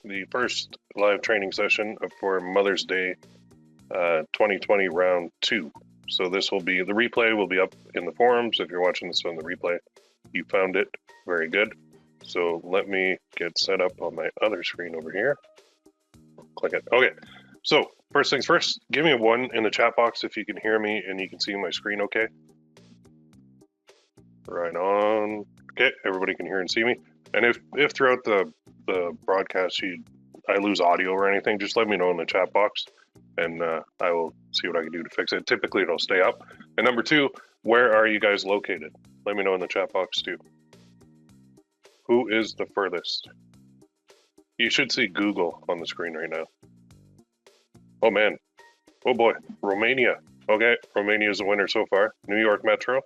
the first live training session for Mother's Day 2020 round 2. So this will be, the replay will be up in the forums. If you're watching this on the replay, you found it. Very good. So let me get set up on my other screen over here. Click it. Okay. So first things first, give me a 1 in the chat box if you can hear me and you can see my screen okay. Right on. Okay, everybody can hear and see me. And if throughout the broadcast I lose audio or anything, just let me know in the chat box and I will see what I can do to fix it. Typically it'll stay up. And number 2, where are you guys located? Let me know in the chat box too. Who is the furthest? You should see Google on the screen right now. Oh man. Oh boy. Romania. Okay, Romania is the winner so far. New York Metro.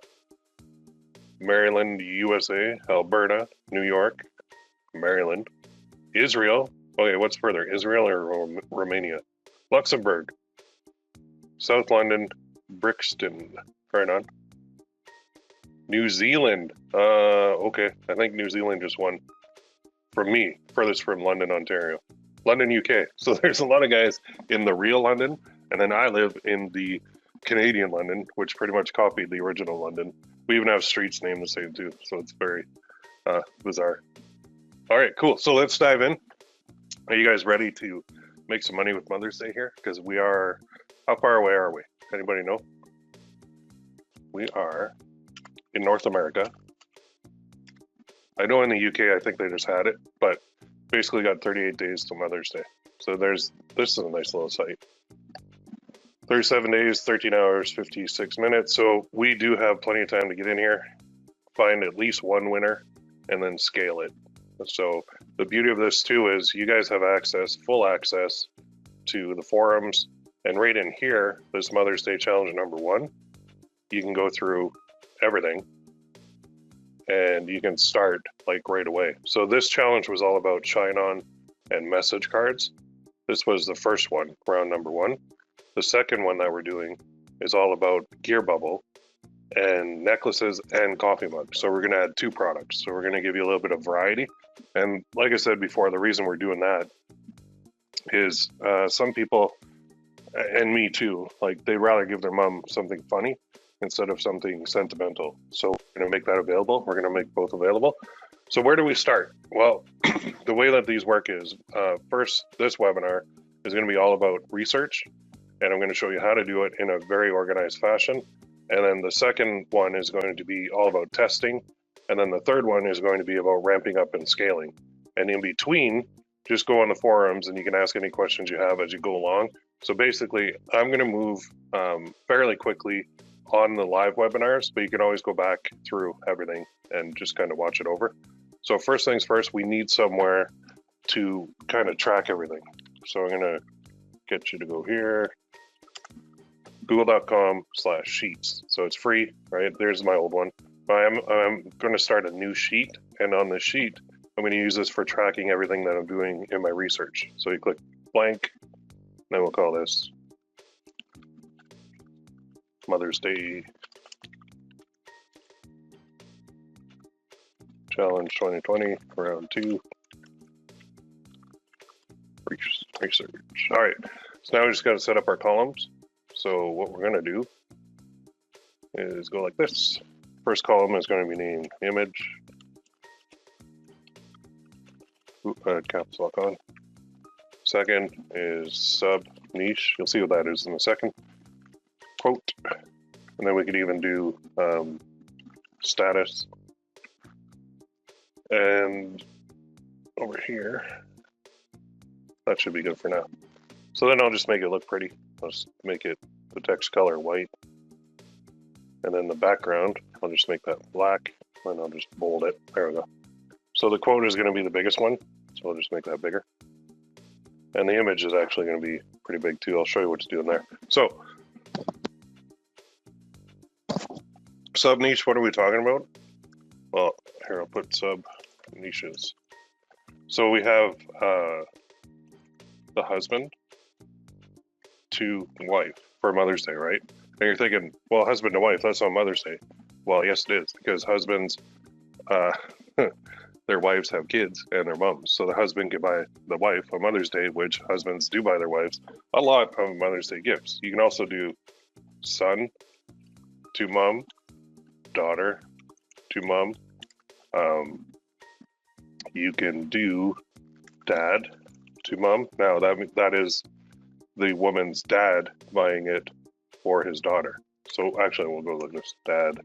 Maryland, USA. Alberta. New York. Maryland. Israel. Okay, what's further? Israel or Romania? Luxembourg. South London. Brixton. Right on. New Zealand. Okay, I think New Zealand just won. From me, furthest from London, Ontario. London, UK. So there's a lot of guys in the real London, and then I live in the Canadian London, which pretty much copied the original London. We even have streets named the same too, so it's very bizarre. All right, cool. So let's dive in. Are you guys ready to make some money with Mother's Day here? Because we are, how far away are we? Anybody know? We are in North America. I know in the UK, I think they just had it, but basically got 38 days to Mother's Day. So this is a nice little site. 37 days, 13 hours, 56 minutes. So we do have plenty of time to get in here, find at least one winner, and then scale it. So the beauty of this too is you guys have access, full access to the forums. And right in here, this Mother's Day challenge number 1, you can go through everything and you can start like right away. So this challenge was all about ShineOn and message cards. This was the first one, round number 1. The second one that we're doing is all about gear bubble and necklaces and coffee mugs. So we're going to add 2 products. So we're going to give you a little bit of variety. And like I said before, the reason we're doing that is some people, and me too, like they'd rather give their mom something funny instead of something sentimental. So we're going to make that available. We're going to make both available. So where do we start? Well, the way that these work is, first, this webinar is going to be all about research, and I'm going to show you how to do it in a very organized fashion. And then the second one is going to be all about testing. And then the third one is going to be about ramping up and scaling. And in between, just go on the forums and you can ask any questions you have as you go along. So basically, I'm going to move fairly quickly on the live webinars, but you can always go back through everything and just kind of watch it over. So first things first, we need somewhere to kind of track everything. So I'm going to get you to go here, google.com/sheets. So it's free, right? There's my old one. I'm going to start a new sheet, and on the sheet, I'm going to use this for tracking everything that I'm doing in my research. So you click blank, then we'll call this Mother's Day Challenge 2020, round 2, research. All right, so now we just got to set up our columns. So what we're going to do is go like this. First column is going to be named image, caps lock on. Second is sub niche. You'll see what that is in a second. Quote, and then we could even do status. And over here, that should be good for now. So then I'll just make it look pretty. I'll just make it the text color white. And then the background, I'll just make that black, and I'll just bold it. There we go. So the quote is going to be the biggest one, so I'll just make that bigger. And the image is actually going to be pretty big too. I'll show you what to do in there. So, sub niche, what are we talking about? Well, here I'll put sub niches. So we have the husband to wife for Mother's Day, right? And you're thinking, well, husband to wife, that's on Mother's Day. Well, yes, it is, because husbands, their wives have kids and their moms. So the husband can buy the wife on Mother's Day, which husbands do buy their wives a lot of Mother's Day gifts. You can also do son to mom, daughter to mom. You can do dad to mom. Now that is the woman's dad buying it for his daughter. So actually we'll go like this, dad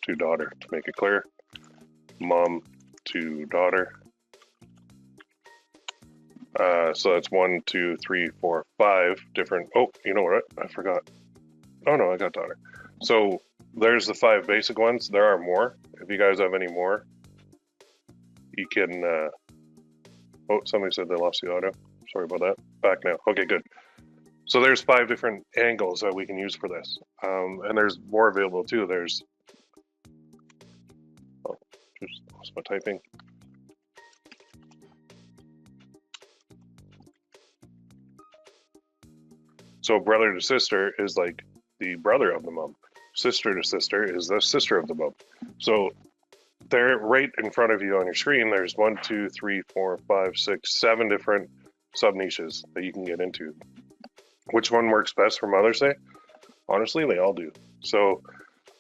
to daughter to make it clear. Mom to daughter. So that's 1, 2, 3, 4, 5 different. Oh, you know what? I forgot. Oh no, I got daughter. So there's the 5 basic ones. There are more. If you guys have any more, you can. Oh, somebody said they lost the audio. Sorry about that. Back now. Okay, good. So there's 5 different angles that we can use for this, and there's more available too. There's. Oh, just lost my typing. So brother to sister is like the brother of the mom. Sister to sister is the sister of the mom. So they're right in front of you on your screen. There's 1, 2, 3, 4, 5, 6, 7 different sub niches that you can get into. Which one works best for Mother's Day? Honestly, they all do. So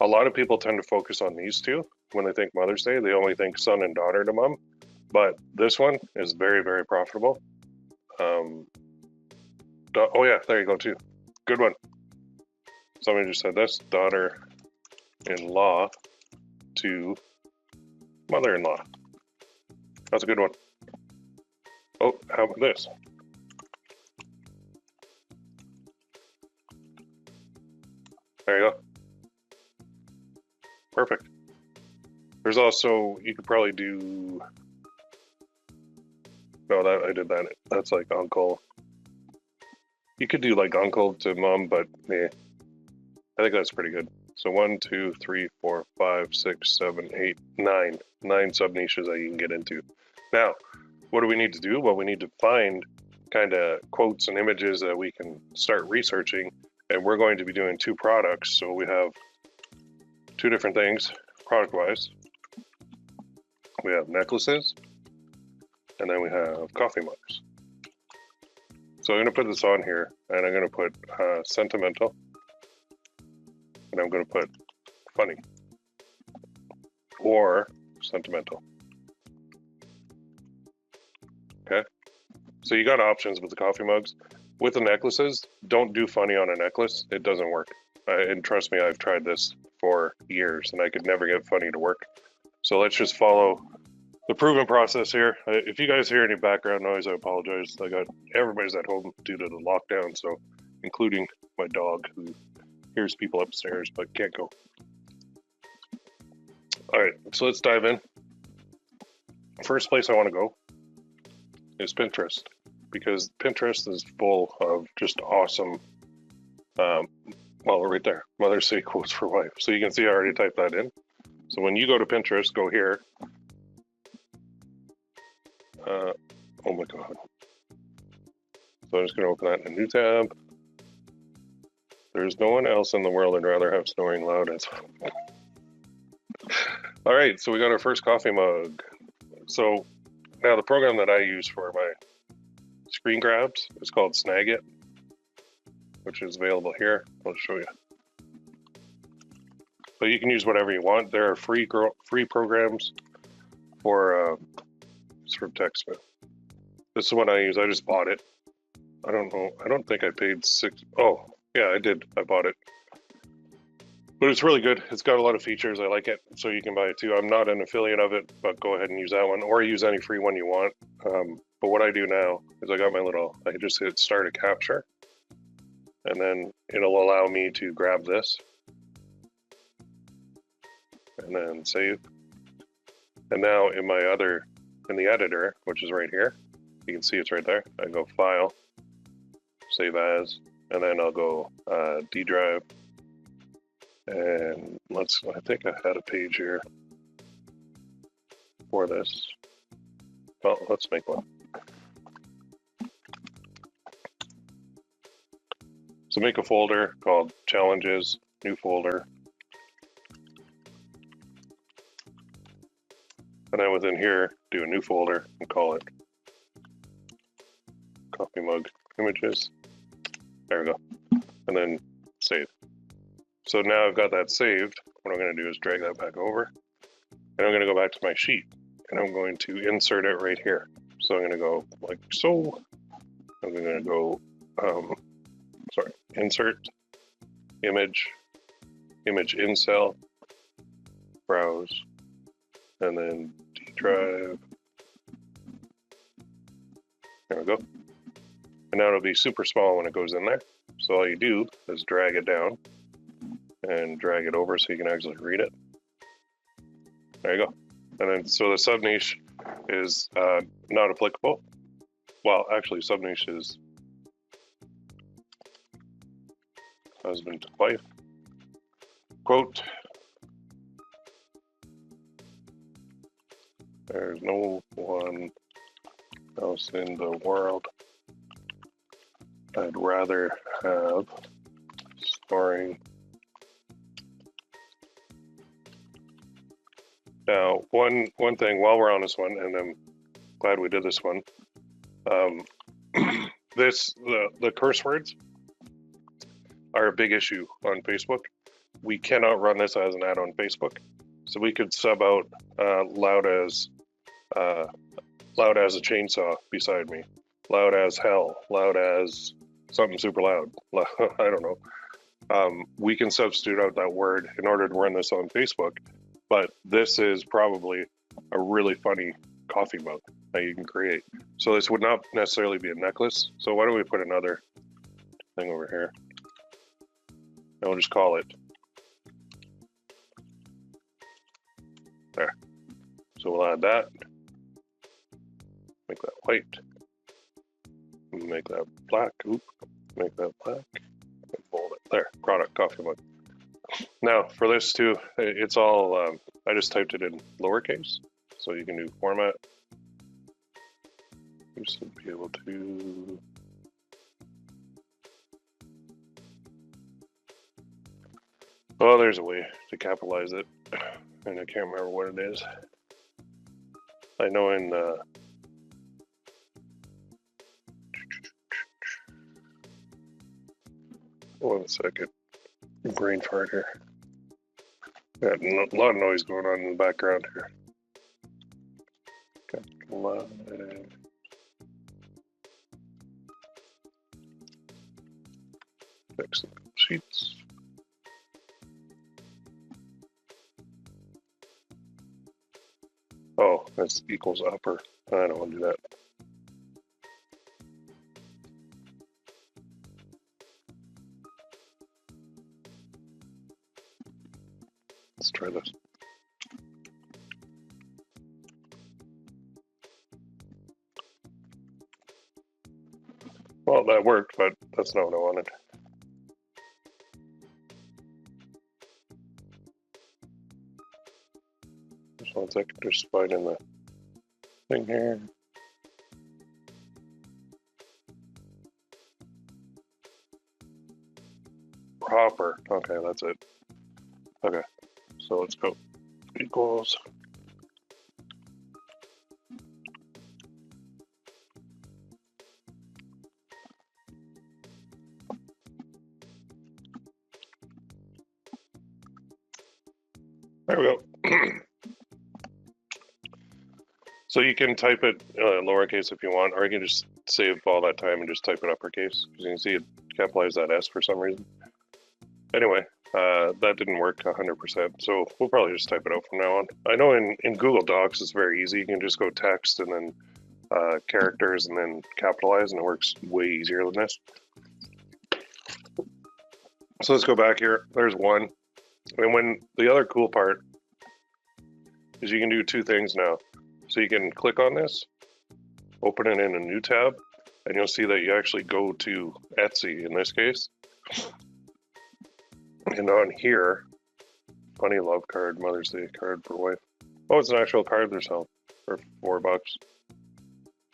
a lot of people tend to focus on these two when they think Mother's Day. They only think son and daughter to mom. But this one is very, very profitable. Oh yeah, there you go too. Good one. Somebody just said this, daughter-in-law to mother-in-law. That's a good one. Oh, how about this? There you go. Perfect. There's also, you could probably do, no, that I did that. That's like uncle. You could do like uncle to mom, but yeah, I think that's pretty good. So 1, 2, 3, 4, 5, 6, 7, 8, 9. 9 sub niches that you can get into. Now, what do we need to do? Well, we need to find kind of quotes and images that we can start researching. And we're going to be doing 2 products. So we have 2 different things product-wise. We have necklaces, and then we have coffee mugs. So I'm going to put this on here, and I'm going to put sentimental, and I'm going to put funny, or sentimental. Okay, so you got options with the coffee mugs. With the necklaces, don't do funny on a necklace. It doesn't work. And trust me, I've tried this for years, and I could never get funny to work. So let's just follow the proven process here. If you guys hear any background noise, I apologize. Everybody's at home due to the lockdown, so including my dog who hears people upstairs but can't go. All right, so let's dive in. First place I want to go is Pinterest, because Pinterest is full of just awesome, well, right there, Mother's Day quotes for wife. So you can see I already typed that in. So when you go to Pinterest, go here. Oh my God. So I'm just going to open that in a new tab. There's no one else in the world I'd rather have snoring loud as. All right, so we got our first coffee mug. So now the program that I use for my screen grabs is called Snagit, which is available here. I'll show you. But you can use whatever you want. There are free programs for TechSmith. This is what I use. I just bought it. I don't know. I don't think I paid $6. Oh, yeah, I did. I bought it. But it's really good. It's got a lot of features. I like it. So you can buy it too. I'm not an affiliate of it, but go ahead and use that one, or use any free one you want. But what I do now is I got my I just hit start a capture, and then it'll allow me to grab this and then save. And now in the editor, which is right here, you can see it's right there. I go File, Save As, and then I'll go D drive. And I think I had a page here for this. Well, let's make one. So make a folder called Challenges, new folder. And then within here, do a new folder and call it coffee mug images. There we go. And then save. So now I've got that saved. What I'm going to do is drag that back over. And I'm going to go back to my sheet. And I'm going to insert it right here. So I'm going to go like so. I'm going to go, insert, image in cell, browse, and then D drive. There we go. And now it'll be super small when it goes in there. So all you do is drag it down and drag it over so you can actually read it. There you go. And then so the sub niche is not applicable. Well, actually, sub niche is husband to wife. Quote, there's no one else in the world I'd rather have storing. Now, one thing while we're on this one, and I'm glad we did this one, the curse words are a big issue on Facebook. We cannot run this as an ad on Facebook, so we could sub out loud as a chainsaw beside me, loud as hell, loud as something super loud. I don't know. We can substitute out that word in order to run this on Facebook, but this is probably a really funny coffee mug that you can create. So this would not necessarily be a necklace. So why don't we put another thing over here? And we'll just call it there. So we'll add that, make that white, make that black, make that black, and fold it. There, product coffee mug. Now for this too, it's all, I just typed it in lowercase, so you can do format. You should be able to, oh, there's a way to capitalize it, and I can't remember what it is. I know in one second, brain fart here. Got a lot of noise going on in the background here. Got a lot of fix sheets. Oh, that's equals upper. I don't want to do that. Let's try this. Well, that worked, but that's not what I wanted. Just one second, just finding the thing here. Proper. Okay, that's it. Okay, so let's go. Equals. There we go. So you can type it lowercase if you want, or you can just save all that time and just type it uppercase. Because you can see it capitalized that S for some reason. Anyway, that didn't work 100%, so we'll probably just type it out from now on. I know in Google Docs it's very easy. You can just go text and then characters and then capitalize, and it works way easier than this. So let's go back here. There's one. And when the other cool part is you can do two things now. So you can click on this, open it in a new tab, and you'll see that you actually go to Etsy in this case. And on here, funny love card, Mother's Day card for wife. Oh, it's an actual card they're selling for $4.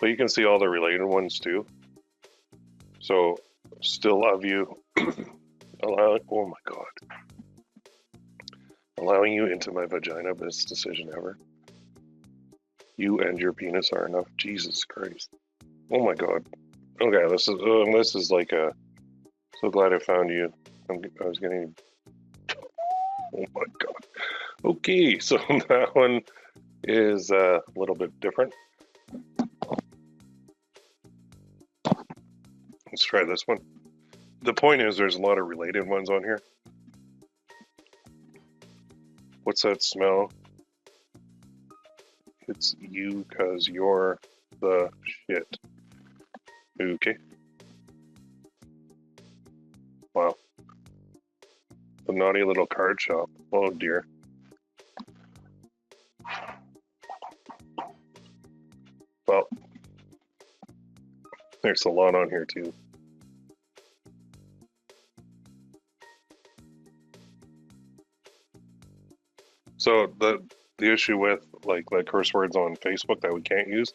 But you can see all the related ones too. So, still love you. Oh my God. Allowing you into my vagina, best decision ever. You and your penis are enough. Jesus Christ. Oh my god. Okay, this is like a. So glad I found you. I was getting. Oh my god. Okay, so that one is a little bit different. Let's try this one. The point is, there's a lot of related ones on here. What's that smell? It's you, cause you're the shit. Okay. Wow. The naughty little card shop. Oh dear. Well, there's a lot on here too. So the issue with like curse words on Facebook that we can't use,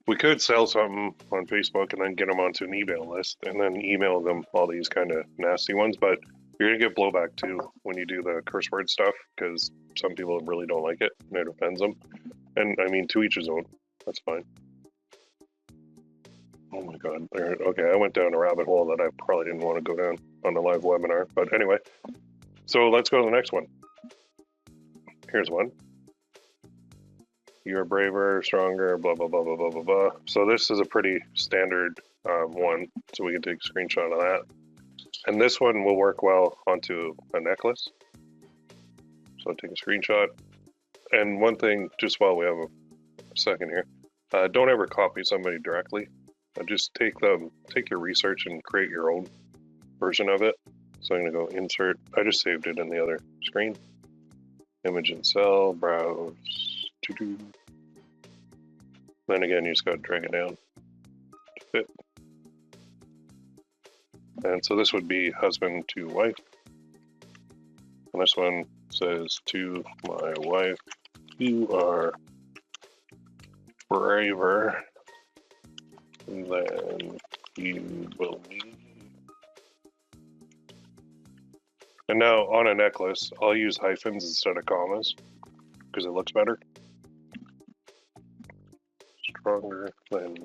we could sell something on Facebook and then get them onto an email list and then email them all these kind of nasty ones, but you're gonna get blowback too when you do the curse word stuff because some people really don't like it and it offends them. And I mean, to each his own. That's fine. Oh my god. Okay, I went down a rabbit hole that I probably didn't want to go down on a live webinar. But anyway, so let's go to the next one. Here's one. You're braver, stronger, blah, blah, blah, blah, blah, blah, blah. So this is a pretty standard one, so we can take a screenshot of that. And this one will work well onto a necklace. So take a screenshot. And one thing, just while we have a second here, don't ever copy somebody directly. Just take your research and create your own version of it. So I'm gonna go insert. I just saved it in the other screen. Image and cell, browse. Then again, you just gotta drag it down to fit. And so this would be husband to wife. And this one says to my wife, you are braver than you believe. And now on a necklace, I'll use hyphens instead of commas because it looks better. Stronger than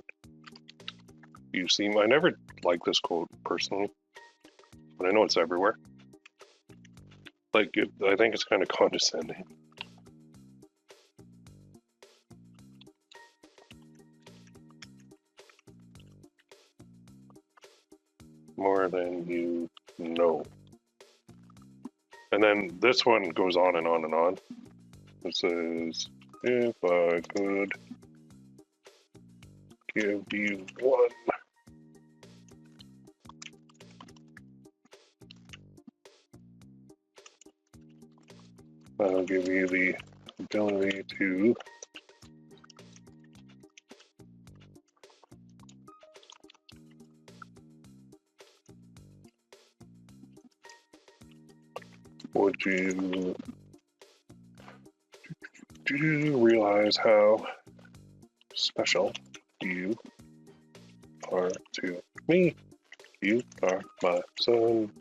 you seem. I never liked this quote personally, but I know it's everywhere. Like, I think it's kind of condescending. More than you know. And then this one goes on and on and on. It says, if I could give you one. I'll give you the ability to do you realize how special you are to me? You are my son.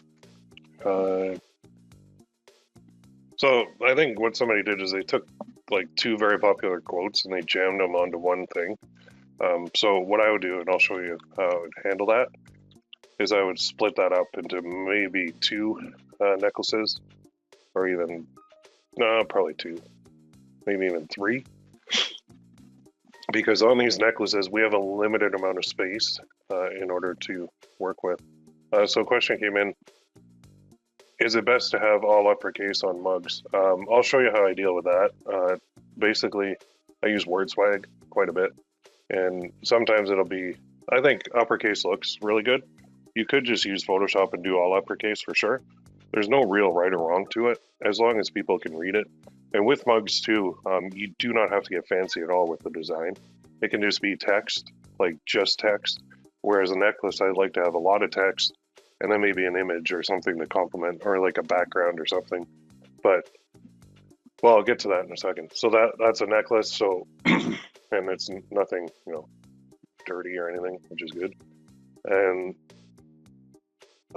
So I think what somebody did is they took like two very popular quotes and they jammed them onto one thing. So what I would do, and I'll show you how I would handle that, is I would split that up into maybe two necklaces, or even, no, probably two, maybe even three. Because on these necklaces, we have a limited amount of space in order to work with. So a question came in, is it best to have all uppercase on mugs? I'll show you how I deal with that. Basically, I use word swag quite a bit. And sometimes it'll be, I think uppercase looks really good. You could just use Photoshop and do all uppercase for sure. There's no real right or wrong to it, as long as people can read it. And with mugs too, you do not have to get fancy at all with the design. It can just be text, like just text. Whereas a necklace, I'd like to have a lot of text and then maybe an image or something to complement, or like a background or something. But, well, I'll get to that in a second. So that's a necklace, so, and it's nothing, you know, dirty or anything, which is good. And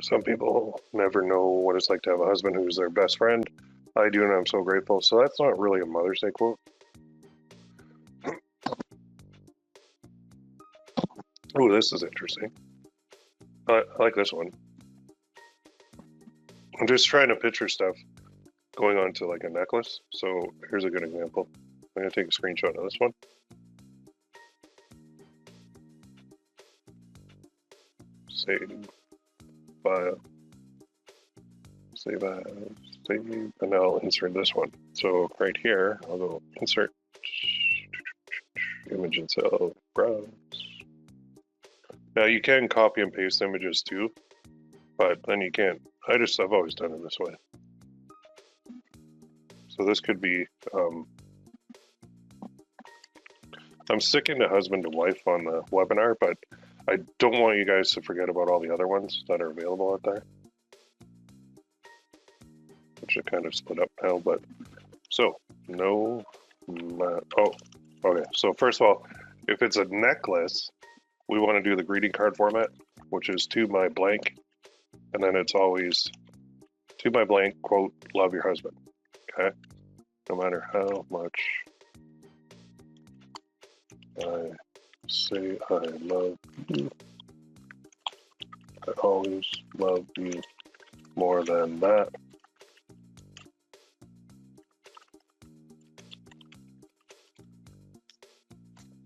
some people never know what it's like to have a husband who's their best friend. I do, and I'm so grateful. So that's not really a Mother's Day quote. Oh, this is interesting. I like this one. I'm just trying to picture stuff going on to like a necklace. So here's a good example. I'm going to take a screenshot of this one. Save file. Save as. Save. And now I'll insert this one. So right here, I'll go insert. Image and cell. Browse. Now you can copy and paste images too, but then you can't. I've always done it this way. So this could be, I'm sticking to husband and wife on the webinar, but I don't want you guys to forget about all the other ones that are available out there. Which are kind of split up now, but so no, oh, okay. So first of all, if it's a necklace, we want to do the greeting card format, which is to my blank, and then it's always to my blank, quote, love your husband, okay? No matter how much I say I love you, I always love you more than that.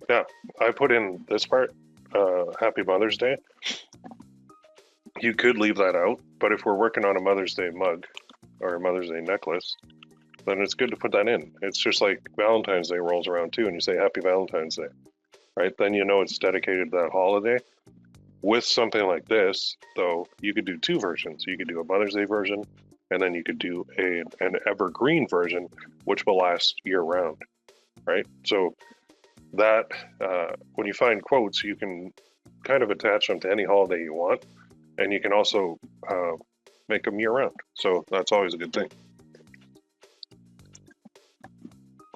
Yeah, I put in this part, Happy Mother's Day. You could leave that out, but if we're working on a Mother's Day mug or a Mother's Day necklace, then it's good to put that in. It's just like Valentine's Day rolls around too, and you say Happy Valentine's Day, right? Then you know it's dedicated to that holiday. With something like this, though, you could do two versions. You could do a Mother's Day version, and then you could do an evergreen version, which will last year round, right? So that when you find quotes, you can kind of attach them to any holiday you want, and you can also make them year round. So that's always a good thing.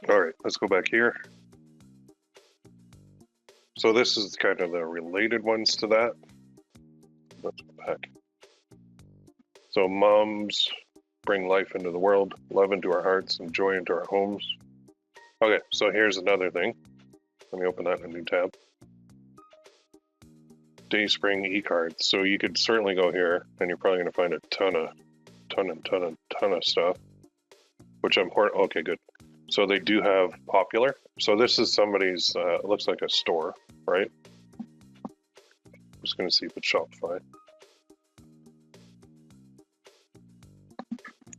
All right, let's go back here. So this is kind of the related ones to that. Let's go back. So moms bring life into the world, love into our hearts, and joy into our homes. Okay, so here's another thing. Let me open that in a new tab. Dayspring e-cards. So you could certainly go here, and you're probably going to find a ton of stuff. Which I'm okay, good. So they do have popular. So this is somebody's. It looks like a store, right? I'm just going to see if it's Shopify.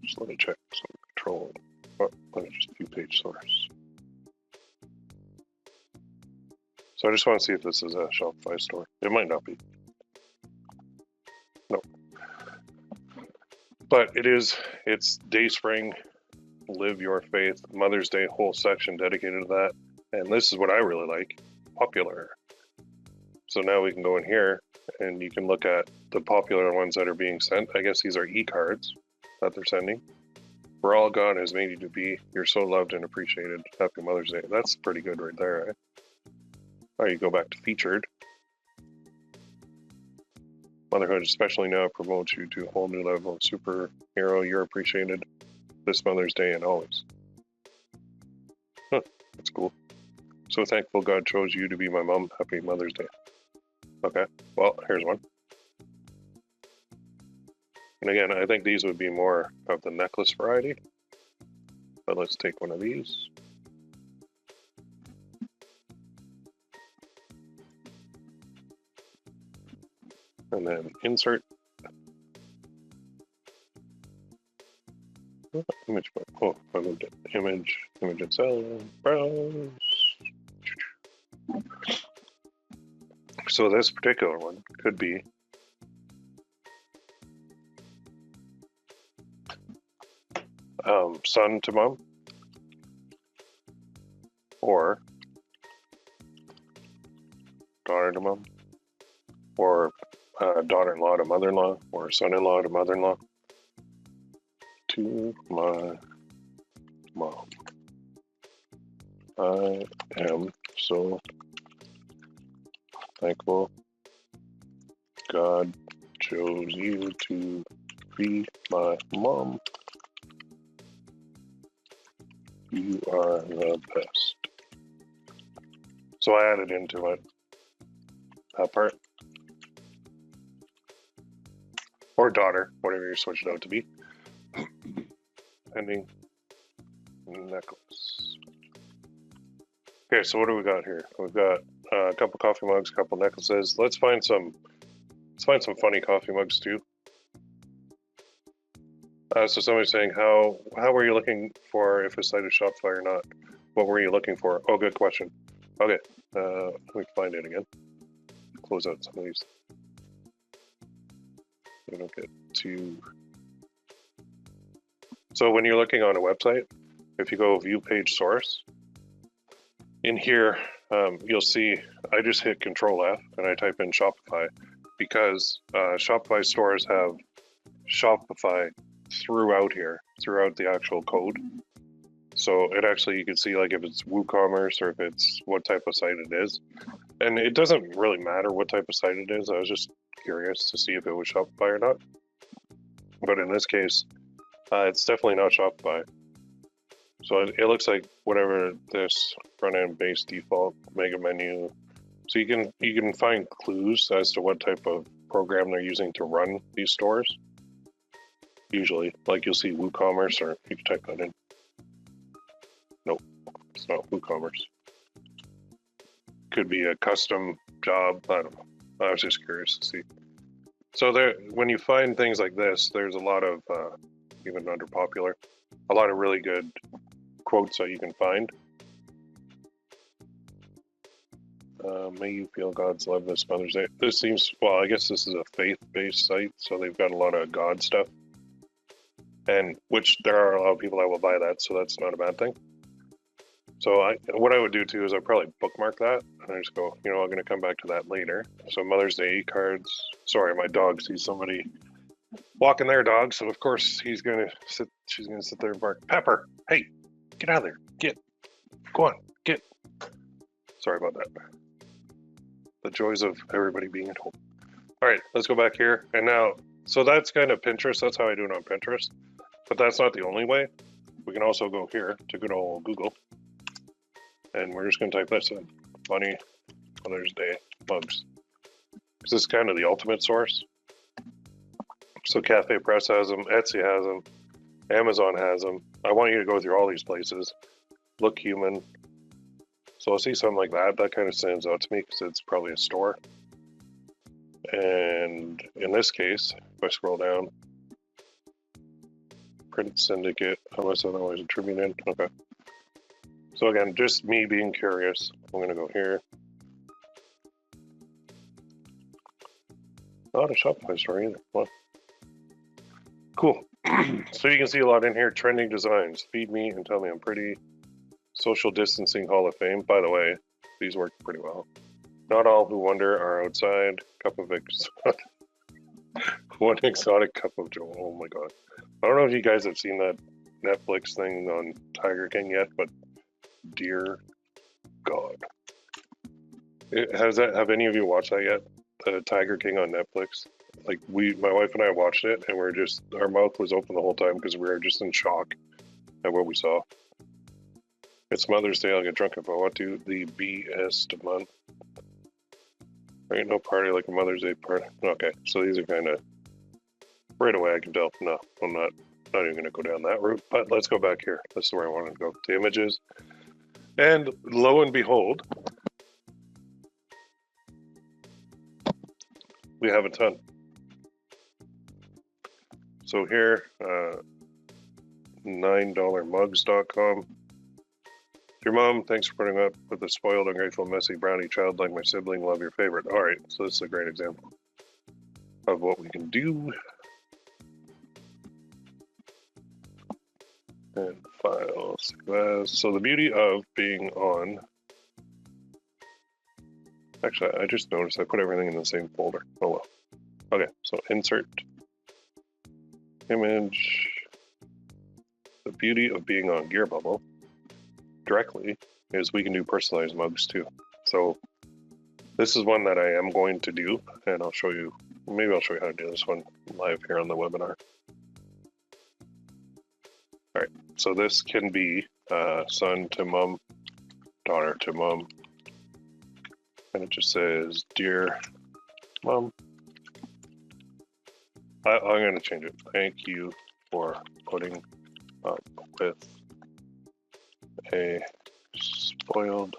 Just let me check some control. Oh, let me just view page source. So I just want to see if this is a Shopify store. It might not be. No. But it is, it's Dayspring, Live Your Faith, Mother's Day, whole section dedicated to that. And this is what I really like, popular. So now we can go in here and you can look at the popular ones that are being sent. I guess these are e-cards that they're sending. For all God has made you to be, you're so loved and appreciated. Happy Mother's Day. That's pretty good right there, right? Oh, you go back to featured. Motherhood, especially now, promotes you to a whole new level of superhero. You're appreciated this Mother's Day and always. Huh, that's cool. So thankful God chose you to be my mom. Happy Mother's Day. Okay, well, here's one. And again, I think these would be more of the necklace variety. But let's take one of these. And then insert. Image. Oh, I moved it. Image and cell. Browse. So this particular one could be son to mom, or daughter to mom, or daughter-in-law to mother-in-law, or son-in-law to mother-in-law. To my mom. I am so thankful God chose you to be my mom. You are the best. So I added into it that part. Or daughter, whatever you switch it out to be. Pending necklace. Okay, so what do we got here? We've got a couple coffee mugs, a couple necklaces. Let's find some funny coffee mugs too. So somebody's saying, how were you looking for if a site is Shopify or not? What were you looking for? Oh, good question. Okay, let me find it again. Close out some of these. We don't get too... So when you're looking on a website, if you go view page source, in here, you'll see I just hit Control F and I type in Shopify because Shopify stores have Shopify throughout here, throughout the actual code. So it actually, you can see like if it's WooCommerce or if it's what type of site it is. And it doesn't really matter what type of site it is. I was just curious to see if it was Shopify or not. But in this case, it's definitely not Shopify. So it looks like whatever this front end base default mega menu. So you can find clues as to what type of program they're using to run these stores. Usually, like you'll see WooCommerce, or you can type that in. Nope, it's not WooCommerce. Could be a custom job. I don't know. I was just curious to see. So there, when you find things like this, there's a lot of even under popular, a lot of really good quotes that you can find. May you feel God's love this Mother's Day. This seems, well, I guess this is a faith-based site, so they've got a lot of God stuff. And which there are a lot of people that will buy that, so that's not a bad thing. So what I would do too is I'd probably bookmark that, and I just go, you know, I'm going to come back to that later. So Mother's Day cards. Sorry, my dog sees somebody walking their dog, so of course she's going to sit there and bark. Pepper, hey, get out of there. Go on, get. Sorry about that. The joys of everybody being at home. All right, let's go back here. And now, so that's kind of Pinterest. That's how I do it on Pinterest. But that's not the only way. We can also go here to good old Google. And we're just going to type this in. Funny Mother's Day mugs. This is kind of the ultimate source. So Cafe Press has them. Etsy has them. Amazon has them. I want you to go through all these places. Look Human. So I'll see something like that. That kind of stands out to me because it's probably a store. And in this case, if I scroll down, Print Syndicate, unless otherwise attributed. Okay. So again, just me being curious. I'm going to go here. Not a Shopify store either. What? Cool. So you can see a lot in here. Trending designs. Feed me and tell me I'm pretty. Social Distancing Hall of Fame. By the way, these work pretty well. Not all who wonder are outside. Cup of one exotic cup of joy. Oh my god. I don't know if you guys have seen that Netflix thing on Tiger King yet, but dear god. Have any of you watched that yet? The Tiger King on Netflix? Like my wife and I watched it and our mouth was open the whole time because we were just in shock at what we saw. It's Mother's Day, I'll get drunk if I want to. The BS month. There ain't no party like a Mother's Day party. Okay, so these are kind of... Right away I can tell. No, I'm not even going to go down that route. But let's go back here. This is where I wanted to go. To images. And lo and behold, we have a ton. So here, $9mugs.com. Dear Mom, thanks for putting up with a spoiled, ungrateful, messy brownie child like my sibling. Love your favorite. All right, so this is a great example of what we can do. And files. So the beauty of being on... Actually, I just noticed I put everything in the same folder. Oh well. Okay, so insert. Image. The beauty of being on GearBubble directly is we can do personalized mugs too. So this is one that I am going to do, and I'll show you, maybe I'll show you how to do this one live here on the webinar. All right, so this can be son to mom, daughter to mom, and it just says, "Dear Mom," I'm going to change it. "Thank you for putting up with a spoiled,"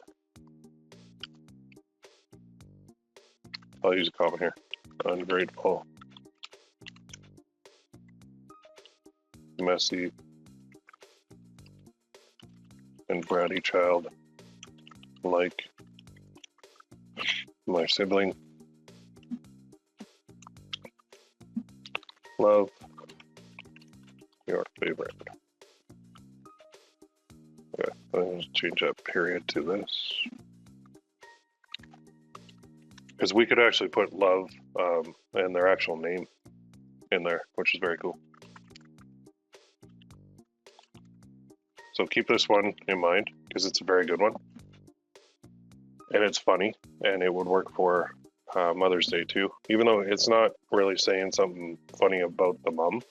I'll use a comma here, "ungrateful, messy, and bratty child like my sibling. Love, your favorite." Okay, let's change that period to this. Because we could actually put love and their actual name in there, which is very cool. So keep this one in mind because it's a very good one. And it's funny, and it would work for Mother's Day too. Even though it's not really saying something funny about the mom,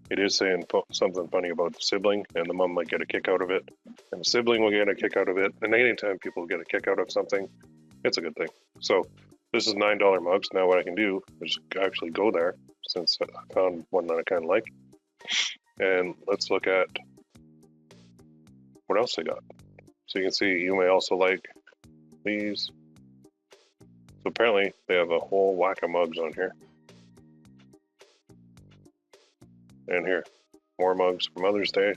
it is saying something funny about the sibling, and the mom might get a kick out of it, and the sibling will get a kick out of it. And anytime people get a kick out of something, it's a good thing. So this is $9 mugs. Now what I can do is actually go there, since I found one that I kind of like. And let's look at what else they got. So you can see you may also like these. So apparently they have a whole whack of mugs on here. And here, more mugs for Mother's Day.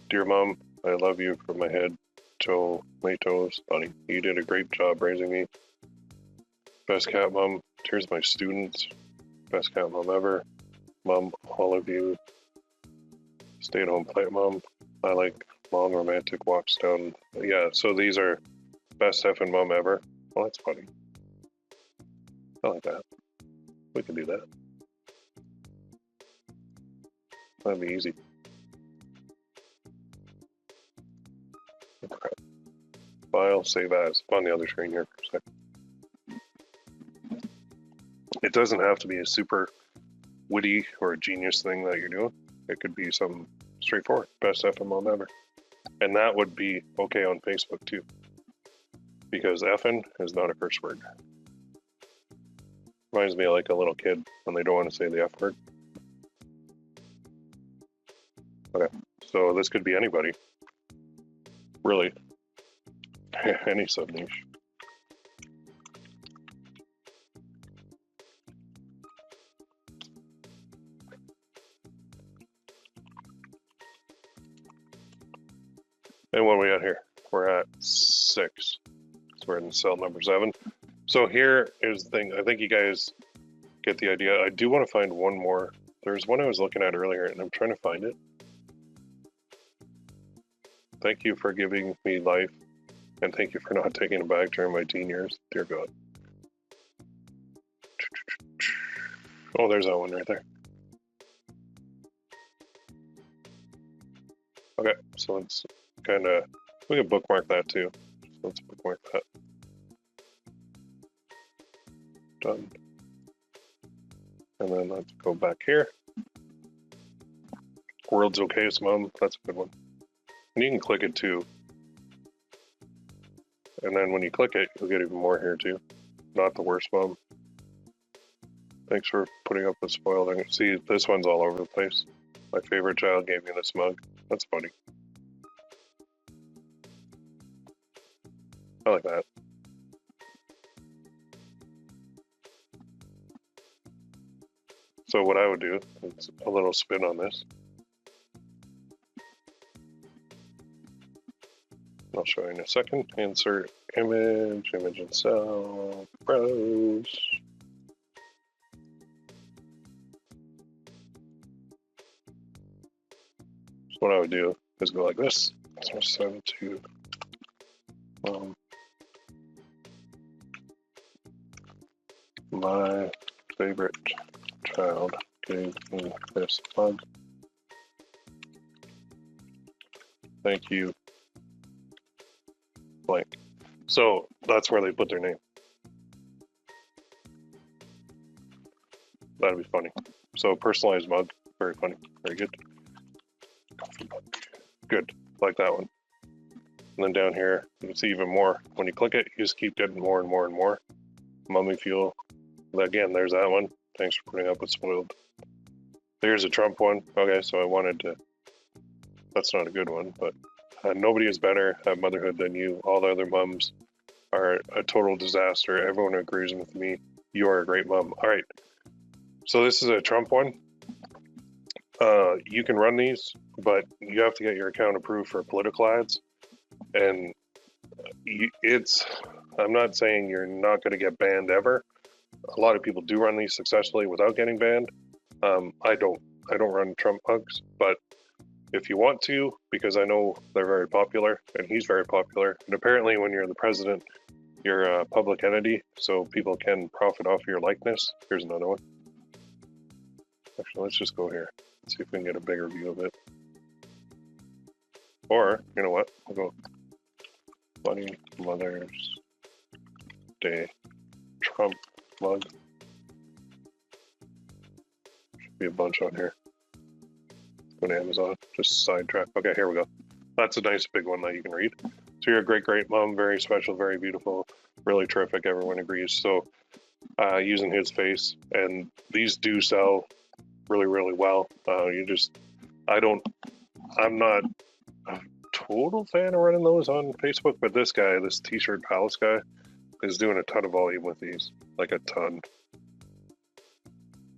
"Dear Mom, I love you from my head to my toes, buddy. You did a great job raising me. Best cat mom. Here's my students. Best cat mom ever. Mom, all of you. Stay at home play mom. I like long romantic walks down." Yeah, so these are best effing mom ever. Well, that's funny. I like that. We can do that. That'd be easy. Okay. File, save as. On the other screen here for a second. It doesn't have to be a super witty or a genius thing that you're doing. It could be something straightforward. Best effing mom ever. And that would be okay on Facebook too. Because effing is not a curse word. Reminds me of like a little kid when they don't want to say the F word. Okay, so this could be anybody. Really. Any sub niche. And what are we at here? We're at 6. So we're in cell number 7. So here is the thing. I think you guys get the idea. I do want to find one more. There's one I was looking at earlier, and I'm trying to find it. "Thank you for giving me life, and thank you for not taking it back during my teen years. Dear God." Oh, there's that one right there. Okay, so let's kind of, we can bookmark that too. So let's bookmark that. Done. And then let's go back here. "World's okay, Mom." That's a good one. And you can click it too. And then when you click it, you'll get even more here too. "Not the worst, Mom. Thanks for putting up with spoiled." I can see this one's all over the place. "My favorite child gave me this mug." That's funny. I like that. So what I would do is a little spin on this. I'll show you in a second. Insert image, image and cell, browse. So what I would do is go like this. So send to my favorite child gave me this mug. Thank you. Blank. So that's where they put their name. That'd be funny. So personalized mug, very funny, very good. Coffee mug. Good, like that one. And then down here, you can see even more. When you click it, you just keep getting more and more and more. Mummy fuel. Again, there's that one. Thanks for putting up with spoiled. There's a Trump one. Okay, so I wanted to... That's not a good one, but nobody is better at motherhood than you. All the other mums are a total disaster. Everyone agrees with me. You are a great mom. All right. So this is a Trump one. You can run these, but you have to get your account approved for political ads. And I'm not saying you're not going to get banned ever. A lot of people do run these successfully without getting banned. I don't run Trump mugs, but if you want to, because I know they're very popular and he's very popular. And apparently when you're the president, you're a public entity, so people can profit off your likeness. Here's another one. Actually, let's just go here. Let's see if we can get a bigger view of it. Or, you know what? We'll go Funny Mother's Day Trump mug. Should be a bunch on here. Go to Amazon, just sidetrack. Okay, here we go. That's a nice big one that you can read. So you're a great, great mom, very special, very beautiful, really terrific, everyone agrees. So using his face, and these do sell really, really well. I'm not a total fan of running those on Facebook, but this guy, this T-shirt Palace guy, is doing a ton of volume with these, like a ton.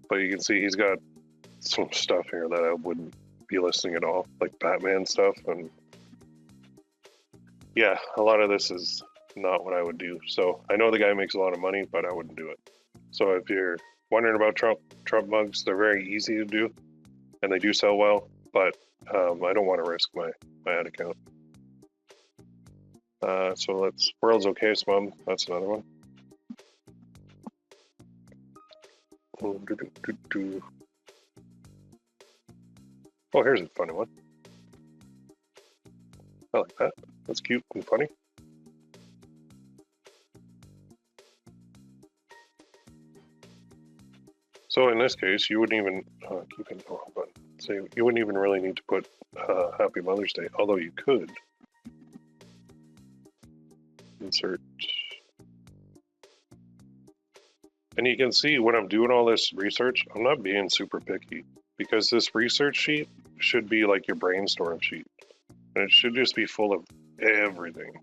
But you can see he's got some stuff here that I wouldn't be listing at all, like Batman stuff, and yeah, a lot of this is not what I would do. So I know the guy makes a lot of money, but I wouldn't do it. So if you're wondering about Trump mugs, they're very easy to do, and they do sell well, but I don't want to risk my ad account. So let's World's Okayest Mom. That's another one. Oh, here's a funny one. I like that. That's cute and funny. So in this case, you wouldn't even you wouldn't even really need to put Happy Mother's Day, although you could. Insert. And you can see when I'm doing all this research, I'm not being super picky, because this research sheet should be like your brainstorm sheet. And it should just be full of everything.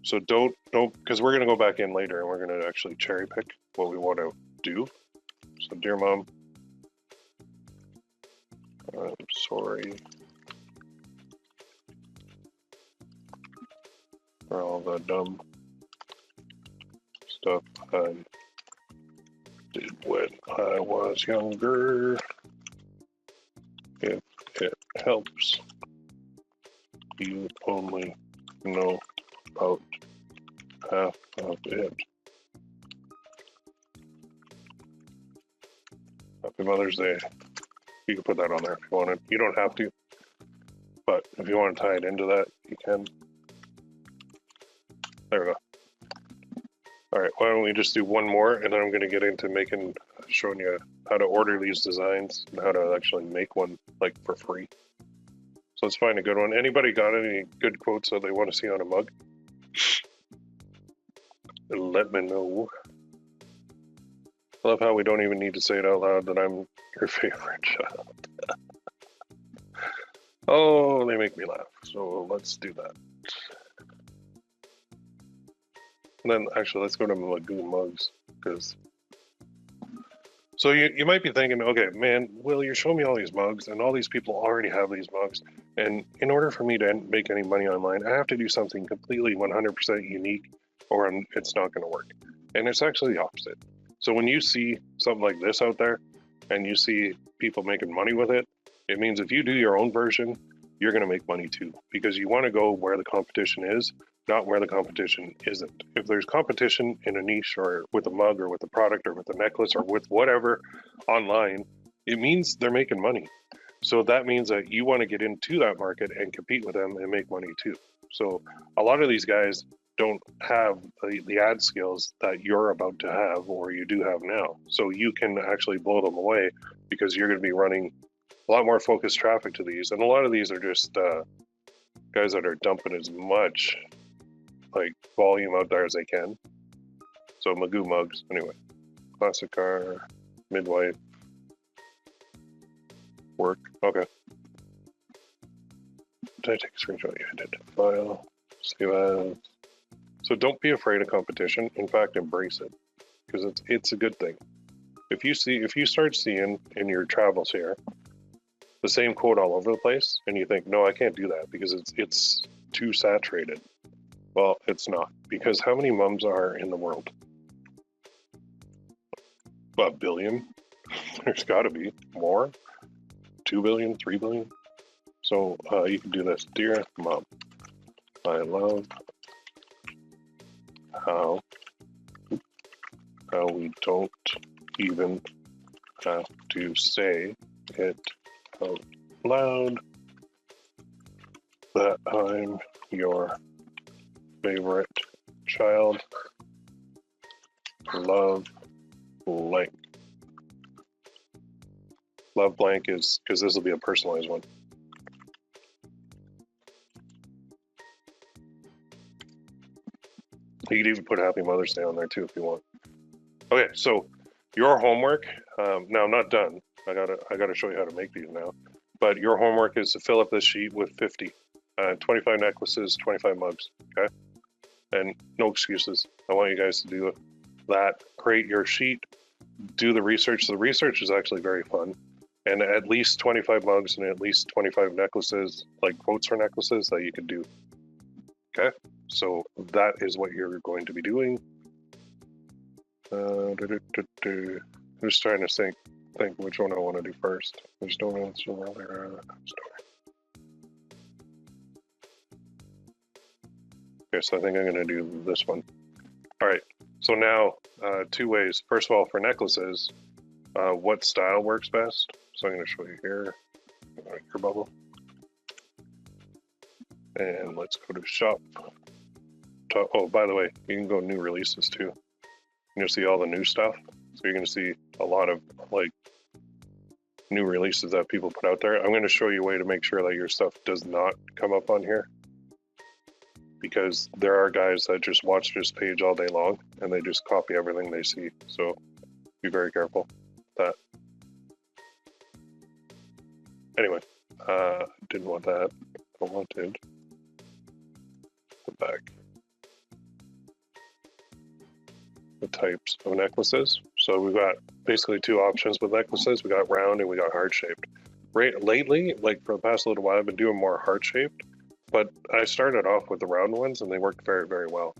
So don't, because we're going to go back in later and we're going to actually cherry pick what we want to do. So dear mom, I'm sorry for all the dumb stuff I did when I was younger. If it helps, you only know about half of it. Happy Mother's Day. You can put that on there if you wanted. You don't have to, but if you want to tie it into that, you can. There we go. All right, why don't we just do one more, and then I'm going to get into showing you how to order these designs and how to actually make one like for free. So let's find a good one. Anybody got any good quotes that they want to see on a mug? Let me know. I love how we don't even need to say it out loud that I'm your favorite child. Oh, they make me laugh. So let's do that. And then actually, let's go to Magoo mugs, because. So you might be thinking, okay, man, Will, you're showing me all these mugs, and all these people already have these mugs, and in order for me to make any money online, I have to do something completely 100% unique, or it's not going to work. And it's actually the opposite. So when you see something like this out there, and you see people making money with it, it means if you do your own version, you're going to make money too, because you want to go where the competition is, not where the competition isn't. If there's competition in a niche or with a mug or with a product or with a necklace or with whatever online, it means they're making money. So that means that you want to get into that market and compete with them and make money too. So a lot of these guys don't have the ad skills that you're about to have or you do have now. So you can actually blow them away because you're going to be running a lot more focused traffic to these. And a lot of these are just Guys that are dumping as much like volume out there as they can. So Magoo mugs, anyway. Classic car, midwife, work. Okay. Did I take a screenshot? Yeah, I did. File, save as. So don't be afraid of competition. In fact, embrace it, because it's a good thing. If you start seeing in your travels here the same quote all over the place, and you think, no, I can't do that because it's too saturated. Well, it's not, because how many mums are in the world? A billion? There's got to be more. 2 billion, 3 billion. So you can do this. Dear Mom, I love how we don't even have to say it out loud that I'm your favorite child. Love blank. Love blank is because this will be a personalized one. You could even put Happy Mother's Day on there too if you want. Okay, so your homework. Now I'm not done. I gotta show you how to make these now. But your homework is to fill up this sheet with 50, 25 necklaces, 25 mugs. Okay, and no excuses. I want you guys to do that. Create your sheet. Do the research. The research is actually very fun. And at least 25 mugs and at least 25 necklaces, like quotes for necklaces that you could do. Okay, so that is what you're going to be doing. I'm just trying to think which one I want to do first. I just don't answer the other story. Okay, so I think I'm going to do this one. All right, so now 2 ways. First of all, for necklaces, what style works best? So I'm going to show you here, your bubble. And let's go to shop. Oh, by the way, you can go new releases too. You'll see all the new stuff. So you're going to see a lot of like new releases that people put out there. I'm going to show you a way to make sure that your stuff does not come up on here, because there are guys that just watch this page all day long and they just copy everything they see. So be very careful with that. Anyway, didn't want that. I wanted the back. The types of necklaces. So we've got basically 2 options with necklaces. We got round and we got heart shaped. Lately, like for the past little while, I've been doing more heart shaped, but I started off with the round ones and they worked very, very well.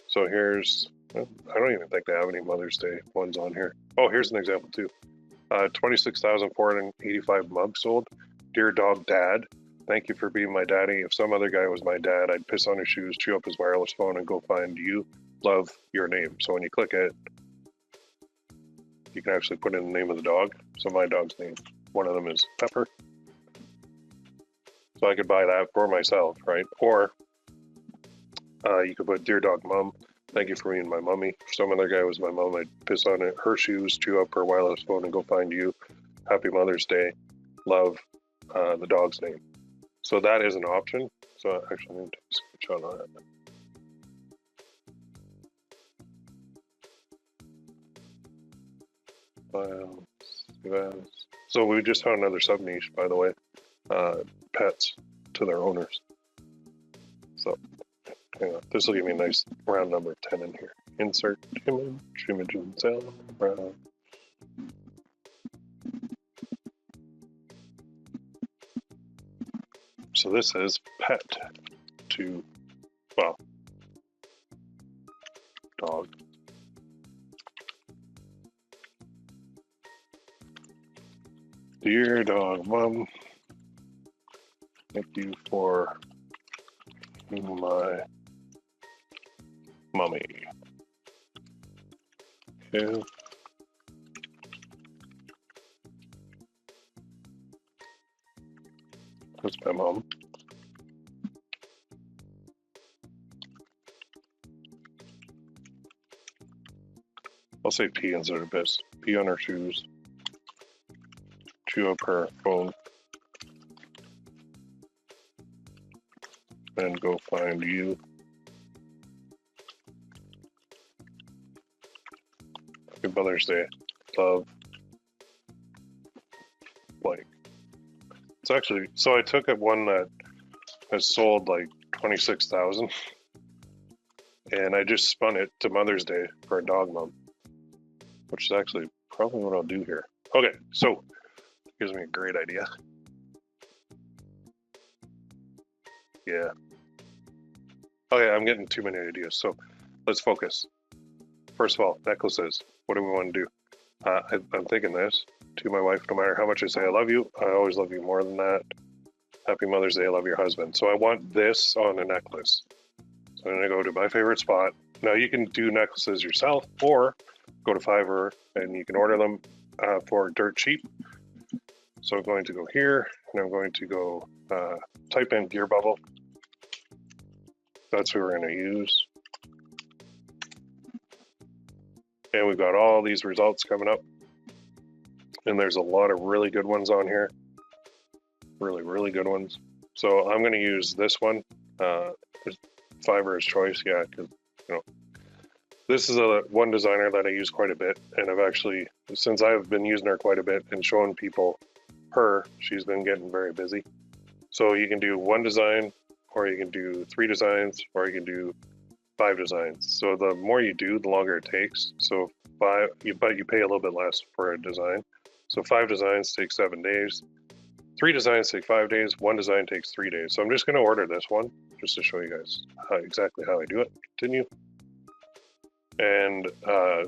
So here's, I don't even think they have any Mother's Day ones on here. Oh, here's an example too. 26,485 mugs sold. Dear dog dad, thank you for being my daddy. If some other guy was my dad, I'd piss on his shoes, chew up his wireless phone, and go find you. Love, your name. So when you click it, you can actually put in the name of the dog. So my dog's name, one of them is Pepper. So I could buy that for myself, right? Or you could put Dear Dog Mom, thank you for being my mummy. If some other guy was my mom, I'd piss on it, her shoes, chew up her wireless phone, and go find you. Happy Mother's Day. Love, the dog's name. So that is an option. So actually, I'm going to take a screenshot on that. So we just found another sub niche, by the way, pets to their owners. So hang on, this will give me a nice round number 10 in here. Insert image and cell round. So this is pet to, well, dog. Dear dog mom, thank you for being my mummy. Okay. That's my mom. I'll say pee instead of piss. Pee on her shoes. Chew up her phone. and go find you. Happy Mother's Day. Love. Like, it's actually, so I took one that has sold like 26,000 and I just spun it to Mother's Day for a dog mom, which is actually probably what I'll do here. Okay, so it gives me a great idea. Yeah. Okay, I'm getting too many ideas, so let's focus. First of all, necklaces. What do we want to do? I'm thinking this to my wife, no matter how much I say I love you, I always love you more than that. Happy Mother's Day, I love your husband. So I want this on a necklace. So I'm gonna go to my favorite spot. Now you can do necklaces yourself or go to Fiverr and you can order them for dirt cheap. So I'm going to go here and I'm going to go type in gear bubble. That's who we're gonna use. And we've got all these results coming up. And there's a lot of really good ones on here. Really, really good ones. So I'm going to use this one. Fiverr's choice, yeah, because this is one designer that I use quite a bit, and I've actually, since I've been using her quite a bit and showing people her, she's been getting very busy. So you can do one design, or you can do 3 designs, or you can do 5 designs. So the more you do, the longer it takes. So but you pay a little bit less for a design. So 5 designs take 7 days. 3 designs take 5 days. 1 design takes 3 days. So I'm just going to order this one just to show you guys exactly how I do it. Continue. And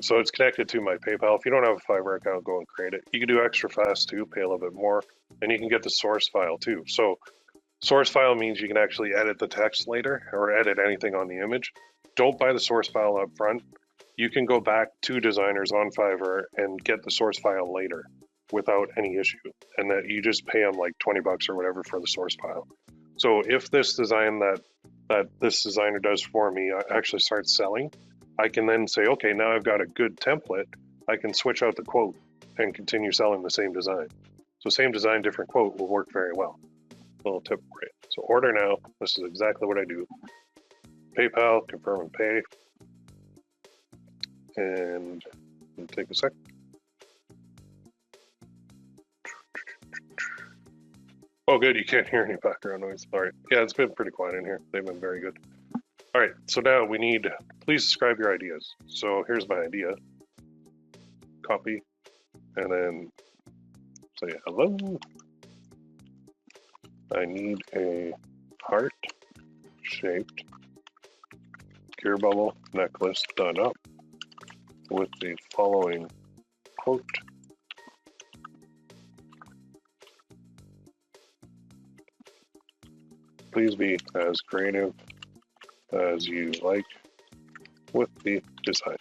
so it's connected to my PayPal. If you don't have a Fiverr account, go and create it. You can do extra fast too, pay a little bit more, and you can get the source file too. So source file means you can actually edit the text later or edit anything on the image. Don't buy the source file up front. You can go back to designers on Fiverr and get the source file later without any issue. And that you just pay them like 20 bucks or whatever for the source file. So if this design that this designer does for me actually starts selling, I can then say, okay, now I've got a good template. I can switch out the quote and continue selling the same design. So same design, different quote will work very well. A little tip for you. So order now. This is exactly what I do. PayPal, confirm and pay. And take a sec. Oh, good. You can't hear any background noise. All right. Yeah, it's been pretty quiet in here. They've been very good. All right. So now we need, please describe your ideas. So here's my idea. Copy. And then say hello. I need a heart-shaped gear bubble necklace done up with the following quote. Please be as creative as you like with the design.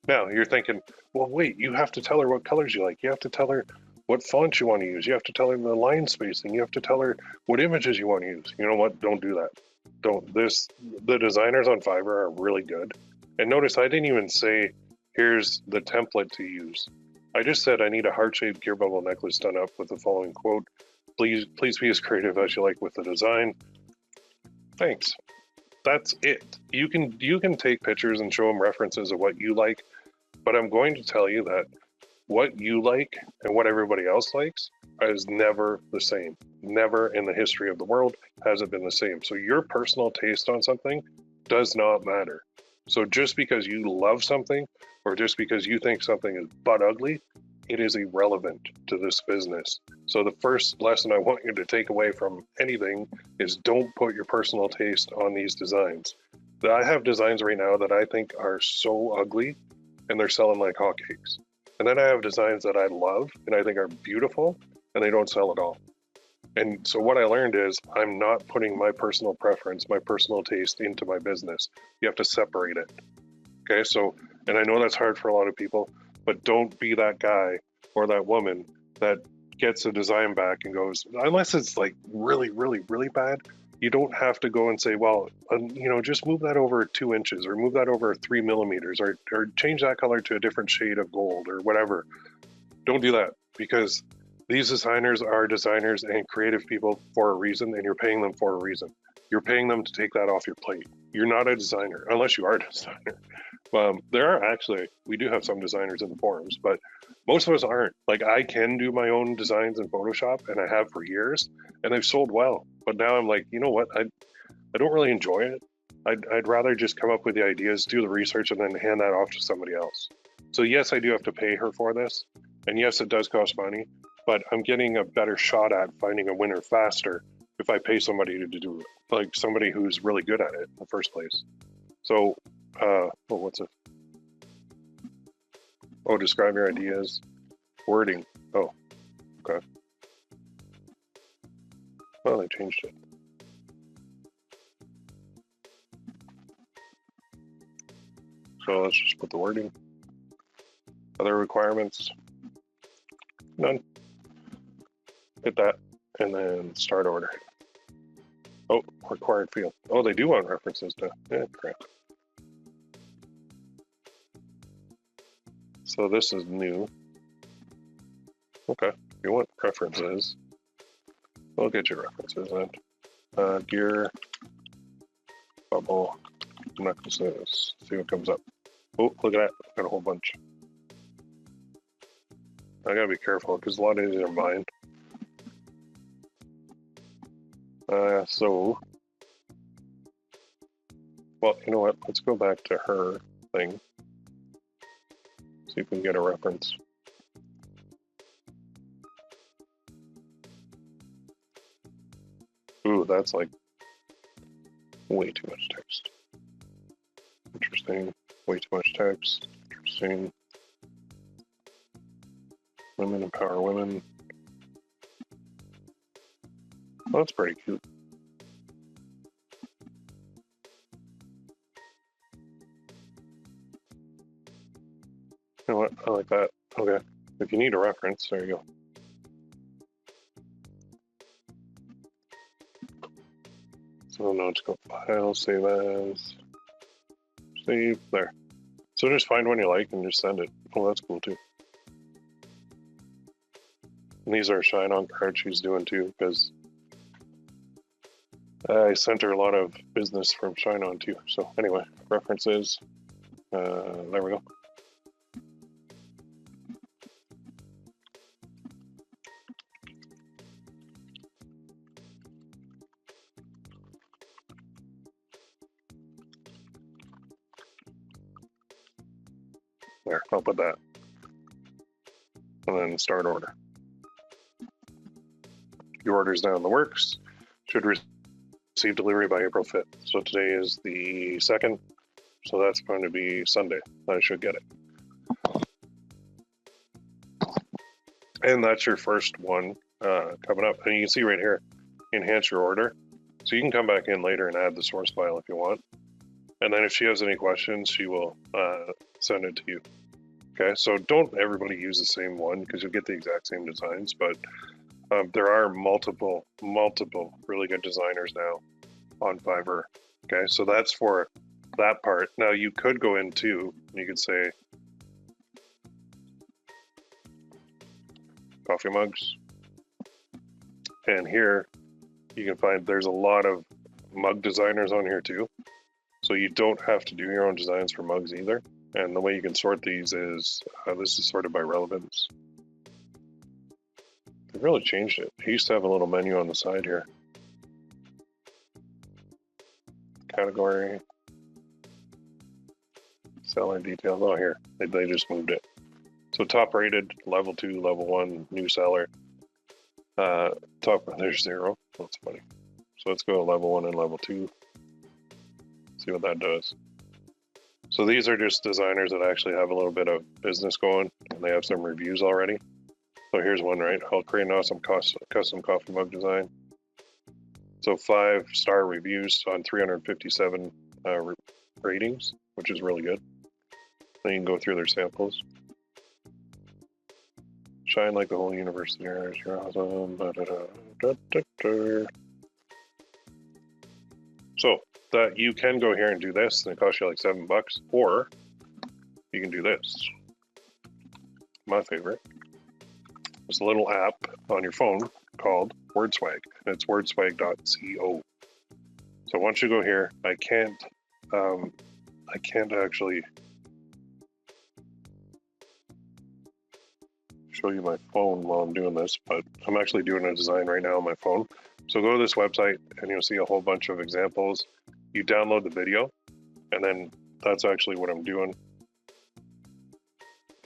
Now you're thinking, well, wait, you have to tell her what colors you like. You have to tell her what fonts you want to use. You have to tell her the line spacing. You have to tell her what images you want to use. You know what? Don't do that. The designers on Fiverr are really good. And notice I didn't even say, here's the template to use. I just said I need a heart-shaped gear bubble necklace done up with the following quote. Please be as creative as you like with the design. Thanks. That's it. You can take pictures and show them references of what you like, but I'm going to tell you that what you like and what everybody else likes is never the same. Never in the history of the world has it been the same. So your personal taste on something does not matter. So just because you love something or just because you think something is butt ugly, it is irrelevant to this business. So the first lesson I want you to take away from anything is don't put your personal taste on these designs. I have designs right now that I think are so ugly and they're selling like hotcakes. And then I have designs that I love and I think are beautiful and they don't sell at all. And so what I learned is I'm not putting my personal preference, my personal taste into my business. You have to separate it. Okay, so, and I know that's hard for a lot of people, but don't be that guy or that woman that gets a design back and goes, unless it's like really, really, really bad, you don't have to go and say, well, just move that over 2 inches or move that over 3 millimeters or change that color to a different shade of gold or whatever. Don't do that because these designers are designers and creative people for a reason and you're paying them for a reason. you're paying them to take that off your plate. You're not a designer, unless you are a designer. There are actually, we do have some designers in the forums, but most of us aren't. Like, I can do my own designs in Photoshop, and I have for years, and they've sold well. But now I'm like, you know what? I don't really enjoy it. I'd rather just come up with the ideas, do the research, and then hand that off to somebody else. So yes, I do have to pay her for this, and yes, it does cost money, but I'm getting a better shot at finding a winner faster if I pay somebody to do it, like somebody who's really good at it in the first place. So, what's it? Oh, describe your ideas. Wording. Oh, okay. Well, they changed it. So let's just put the wording. Other requirements. None. Hit that, and then start order. Oh, required field. Oh, they do want references to. Yeah, crap. So this is new. Okay, if you want references, we'll get your references then. Gear, bubble, necklaces. See what comes up. Oh, look at that. Got a whole bunch. I gotta be careful because a lot of these are mine. Well, you know what? Let's go back to her thing. See if we can get a reference. Ooh, that's like way too much text. Interesting. Way too much text. Interesting. Women empower women. Well, that's pretty cute. You know what? I like that. Okay. If you need a reference, there you go. So now let's go file, save as, save, there. So just find one you like and just send it. Oh, that's cool too. And these are ShineOn cards she's doing too, because I sent her a lot of business from ShineOn too. So anyway, references, there we go. There, I'll put that. And then start order. Your order's now in the works. Should receive delivery by April 5th. So today is the 2nd. So that's going to be Sunday. I should get it. And that's your first one coming up. And you can see right here, enhance your order. So you can come back in later and add the source file if you want. And then if she has any questions, she will send it to you. Okay, so don't everybody use the same one because you'll get the exact same designs, but there are multiple really good designers now on Fiverr. Okay, so that's for that part. Now you could go into, you could say coffee mugs, and here you can find there's a lot of mug designers on here too. So you don't have to do your own designs for mugs either. And the way you can sort these is, this is sorted by relevance. They really changed it. It used to have a little menu on the side here. Category. Seller details. Oh, here. They just moved it. So top rated, level 2, level 1, new seller. There's 0. That's funny. So let's go to level 1 and level 2. See what that does. So these are just designers that actually have a little bit of business going, and they have some reviews already. So here's one, right? I'll create an awesome custom coffee mug design. So 5-star reviews on 357 ratings, which is really good. Then you can go through their samples. Shine like the whole universe there. You're awesome. So that you can go here and do this, and it costs you like $7, or you can do this. My favorite. There's a little app on your phone called WordSwag. It's wordswag.co. So once you go here, I can't actually show you my phone while I'm doing this, but I'm actually doing a design right now on my phone. So go to this website and you'll see a whole bunch of examples. You download the video, and then that's actually what I'm doing.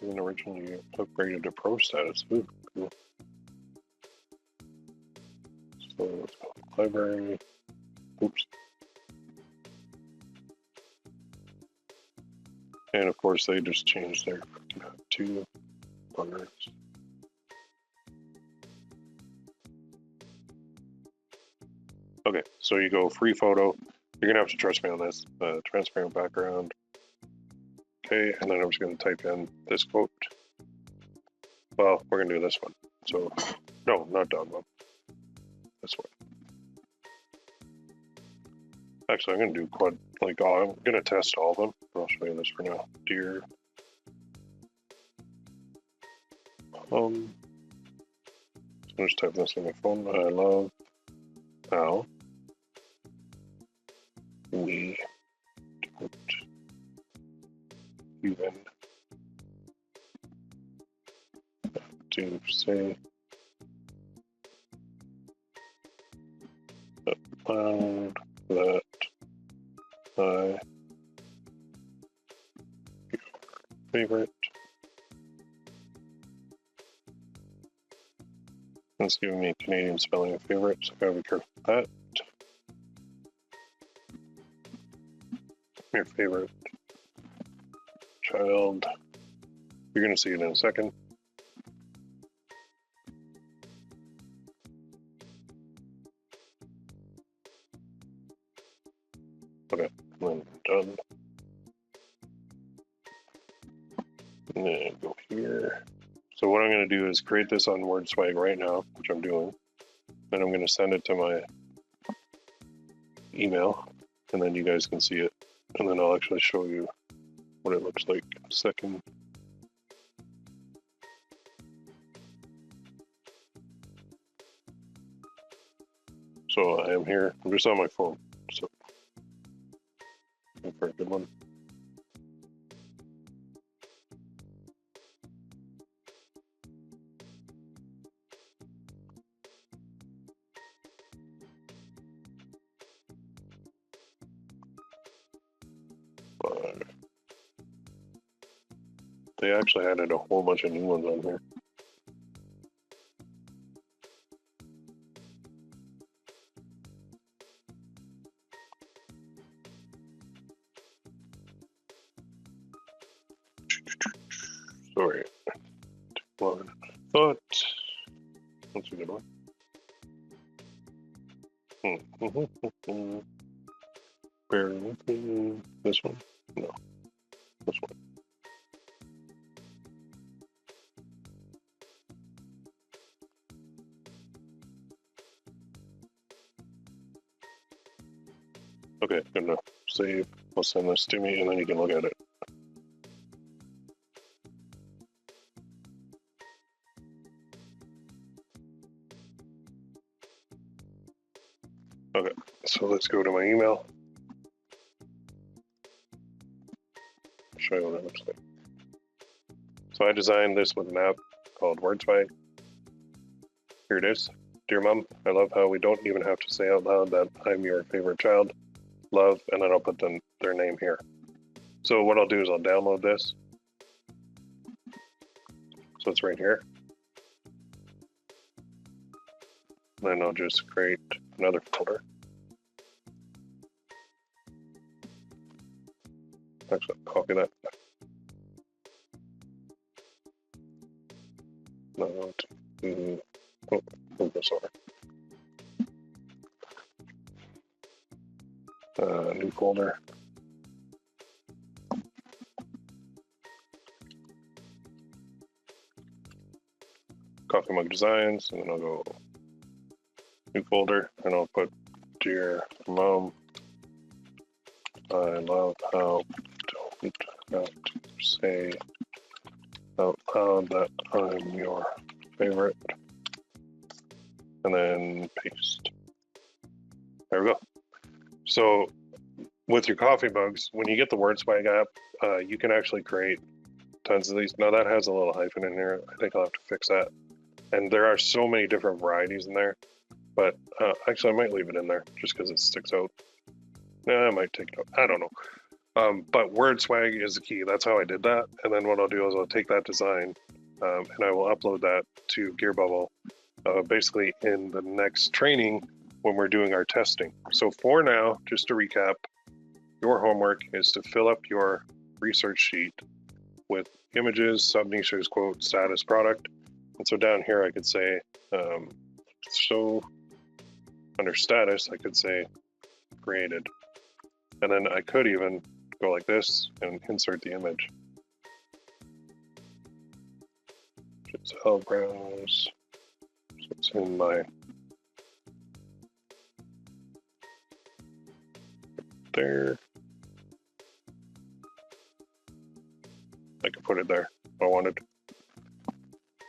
And originally upgraded to pro status. Ooh, cool. So let's go library. Oops. And of course they just changed their two buggers. Okay, so you go free photo. You're gonna have to trust me on this. Transparent background. Okay, and then I'm just gonna type in this quote. Well, we're gonna do this one. So, no, not dog mom. This one. Actually, I'm gonna do quad. Like, I'm gonna test all of them. But I'll show you this for now. Dear. So just type this in my phone. I love how we don't even have to say found that my favorite. It's giving me Canadian spelling of favorite, so I gotta be careful with that. Your favorite child. You're gonna see it in a second. Okay, then done. And then go here. So what I'm going to do is create this on WordSwag right now, which I'm doing. Then I'm going to send it to my email, and then you guys can see it. And then I'll actually show you what it looks like in a second. So I am here. I'm just on my phone. So for a good one. They actually added a whole bunch of new ones on here. Sorry. One thought. That's a good one. Bear with me. This one? No. This one. Okay, good enough. Save. I'll send this to me and then you can look at it. Okay, so let's go to my email. I'll show you what it looks like. So I designed this with an app called WordSwag. Here it is. Dear Mom, I love how we don't even have to say out loud that I'm your favorite child. Love, and then I'll put their name here. So what I'll do is I'll download this. So it's right here. Then I'll just create another folder. Actually, copy that. No, move this over. New folder. Coffee mug designs, and then I'll go new folder, and I'll put Dear Mom, I love how don't have to say out loud that I'm your favorite, and then paste. There we go. So with your coffee mugs, when you get the word swag app, you can actually create tons of these. Now that has a little hyphen in there. I think I'll have to fix that. And there are so many different varieties in there, but actually I might leave it in there just because it sticks out. Nah, I might take it out. I don't know. But word swag is the key. That's how I did that. And then what I'll do is I'll take that design and I will upload that to GearBubble basically in the next training when we're doing our testing. So for now, just to recap, your homework is to fill up your research sheet with images, sub-niches, quote, status, product. And so down here I could say, so under status, I could say created. And then I could even go like this and insert the image. Just I'll browse. So it's in my there. I could put it there if I wanted.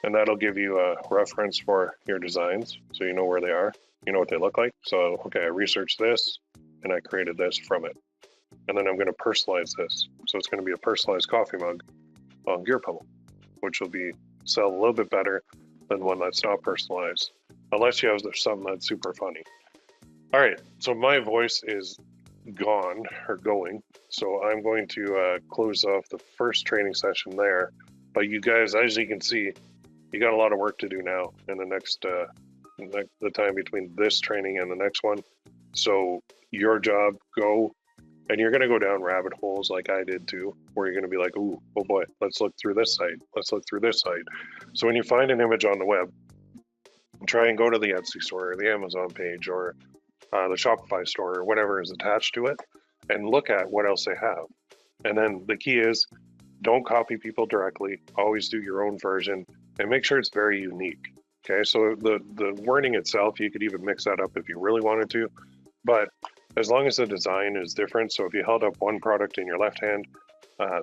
And that'll give you a reference for your designs so you know where they are, you know what they look like. So, okay, I researched this and I created this from it. And then I'm going to personalize this. So it's going to be a personalized coffee mug on GearBubble, which will be sell a little bit better than one that's not personalized, unless you have something that's super funny. All right, so my voice is gone or going, so I'm going to close off the first training session there. But you guys, as you can see, you got a lot of work to do now in the next the time between this training and the next one. So your job, go, and you're going to go down rabbit holes like I did too, where you're going to be like, ooh, oh boy, let's look through this site, let's look through this site. So when you find an image on the web, try and go to the Etsy store or the Amazon page or the Shopify store or whatever is attached to it and look at what else they have. And then the key is don't copy people directly, always do your own version and make sure it's very unique. Okay, so the wording itself, you could even mix that up if you really wanted to, but as long as the design is different, so if you held up one product in your left hand,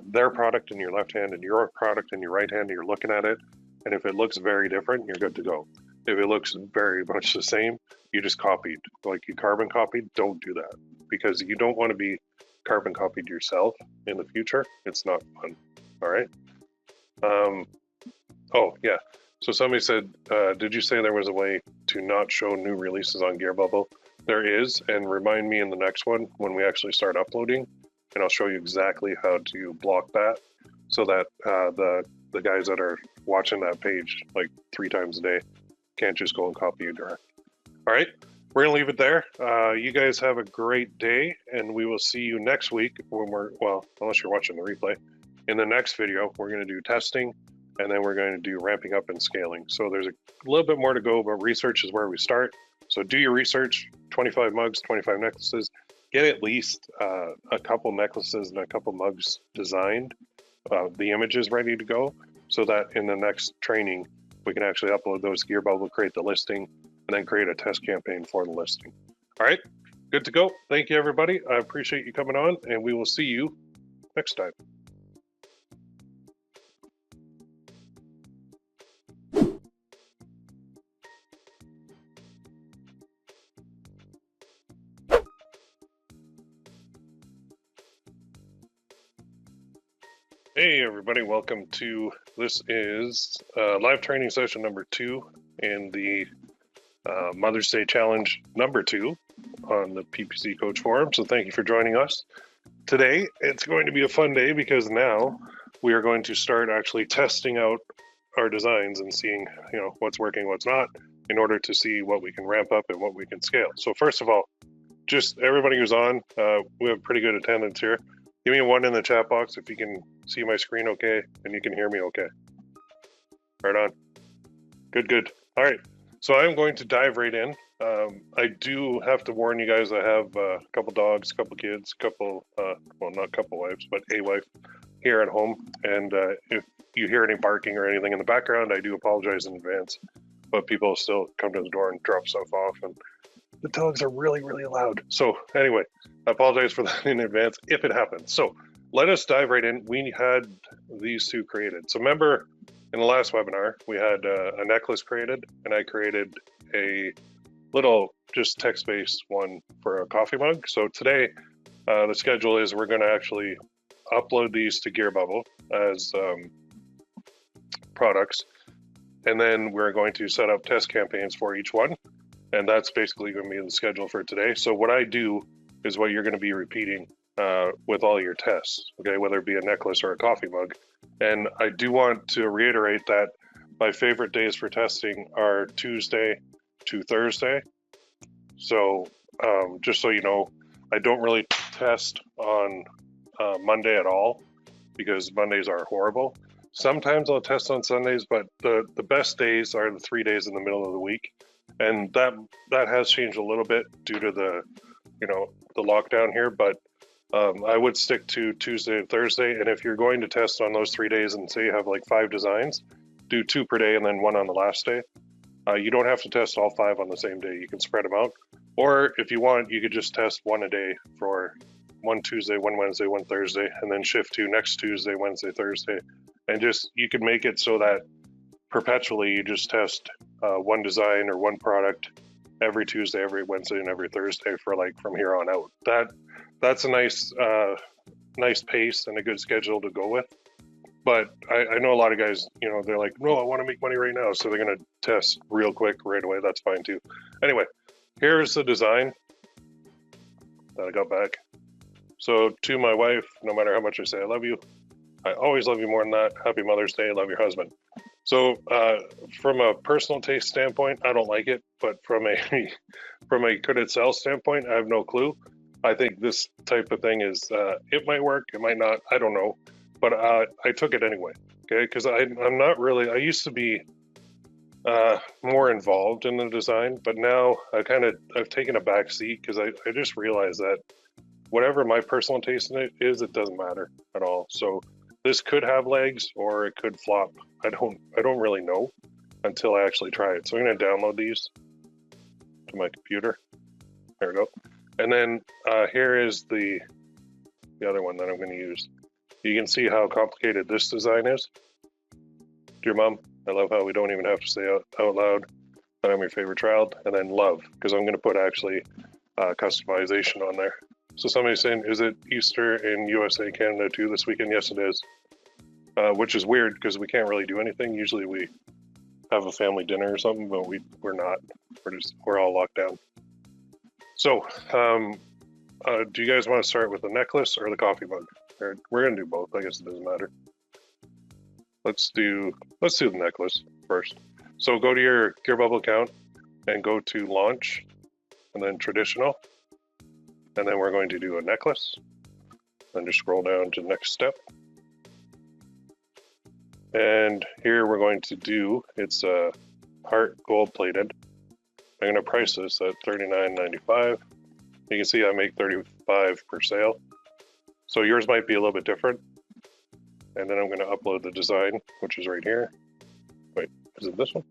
their product in your left hand and your product in your right hand, you're looking at it, and if it looks very different, you're good to go. If it looks very much the same, you just copied, like you carbon copied, don't do that, because you don't want to be carbon copied yourself in the future. It's not fun, all right? Oh, yeah. So somebody said, did you say there was a way to not show new releases on GearBubble? There is, and remind me in the next one when we actually start uploading, and I'll show you exactly how to block that so that the guys that are watching that page like 3 times a day can't just go and copy you direct. All right, we're gonna leave it there. You guys have a great day, and we will see you next week when we're, well, unless you're watching the replay. In the next video, we're gonna do testing, and then we're going to do ramping up and scaling. So there's a little bit more to go, but research is where we start. So do your research, 25 mugs, 25 necklaces, get at least a couple necklaces and a couple mugs designed, the images ready to go, so that in the next training, we can actually upload those to GearBubble, create the listing, and then create a test campaign for the listing. All right, good to go. Thank you, everybody. I appreciate you coming on, and we will see you next time. Hey everybody, welcome to, this is live training session number 2 in the Mother's Day Challenge number 2 on the PPC Coach Forum. So thank you for joining us. Today, it's going to be a fun day because now we are going to start actually testing out our designs and seeing, you know, what's working, what's not, in order to see what we can ramp up and what we can scale. So first of all, just everybody who's on, we have pretty good attendance here. Give me a 1 in the chat box if you can see my screen okay and you can hear me okay. Right on. Good, good. All right. So I'm going to dive right in. I do have to warn you guys, I have a couple dogs, a couple kids, a couple, well, not a couple wives, but a wife here at home. And if you hear any barking or anything in the background, I do apologize in advance. But people still come to the door and drop stuff off. And the dogs are really, really loud. So anyway, I apologize for that in advance if it happens. So let us dive right in. We had these 2 created. So remember in the last webinar, we had a necklace created and I created a little just text-based one for a coffee mug. So today, the schedule is we're going to actually upload these to GearBubble as products, and then we're going to set up test campaigns for each one, and that's basically going to be the schedule for today. So what I do is what you're going to be repeating with all your tests, okay, whether it be a necklace or a coffee mug. And I do want to reiterate that my favorite days for testing are Tuesday to Thursday. So just so you know, I don't really test on Monday at all because Mondays are horrible. Sometimes I'll test on Sundays, but the best days are the 3 days in the middle of the week, and that has changed a little bit due to the the lockdown here. But I would stick to Tuesday and Thursday, and if you're going to test on those 3 days and say you have like 5 designs, do 2 per day and then 1 on the last day. You don't have to test all 5 on the same day. You can spread them out, or if you want, you could just test 1 a day for 1 Tuesday, 1 Wednesday, 1 Thursday, and then shift to next Tuesday, Wednesday, Thursday, and just you can make it so that perpetually you just test 1 design or 1 product every Tuesday, every Wednesday, and every Thursday for like from here on out. That's a nice pace and a good schedule to go with. But I know a lot of guys, they're like, no, I want to make money right now, so they're gonna test real quick right away. That's fine too. Anyway, here's the design that I got back. So to my wife, no matter how much I say I love you, I always love you more than that. Happy Mother's Day. Love your husband. So from a personal taste standpoint, I don't like it, but from a could it sell standpoint, I have no clue. I think this type of thing is it might work, it might not, I don't know, but I took it anyway. Okay, because I'm not really. I used to be more involved in the design, but now I've taken a back seat because I just realized that whatever my personal taste in it is, it doesn't matter at all. So this could have legs or it could flop. I don't really know until I actually try it. So I'm going to download these to my computer. There we go. And then here is the other one that I'm going to use. You can see how complicated this design is. Dear Mom, I love how we don't even have to say out loud that I'm your favorite child. And then love, because I'm going to put actually customization on there. So somebody's saying, is it Easter in USA, Canada too this weekend? Yes, it is. Which is weird because we can't really do anything. Usually we have a family dinner or something, but we're not. We're all locked down. So, do you guys want to start with the necklace or the coffee mug? We're gonna do both. I guess it doesn't matter. Let's do the necklace first. So go to your GearBubble account and go to launch, and then traditional, and then we're going to do a necklace. Then just scroll down to next step. And here we're going to do, it's heart gold plated. I'm going to price this at $39.95. You can see I make $35 per sale. So yours might be a little bit different. And then I'm going to upload the design, which is right here. Wait, is it this one?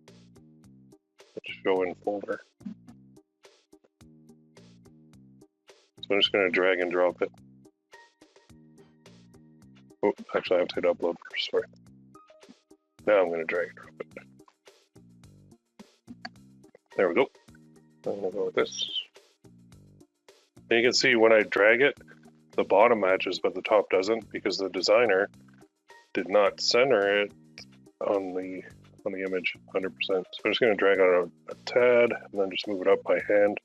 Let's show in folder. So I'm just going to drag and drop it. Oh, actually I have to hit upload first, sorry. Now I'm going to drag and drop it. There we go. I'm going to go with this. And you can see when I drag it, the bottom matches, but the top doesn't because the designer did not center it on the image 100%. So I'm just going to drag out a tad and then just move it up by hand.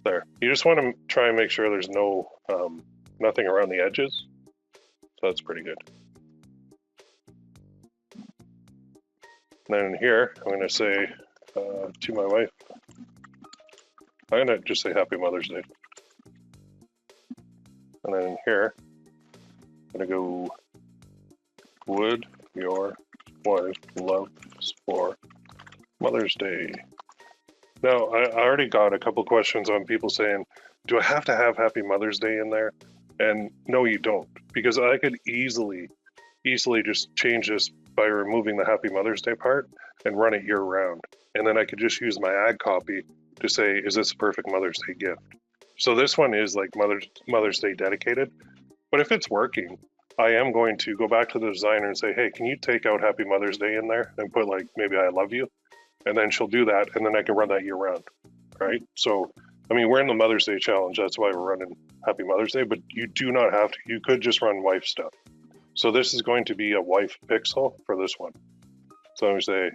There. You just want to try and make sure there's no nothing around the edges. So that's pretty good. And then here, I'm going to say to my wife, I'm going to just say Happy Mother's Day. And then here, I'm going to go, would your wife love for Mother's Day? Now, I already got a couple questions on people saying, do I have to have Happy Mother's Day in there? And no, you don't, because I could easily just change this by removing the Happy Mother's Day part and run it year round. And then I could just use my ad copy to say, is this a perfect Mother's Day gift? So this one is like Mother's Day dedicated. But if it's working, I am going to go back to the designer and say, hey, can you take out Happy Mother's Day in there and put like maybe I love you? and then she'll do that, and then I can run that year round, right? So, I mean, we're in the Mother's Day challenge. That's why we're running Happy Mother's Day, but you do not have to. You could just run wife stuff. So this is going to be a wife pixel for this one. So I'm going to say,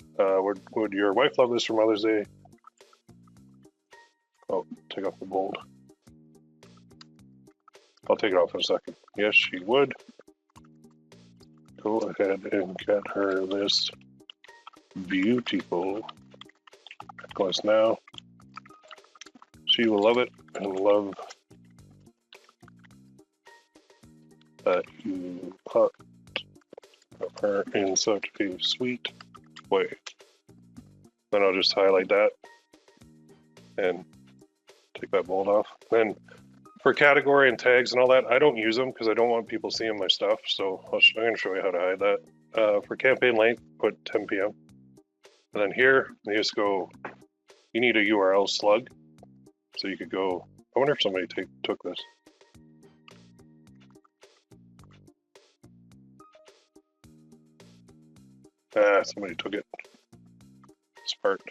would your wife love this for Mother's Day? Oh, take off the bold. I'll take it off in a second. Yes, she would. Go ahead and get her this beautiful necklace now. She will love it and love that you put her in such a sweet way. Then I'll just highlight that and take that bold off. Then for category and tags and all that, I don't use them because I don't want people seeing my stuff. So I'm going to show you how to hide that. For campaign length, put 10 p.m. And then here, you just go, you need a URL slug. So you could go, I wonder if somebody took this. Somebody took it. Sparked.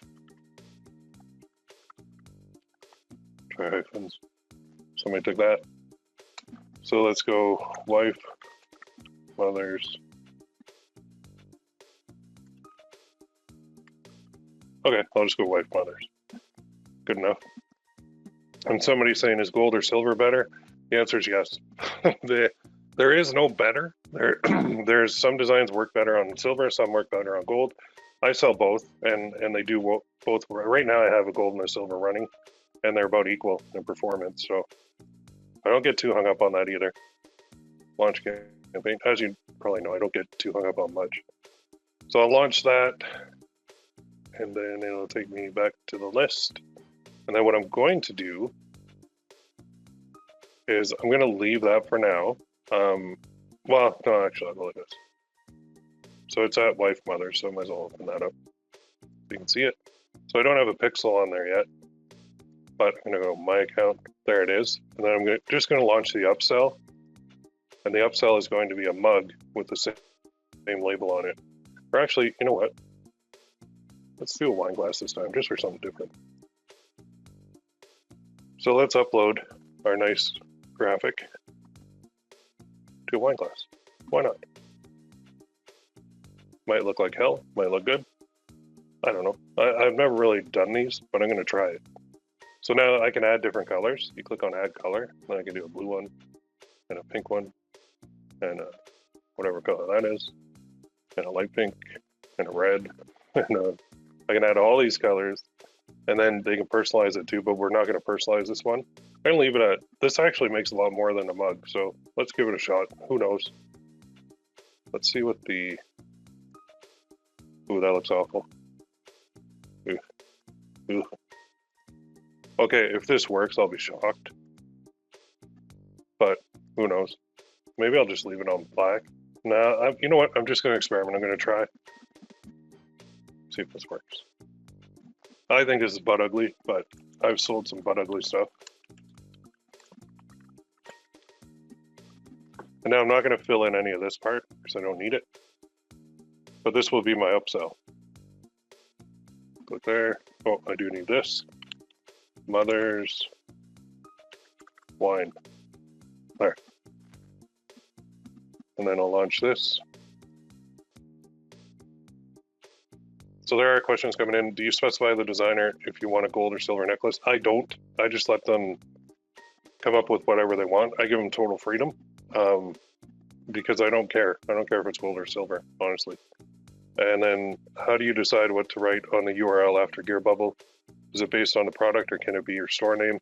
Try hyphens. Somebody took that. So let's go wife, mothers. Okay, I'll just go wife, mothers. Good enough. And somebody saying, is gold or silver better? The answer is yes. There is no better. There's some designs work better on silver, some work better on gold. I sell both, and they do both. Right now I have a gold and a silver running, and they're about equal in performance, so I don't get too hung up on that either. Launch campaign, as you probably know, I don't get too hung up on much. So I'll launch that, and then it'll take me back to the list. And then what I'm going to do is I'm going to leave that for now. Well, no, actually, I'll go like this. So it's at wife mother, so I might as well open that up so you can see it. So I don't have a pixel on there yet, but I'm going to go my account. There it is. And then I'm just going to launch the upsell. And the upsell is going to be a mug with the same label on it. Or actually, you know what? Let's do a wine glass this time, just for something different. So let's upload our nice graphic to a wine glass. Why not? Might look like hell, might look good. I don't know. I've never really done these, but I'm going to try it. So now I can add different colors. You click on add color, then I can do a blue one, and a pink one, and whatever color that is, and a light pink, and a red, and I can add all these colors, and then they can personalize it too, but we're not going to personalize this one. I'm going to leave it at, this actually makes a lot more than a mug, so let's give it a shot. Who knows? Let's see what the, ooh, that looks awful. Ooh. Ooh. Okay, if this works, I'll be shocked. But who knows? Maybe I'll just leave it on black. Nah, you know what? I'm just going to experiment. I'm going to try. See if this works. I think this is butt ugly, but I've sold some butt ugly stuff. And now I'm not going to fill in any of this part because I don't need it. But this will be my upsell. Click there. Oh, I do need this. Mother's wine. There. And then I'll launch this. So there are questions coming in. Do you specify the designer if you want a gold or silver necklace? I don't. I just let them come up with whatever they want. I give them total freedom because I don't care. I don't care if it's gold or silver, honestly. And then how do you decide what to write on the URL after Gear Bubble? Is it based on the product or can it be your store name?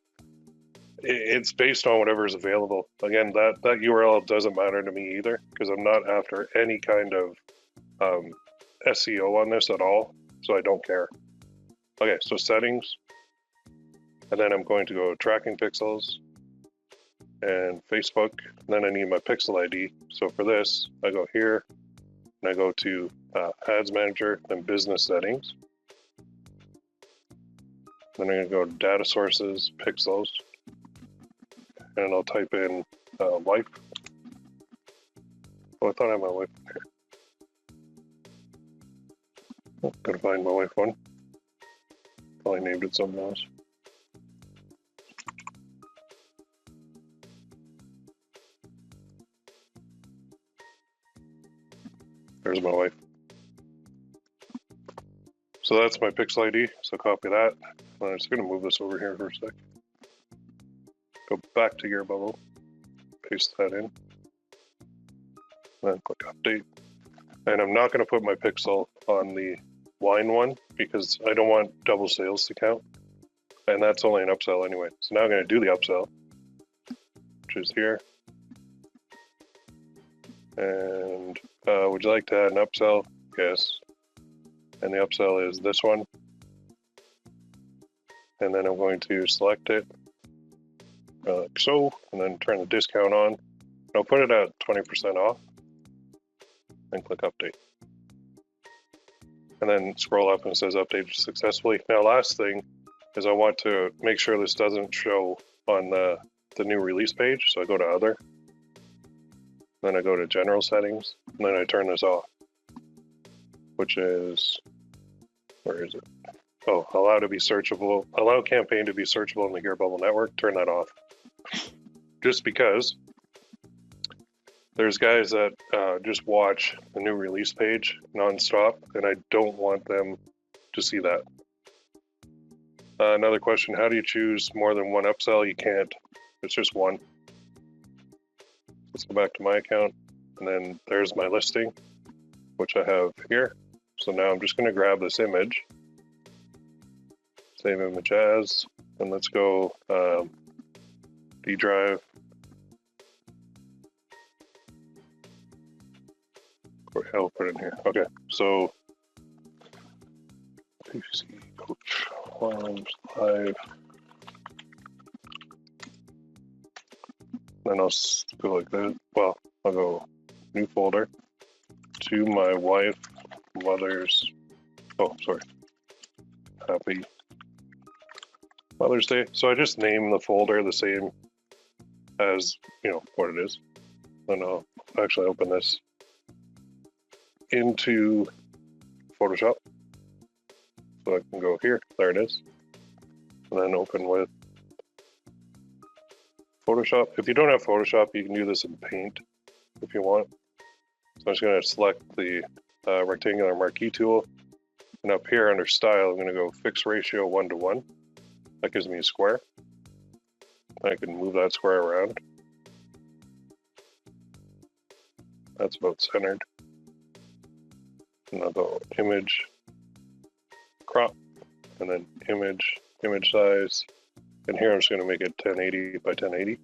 It's based on whatever is available. Again, that URL doesn't matter to me either because I'm not after any kind of SEO on this at all, so I don't care. Okay, so settings, and then I'm going to go tracking pixels and Facebook, and then I need my pixel ID. So for this, I go here, and I go to Ads Manager, then Business Settings. Then I'm going to go to Data Sources, Pixels, and I'll type in wife. Oh, I thought I had my wife here. Oh, gotta find my wife one. Probably named it something else. There's my wife. So that's my pixel ID, so copy that. I'm just going to move this over here for a sec. Go back to your bubble, paste that in, then click update. And I'm not going to put my pixel on the wine one because I don't want double sales to count. And that's only an upsell anyway. So now I'm going to do the upsell, which is here. And would you like to add an upsell? Yes. And the upsell is this one. And then I'm going to select it like so, and then turn the discount on. I'll put it at 20% off and click update. And then scroll up and it says updated successfully. Now last thing is I want to make sure this doesn't show on the new release page. So I go to other, then I go to general settings, and then I turn this off, which is, where is it? Oh, allow to be searchable, allow campaign to be searchable in the Gear Bubble network, turn that off. Just because there's guys that just watch the new release page nonstop, and I don't want them to see that. Another question, how do you choose more than one upsell? You can't, it's just one. Let's go back to my account, and then there's my listing, which I have here. So now I'm just going to grab this image, save image as, and let's go D drive. I'll put it in here. Okay, so PC Coach Forums Live. Then I'll go like this. Well, I'll go new folder to my wife, mother's. Oh, sorry. Happy Mother's Day. So I just name the folder the same as, you know, what it is. Then I'll actually open this into Photoshop. So I can go here, there it is. And then open with Photoshop. If you don't have Photoshop, you can do this in Paint if you want. So I'm just going to select the rectangular marquee tool. And up here under style, I'm going to go fix ratio 1:1. That gives me a square. I can move that square around. That's about centered. And I'll go image, crop, and then image size. And here I'm just going to make it 1080 by 1080.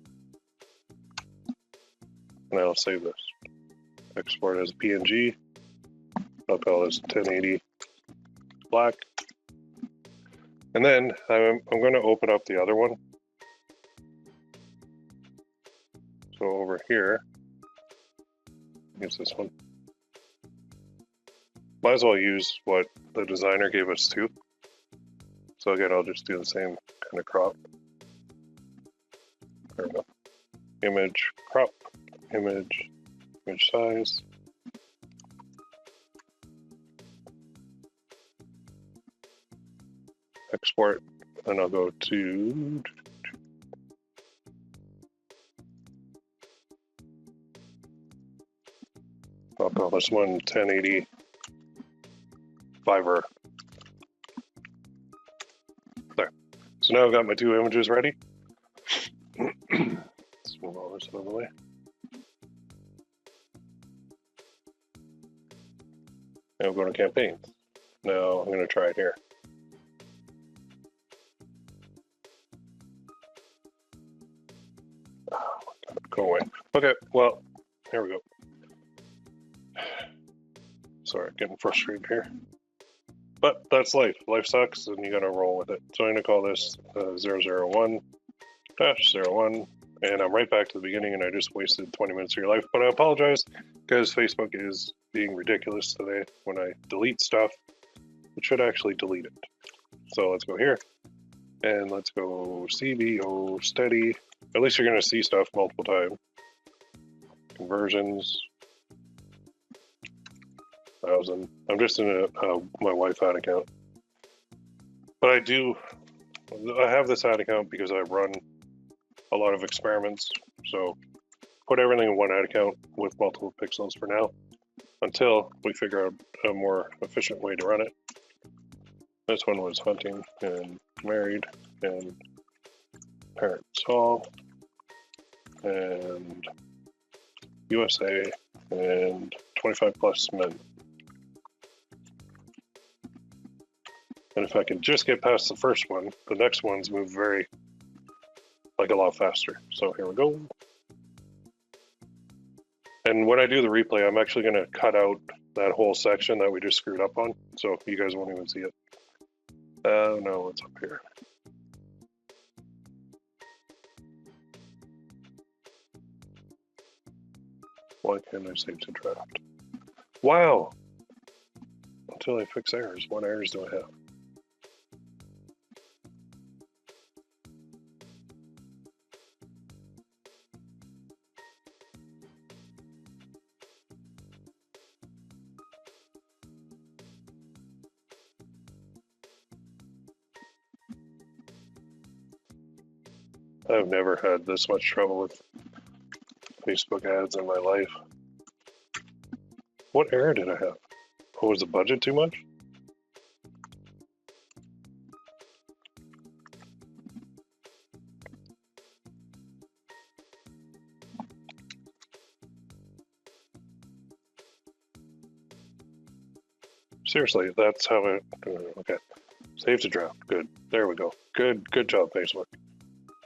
And I'll save this. Export as PNG. I'll call this 1080 black. And then I'm going to open up the other one. So over here, use this one. Might as well use what the designer gave us too. So again, I'll just do the same kind of crop. There we go. Image, crop, image size. Export, and I'll go to I'll call this one 1080 Fiverr. There. So now I've got my two images ready. Let's move all this out of the way. Now we're going to campaigns. Now I'm going to try it here. Go away. Okay, well, here we go. Sorry, getting frustrated here. But that's life. Life sucks, and you gotta roll with it. So I'm gonna call this 001-01, and I'm right back to the beginning, and I just wasted 20 minutes of your life. But I apologize, because Facebook is being ridiculous today. When I delete stuff, it should actually delete it. So let's go here, and let's go CBO steady. At least you're gonna see stuff multiple times. Conversions. 1,000. I'm just in my Wi-Fi account. But I have this ad account because I run a lot of experiments. So put everything in one ad account with multiple pixels for now, until we figure out a more efficient way to run it. This one was hunting and married and parents all and USA and 25 plus men. And if I can just get past the first one, the next ones move a lot faster. So here we go. And when I do the replay, I'm actually going to cut out that whole section that we just screwed up on, so you guys won't even see it. Oh no, it's up here. Why can't I save to draft? Wow! Until I fix errors. What errors do I have? I've never had this much trouble with Facebook ads in my life. What error did I have? Oh, was the budget too much? Seriously, that's how it... Okay. Save to draft. Good. There we go. Good job, Facebook.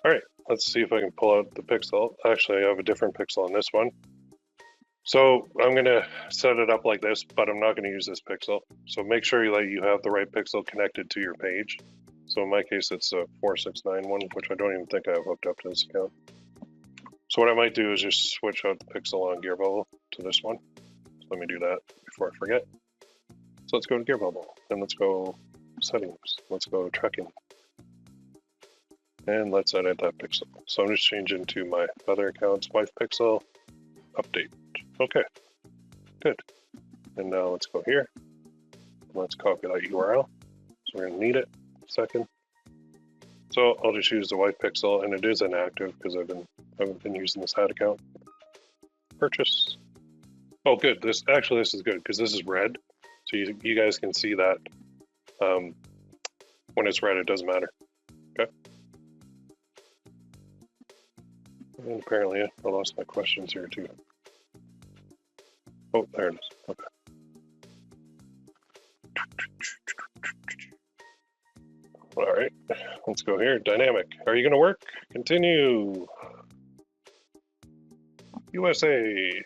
Alright, let's see if I can pull out the pixel. Actually, I have a different pixel on this one. So I'm going to set it up like this, but I'm not going to use this pixel. So make sure you have the right pixel connected to your page. So in my case, it's a 4691, which I don't even think I have hooked up to this account. So what I might do is just switch out the pixel on Gear Bubble to this one. So let me do that before I forget. So let's go to Gear Bubble, and let's go settings. Let's go tracking. And let's edit that pixel. So I'm just changing to my other account's wife pixel, update. Okay, good. And now let's go here. Let's copy that URL. So we're gonna need it in a second. So I'll just use the white pixel, and it is inactive because I haven't been using this ad account. Purchase. Oh, good. This is good because this is red, so you guys can see that when it's red, it doesn't matter. Okay. And apparently, I lost my questions here too. Oh, there it is. Okay. All right, let's go here. Dynamic. Are you going to work? Continue. USA.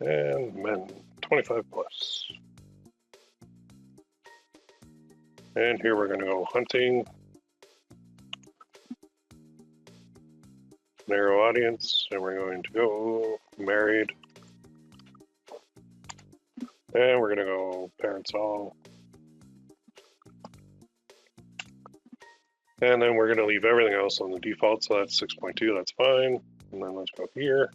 And men, 25 plus. And here we're going to go hunting. Narrow audience, and we're going to go married. And we're going to go parents all. And then we're going to leave everything else on the default, so that's 6.2, that's fine. And then let's go here.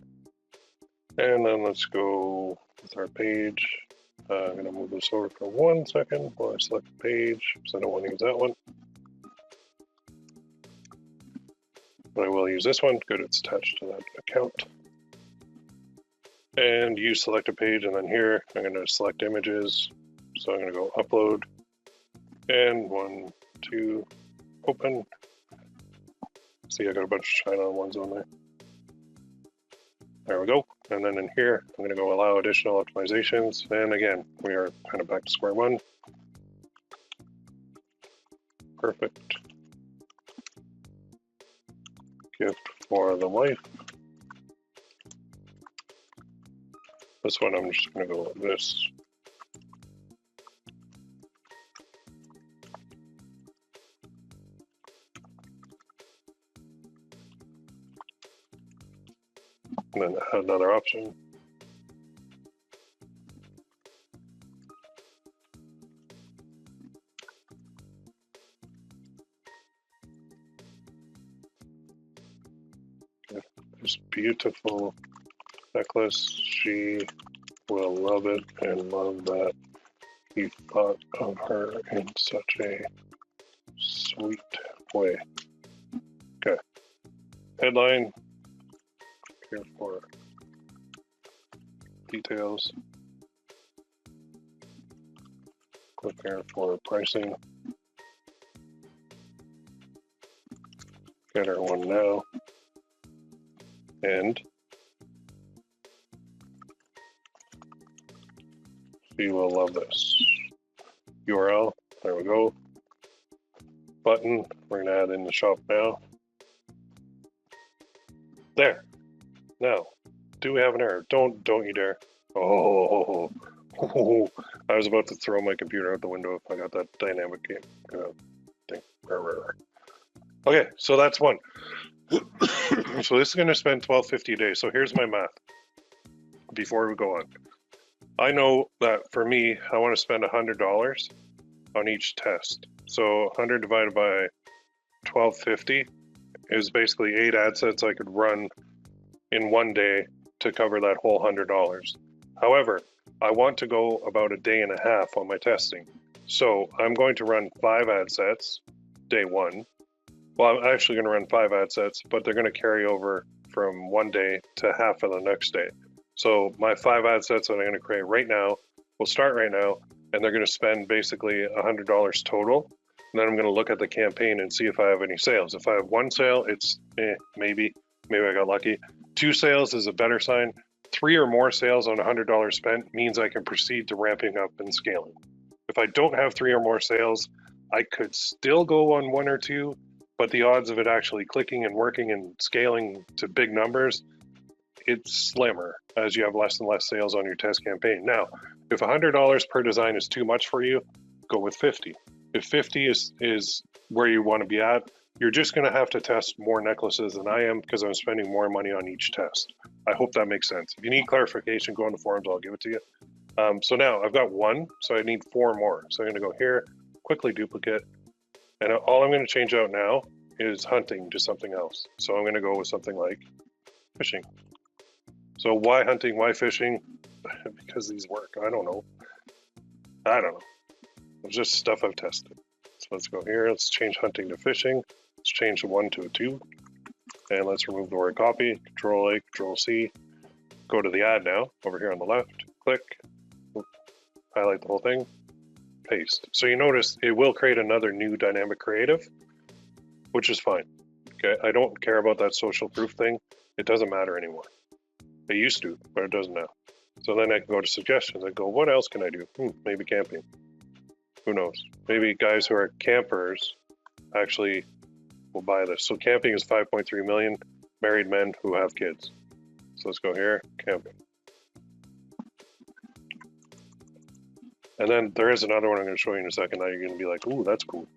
And then let's go with our page. I'm going to move this over for 1 second while I select the page, because I don't want to use that one. But I will use this one. Good, it's attached to that account. And you select a page, and then here I'm going to select images. So I'm going to go upload. And 1, 2, open. See, I got a bunch of ShineOn ones on there. There we go. And then in here, I'm going to go allow additional optimizations. And again, we are kind of back to square one. Perfect. Gift for the wife. This one, I'm just going to go with this. And then add another option. This beautiful necklace she will love it and love that he thought of her in such a sweet way. Okay. Headline. Here for details. Click here for pricing. Get our one now. And she will love this. URL, there we go. Button, we're gonna add in the shop now. There. Now, do we have an error? Don't you dare. Oh, I was about to throw my computer out the window if I got that dynamic game thing. Okay, so that's one. So this is going to spend $12.50 a day. So here's my math before we go on. I know that for me, I want to spend $100 on each test. So 100 divided by 12.50 is basically 8 ad sets I could run in one day to cover that whole $100. However, I want to go about a day and a half on my testing. So I'm going to run 5 ad sets day one. Well, I'm actually going to run 5 ad sets, but they're going to carry over from one day to half of the next day. So my 5 ad sets that I'm going to create right now will start right now, and they're going to spend basically $100 total. And then I'm going to look at the campaign and see if I have any sales. If I have 1 sale, it's maybe I got lucky. 2 sales is a better sign. 3 or more sales on $100 spent means I can proceed to ramping up and scaling. If I don't have 3 or more sales, I could still go on 1 or 2, but the odds of it actually clicking and working and scaling to big numbers, it's slimmer as you have less and less sales on your test campaign. Now, if $100 per design is too much for you, go with 50. If 50 is where you want to be at, you're just going to have to test more necklaces than I am because I'm spending more money on each test. I hope that makes sense. If you need clarification, go on the forums, I'll give it to you. So now I've got 1, so I need 4 more. So I'm going to go here, quickly duplicate, and all I'm going to change out now is hunting to something else. So I'm going to go with something like fishing. So why hunting, why fishing? Because these work. I don't know. It's just stuff I've tested. So let's go here. Let's change hunting to fishing. Let's change the 1 to a 2. And let's remove the word copy. Control A, Control C. Go to the ad now, over here on the left. Click. Highlight the whole thing. Paste. So you notice it will create another new dynamic creative, which is fine. Okay, I don't care about that social proof thing. It doesn't matter anymore. It used to, but it doesn't now. So then I can go to suggestions. I go, what else can I do? Maybe camping. Who knows? Maybe guys who are campers actually will buy this. So camping is 5.3 million married men who have kids. So let's go here, camping. And then there is another one I'm going to show you in a second. Now you're going to be like, ooh, that's cool.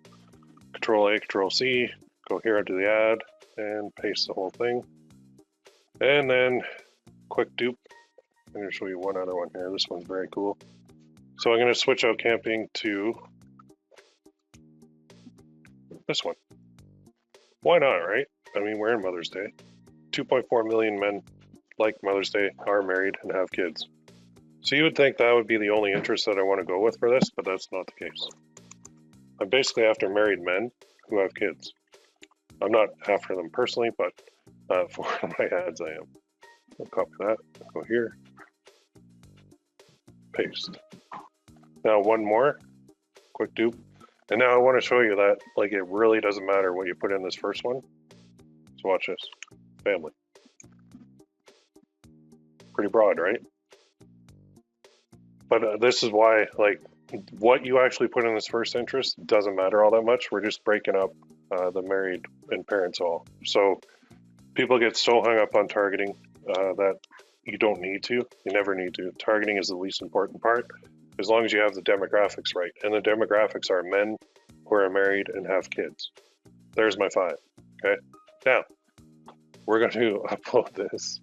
Control A, Control C, go here into the ad and paste the whole thing. And then quick dupe. I'm going to show you one other one here. This one's very cool. So I'm going to switch out camping to this one. Why not, right? I mean, we're in Mother's Day. 2.4 million men like Mother's Day are married and have kids. So you would think that would be the only interest that I want to go with for this, but that's not the case. I'm basically after married men who have kids. I'm not after them personally, but for my ads I am. I'll copy that, go here, paste. Now one more, quick dupe. And now I want to show you that like it really doesn't matter what you put in this first one. So watch this, family. Pretty broad, right? But this is why, like, what you actually put in this first interest doesn't matter all that much. We're just breaking up the married and parents all. So people get so hung up on targeting that you don't need to. You never need to. Targeting is the least important part, as long as you have the demographics right. And the demographics are men who are married and have kids. There's my 5. Okay. Now we're going to upload this.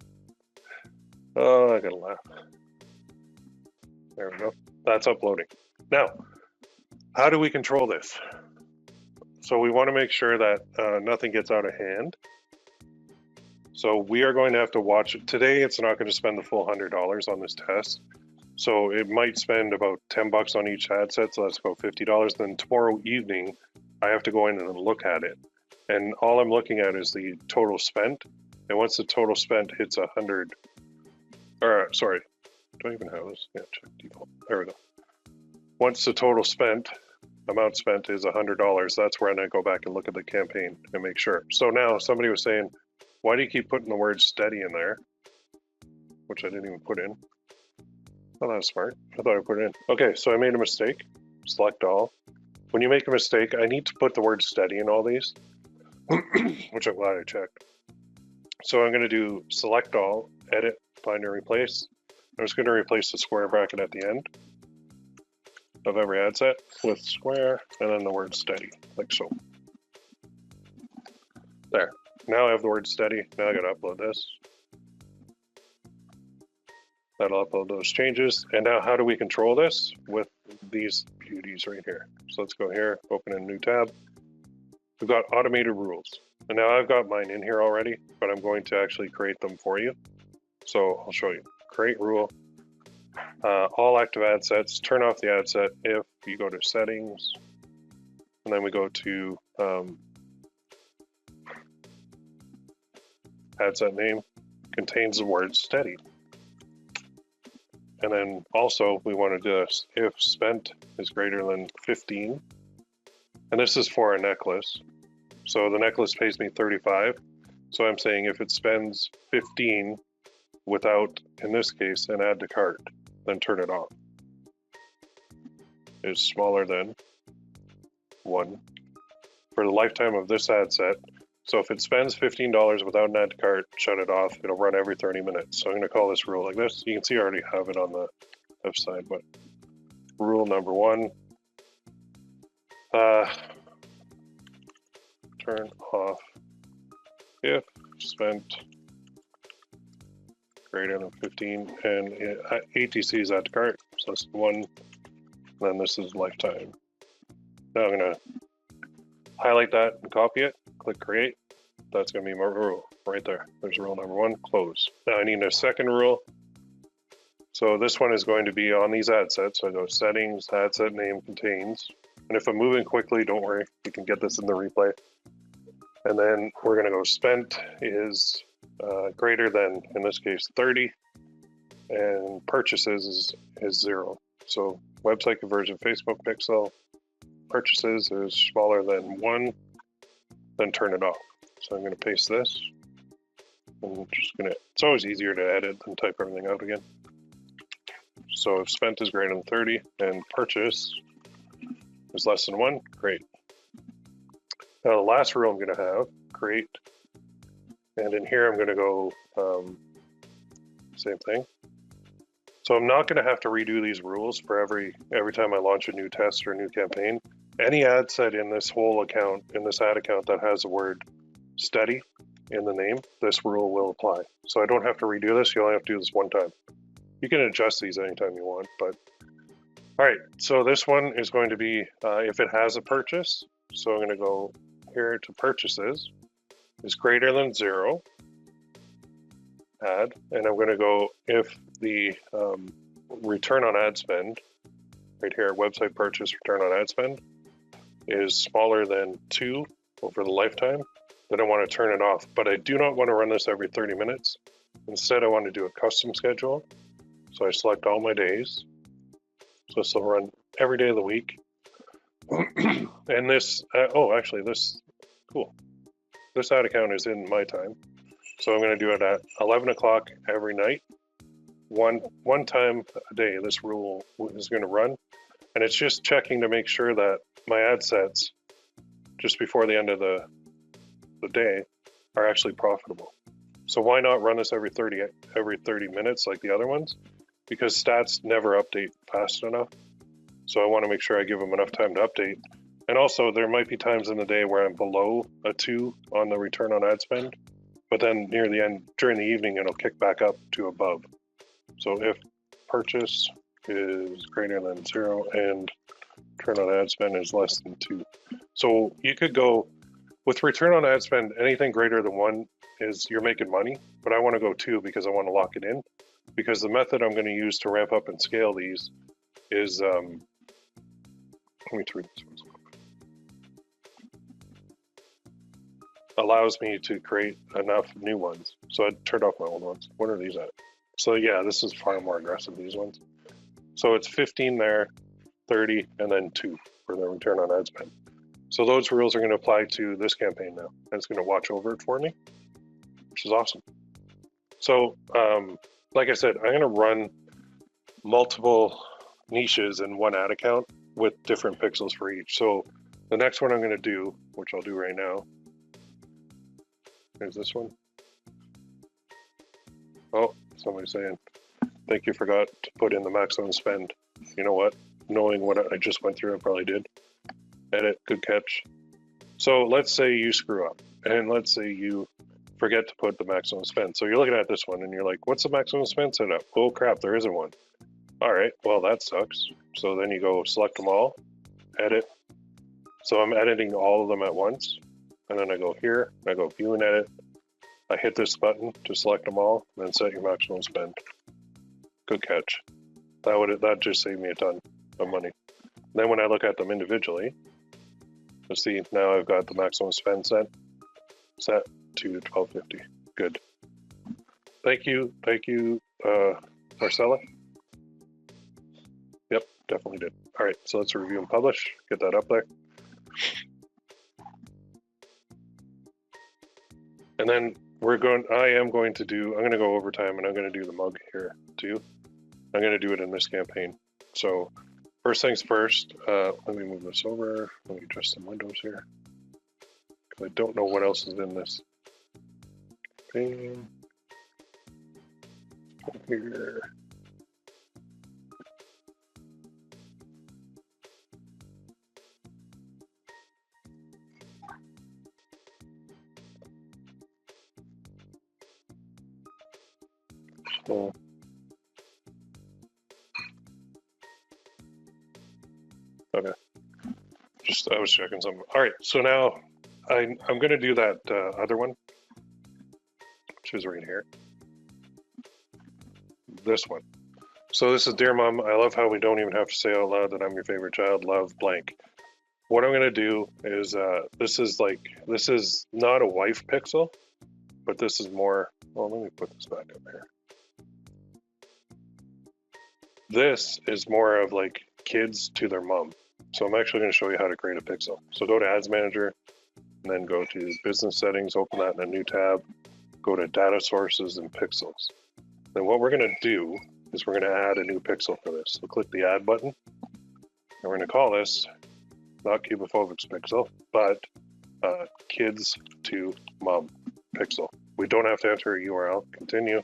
Oh, I gotta laugh. There we go. That's uploading. Now, how do we control this? So we want to make sure that nothing gets out of hand. So we are going to have to watch it. Today, it's not going to spend the full $100 on this test. So it might spend about $10 on each ad set, so that's about $50. Then tomorrow evening, I have to go in and look at it. And all I'm looking at is the total spent. And once the total spent hits 100, or sorry, do I even have this? Yeah, check default. There we go. Once the total amount spent is $100, that's when I go back and look at the campaign and make sure. So now somebody was saying, why do you keep putting the word steady in there? Which I didn't even put in. Oh, that's smart. I thought I put it in. Okay, so I made a mistake. Select all. When you make a mistake, I need to put the word steady in all these, which I'm glad I checked. So I'm going to do select all, edit, find and replace. I'm just going to replace the square bracket at the end of every ad set with square and then the word steady, like so. There. Now I have the word steady. Now I got to upload this. That'll upload those changes. And now how do we control this? With these beauties right here. So let's go here, open a new tab. We've got automated rules. And now I've got mine in here already, but I'm going to actually create them for you. So I'll show you. Create rule. All active ad sets, turn off the ad set if you go to settings, and then we go to ad set name, contains the word steady. And then also we want to do this if spent is greater than 15. And this is for a necklace. So the necklace pays me 35. So I'm saying if it spends 15 without, in this case, an add to cart, then turn it off. Is smaller than 1 for the lifetime of this ad set. So if it spends $15 without an add to cart, shut it off. It'll run every 30 minutes. So I'm going to call this rule like this. You can see I already have it on the left side, but rule number 1, turn off if spent greater than 15 and ATC is add to cart. So that's 1, then this is lifetime. Now I'm going to highlight that and copy it. Click create. That's going to be my rule right there. There's rule number 1, close. Now I need a second rule. So this one is going to be on these ad sets. So I go settings, ad set name contains. And if I'm moving quickly, don't worry, you can get this in the replay. And then we're going to go spent is greater than, in this case, 30. And purchases is 0. So website conversion, Facebook pixel, purchases is smaller than 1. Then turn it off. So I'm going to paste this. I'm just going to, it's always easier to edit than type everything out again. So if spent is greater than 30 and purchase is less than 1, great. Now the last rule I'm going to have, create. And in here I'm going to go, same thing. So I'm not going to have to redo these rules for every time I launch a new test or a new campaign. Any ad set in this whole account, in this ad account that has the word steady in the name, this rule will apply. So I don't have to redo this. You only have to do this one time. You can adjust these anytime you want, but all right. So this one is going to be if it has a purchase. So I'm going to go here to purchases is greater than 0, add, and I'm going to go if the return on ad spend, right here, website purchase return on ad spend, is smaller than 2 over the lifetime, then I want to turn it off. But I do not want to run this every 30 minutes. Instead, I want to do a custom schedule. So I select all my days. So this will run every day of the week. And this, actually this, cool. This ad account is in my time. So I'm going to do it at 11 o'clock every night. One time a day, this rule is going to run. And it's just checking to make sure that my ad sets, just before the end of the day, are actually profitable. So why not run this every 30 minutes like the other ones? Because stats never update fast enough. So I want to make sure I give them enough time to update. And also there might be times in the day where I'm below a 2 on the return on ad spend, but then near the end, during the evening, it'll kick back up to above. So if purchase is greater than 0 and return on ad spend is less than 2. So you could go with return on ad spend, anything greater than 1 is you're making money, but I want to go 2 because I want to lock it in. because the method I'm going to use to ramp up and scale these is, let me turn this one. Allows me to create enough new ones. So I turned off my old ones. What are these at? So yeah, this is far more aggressive, these ones. So it's 15 there, 30, and then 2 for the return on ad spend. So those rules are going to apply to this campaign now. And it's going to watch over it for me, which is awesome. So like I said, I'm going to run multiple niches in one ad account with different pixels for each. So the next one I'm going to do, which I'll do right now, is this one. Oh, somebody's saying, think you forgot to put in the maximum spend. You know what? Knowing what I just went through, I probably did. Edit, good catch. So let's say you screw up, and let's say you forget to put the maximum spend. So you're looking at this one, and you're like, what's the maximum spend setup? Oh crap, there isn't one. All right, well that sucks. So then you go select them all, edit. So I'm editing all of them at once, and then I go here, I go view and edit. I hit this button to select them all, and then set your maximum spend. Good catch. That just saved me a ton of money. Then when I look at them individually, let's see, now I've got the maximum spend set to 1250. Good. Thank you, Marcella. Yep, definitely did. All right, so let's review and publish. Get that up there. And then I'm going to go overtime, and I'm going to do the mug here too. I'm going to do it in this campaign. So first things first, let me move this over. Let me adjust some windows here, because I don't know what else is in this. Here. So, okay. I was checking something. All right, so now I'm going to do that other one, which is right here. This one. So this is Dear Mom, I love how we don't even have to say out loud that I'm your favorite child, love blank. What I'm going to do is, this is not a wife pixel, but this is more, well, let me put this back up here. This is more of like kids to their mom. So I'm actually going to show you how to create a pixel. So go to Ads Manager, and then go to Business Settings, open that in a new tab, go to Data Sources and Pixels. Then what we're going to do is we're going to add a new pixel for this. So click the Add button, and we're going to call this, not Cubophobics pixel, but Kids to Mom pixel. We don't have to enter a URL, continue.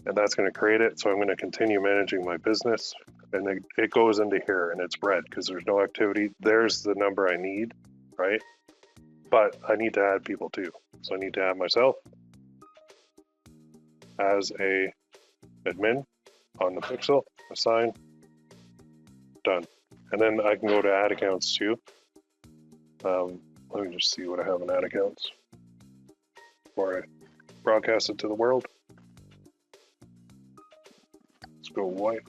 And that's going to create it. So I'm going to continue managing my business, and it goes into here, and it's red because there's no activity. There's the number I need, right? But I need to add people too. So I need to add myself as a admin on the pixel, assign, done. And then I can go to ad accounts too. Let me just see what I have in ad accounts before I broadcast it to the world. Let's go wife.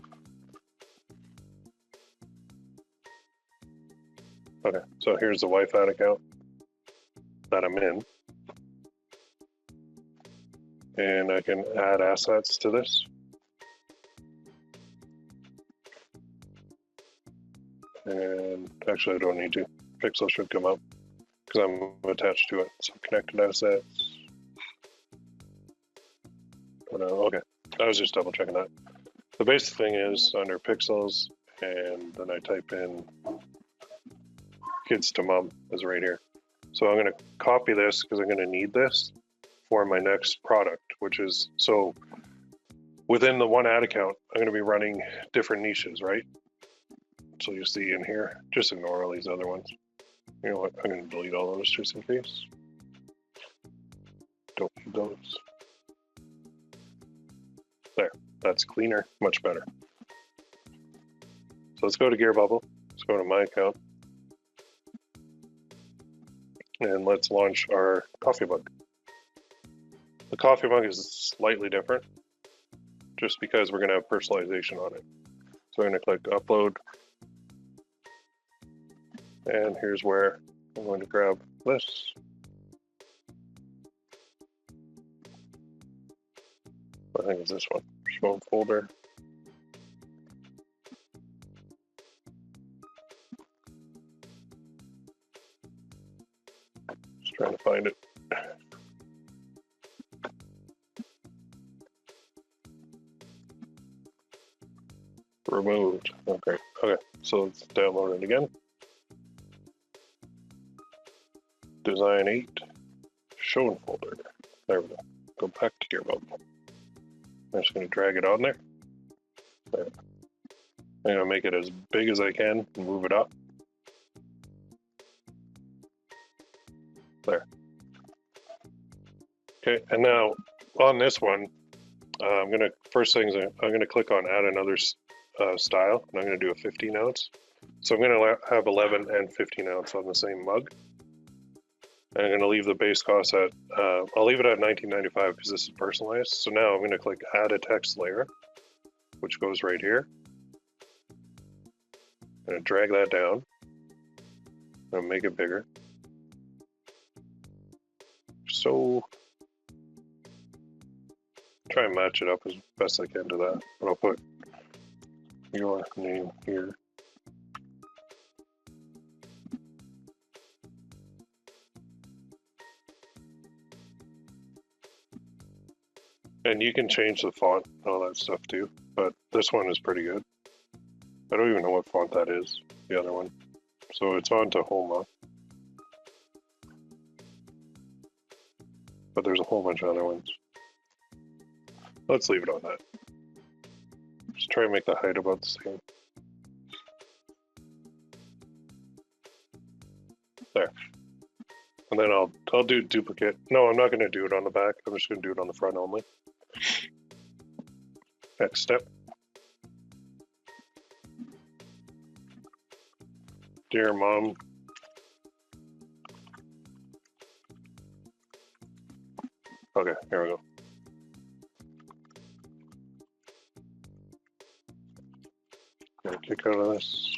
Okay, so here's the wife ad account that I'm in. And I can add assets to this. And actually I don't need to. Pixel should come up because I'm attached to it. So connected assets. Okay, I was just double checking that. The basic thing is under pixels, and then I type in Kids to Mom is right here. So I'm going to copy this because I'm going to need this for my next product, which is, so within the one ad account, I'm going to be running different niches, right? So you see in here, just ignore all these other ones. You know what, I'm going to delete all those just in case. Don't need those. There, that's cleaner, much better. So let's go to Gear Bubble. Let's go to my account. And let's launch our coffee mug. The coffee mug is slightly different. just because we're going to have personalization on it. So I'm going to click upload. And here's where I'm going to grab this. I think it's this one, show folder. Just trying to find it. Removed. Okay. Okay. So let's download it again. Design 8. Shown folder. There we go. Go back to your mobile. I'm just going to drag it on there. There. I'm going to make it as big as I can and move it up. There. Okay, and now on this one, I'm going to, first things, I'm going to click on add another style, and I'm going to do a 15 ounce. So I'm going to have 11 and 15 ounce on the same mug. And I'm going to leave the base cost at, I'll leave it at $19.95 because this is personalized. So now I'm going to click add a text layer, which goes right here. I'm going to drag that down and make it bigger. So try and match it up as best I can to that. And I'll put your name here. And you can change the font and all that stuff too, but this one is pretty good. I don't even know what font that is, the other one. So it's on to Hallmark. But there's a whole bunch of other ones. Let's leave it on that. Just try and make the height about the same. There. And then I'll do duplicate. No, I'm not going to do it on the back. I'm just going to do it on the front only. Next step. Dear Mom. Okay, here we go. Gonna kick out of this.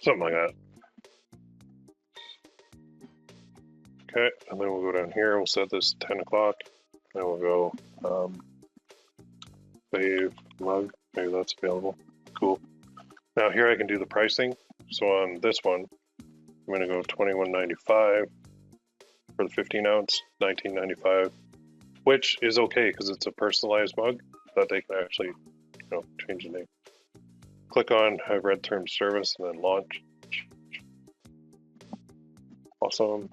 Something like that. Okay, and then we'll go down here, we'll set this 10 o'clock, and we'll go save mug, maybe that's available. Cool. Now here I can do the pricing. So on this one, I'm gonna go $21.95 for the 15 ounce, $19.95, which is okay because it's a personalized mug that they can actually, change the name. Click on have read terms service and then launch. Awesome.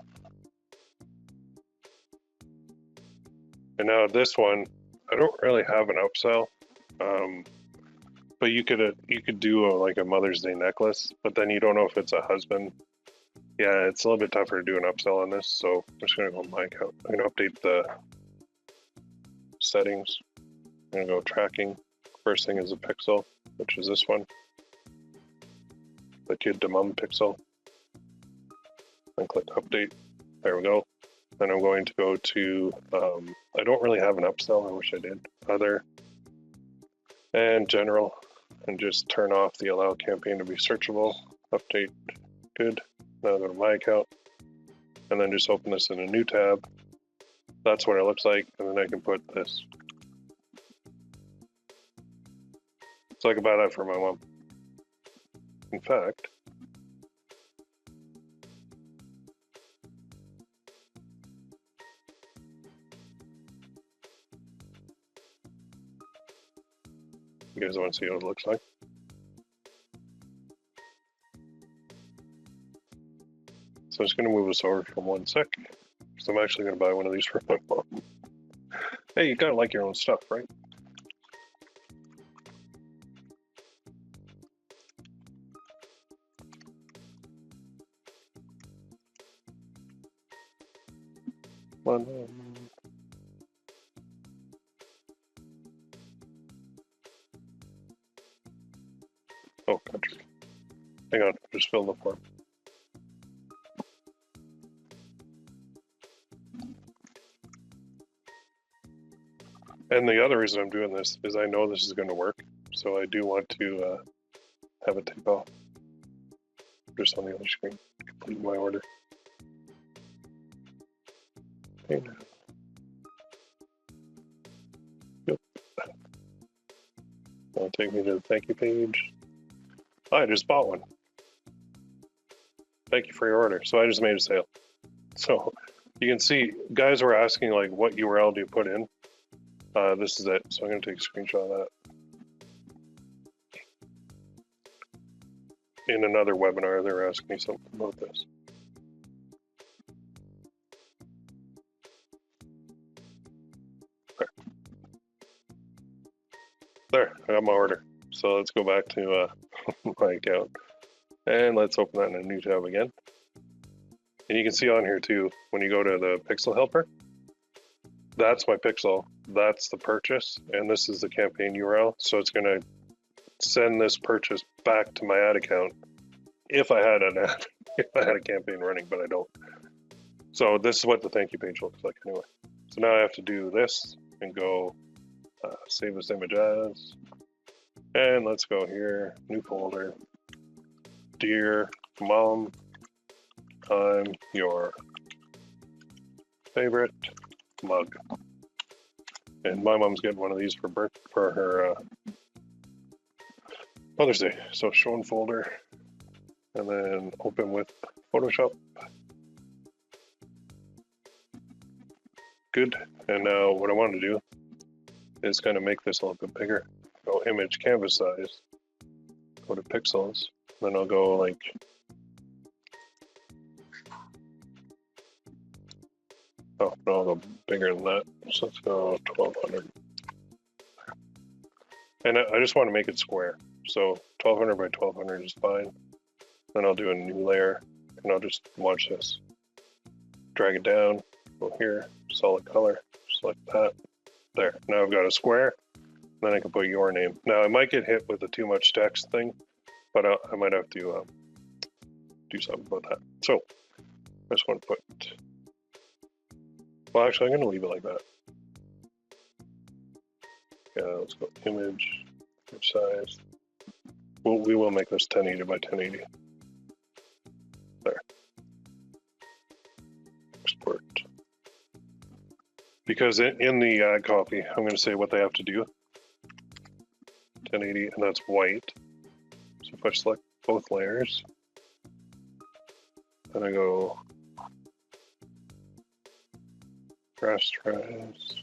And now this one, I don't really have an upsell, but you could do like a Mother's Day necklace, but then you don't know if it's a husband. Yeah, it's a little bit tougher to do an upsell on this, so I'm just gonna go on my account. I'm gonna update the settings. I'm gonna go tracking. First thing is a pixel, which is this one, the kid to mom pixel. Then click update. There we go. Then I'm going to go to, I don't really have an upsell, I wish I did. Other, and general, and just turn off the allow campaign to be searchable. Update, good. Now go to my account, and then just open this in a new tab. That's what it looks like, and then I can put this. So I can buy that for my mom. In fact, you guys want to see what it looks like? So I'm just going to move this over for 1 sec. So I'm actually going to buy one of these for my mom. Hey, you got to like your own stuff, right? Oh, country. Hang on, just fill the form. And the other reason I'm doing this is I know this is going to work, so I do want to have it take off. Just on the other screen, complete my order. Okay, now. Yep. That'll take me to the thank you page. Oh, I just bought one. Thank you for your order. So I just made a sale. So you can see guys were asking like what URL do you put in? This is it. So I'm going to take a screenshot of that. In another webinar, they were asking me something about this. There, I got my order. So let's go back to my account. And let's open that in a new tab again. And you can see on here too, when you go to the pixel helper, that's my pixel, that's the purchase, and this is the campaign URL. So it's going to send this purchase back to my ad account if I had an ad, if I had a campaign running, but I don't. So this is what the thank you page looks like anyway. So now I have to do this and go save this image as, and let's go here, new folder, dear mom, I'm your favorite mug. And my mom's getting one of these for her Mother's Day. So show in folder, and then open with Photoshop. Good. And now what I want to do is kind of make this a little bit bigger. Go image canvas size, go to pixels, then I'll go like, oh no, I'll go bigger than that. So let's go 1200. And I just want to make it square. So 1200 by 1200 is fine. Then I'll do a new layer and I'll just watch this. Drag it down, go here, solid color, select that. There, now I've got a square. Then I can put your name. Now I might get hit with the too much text thing, but I might have to do something about that. So I just want to put, well actually I'm going to leave it like that. Yeah, let's go image size. We will make this 1080 by 1080. There. Export. Because in the ad copy, I'm going to say what they have to do. 1080, and that's white. So if I select both layers, then I go rasterize,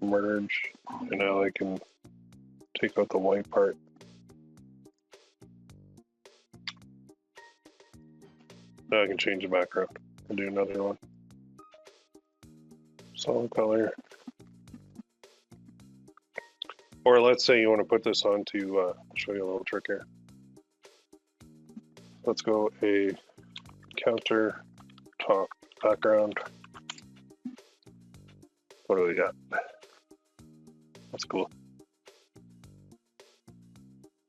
merge, and now I can take out the white part. Now I can change the background and do another one. Solid color. Or let's say you want to put this onto, I'll show you a little trick here. Let's go a counter top background. What do we got? That's cool.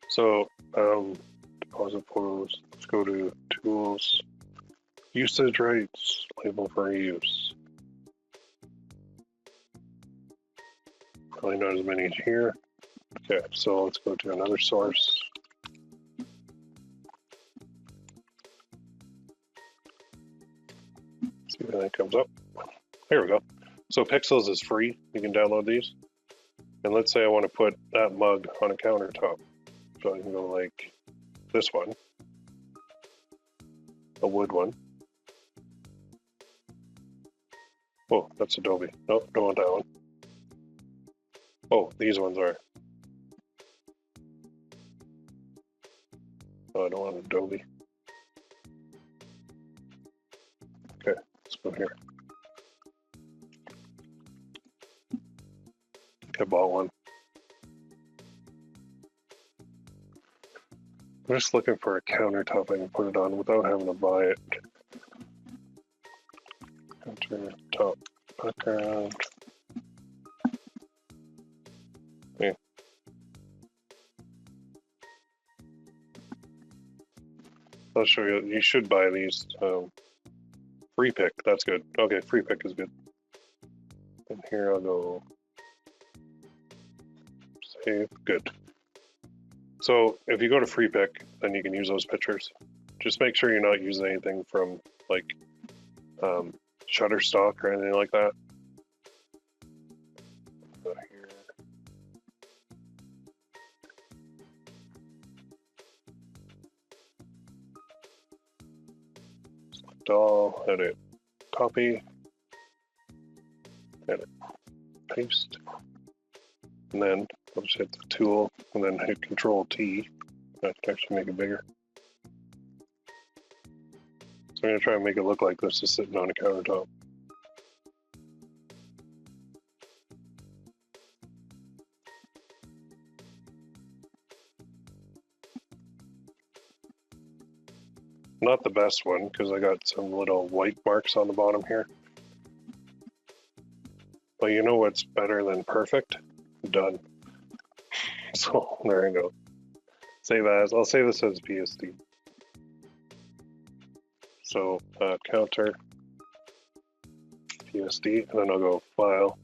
So, deposit photos, let's go to tools, usage rights, label for reuse. Probably not as many here. Okay, so let's go to another source. See if anything comes up. Here we go. So Pixels is free. You can download these. And let's say I want to put that mug on a countertop. So I can go like this one, a wood one. Oh, that's Adobe. Nope, don't want that one. Oh, these ones are. Oh, I don't want Adobe. Okay, let's go here. I bought one. I'm just looking for a countertop I can put it on without having to buy it. Countertop background. Yeah. I'll show you. You should buy these. Free pick. That's good. Okay, free pick is good. And here I'll go. Save. Good. So if you go to free pick, then you can use those pictures. Just make sure you're not using anything from like Shutterstock or anything like that. Go here. Select all, edit, copy, edit, paste, and then I'll just hit the tool and then hit Control T. That can actually make it bigger. So I'm going to try and make it look like this is sitting on a countertop. Not the best one because I got some little white marks on the bottom here. But you know what's better than perfect? Done. So there you go. Save as. I'll save this as PSD. So counter PSD, and then I'll go File,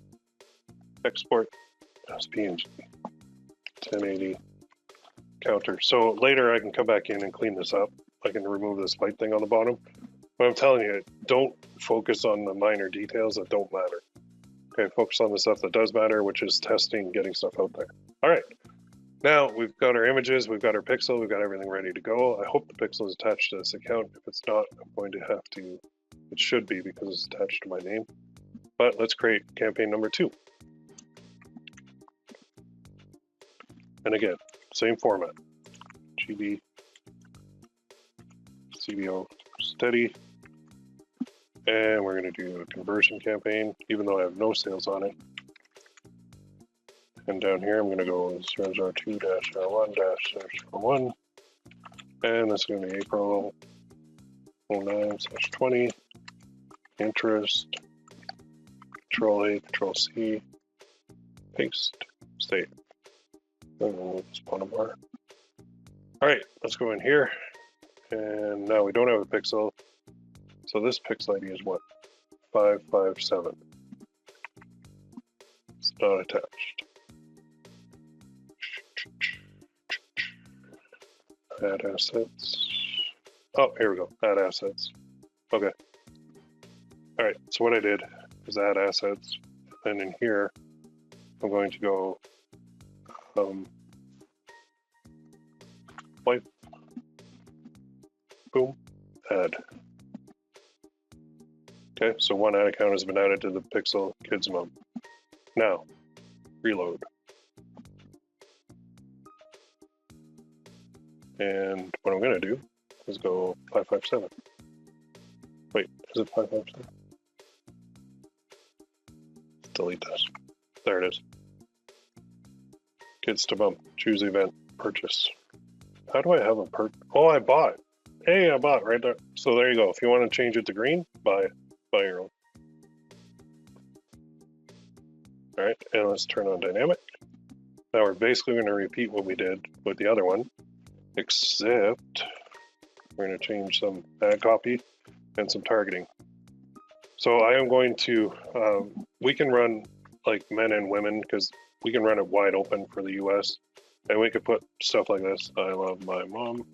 Export as PNG, 1080 counter. So later I can come back in and clean this up. I can remove this white thing on the bottom. But I'm telling you, don't focus on the minor details that don't matter. Okay, focus on the stuff that does matter, which is testing, getting stuff out there. All right. Now we've got our images, we've got our pixel, we've got everything ready to go. I hope the pixel is attached to this account. If it's not, I'm going to have to, it should be because it's attached to my name. But let's create campaign number 2. And again, same format. GB, CBO, steady. And we're going to do a conversion campaign, even though I have no sales on it. And down here, I'm going to go 002-R1-01. And this is going to be April 09/20. Interest. Control A, Control C. Paste. Save. And we'll move this bottom bar. All right, let's go in here. And now we don't have a pixel. So this pixel ID is what? 557. It's not attached. Add assets. Oh, here we go. Add assets. Okay. All right. So what I did is add assets. And in here, I'm going to go wipe. Boom. Add. Okay. So one ad account has been added to the Pixel Kids Mom. Now, reload. And what I'm going to do is go 557. Wait, is it 557? Delete this. There it is. Kids to bump. Choose event. Purchase. How do I have a Oh, I bought. Hey, I bought right there. So there you go. If you want to change it to green, buy it. Buy your own. All right, and let's turn on dynamic. Now we're basically going to repeat what we did with the other one, except we're going to change some ad copy and some targeting. So I am going to, we can run like men and women because we can run it wide open for the US. And we could put stuff like this. I love my mom,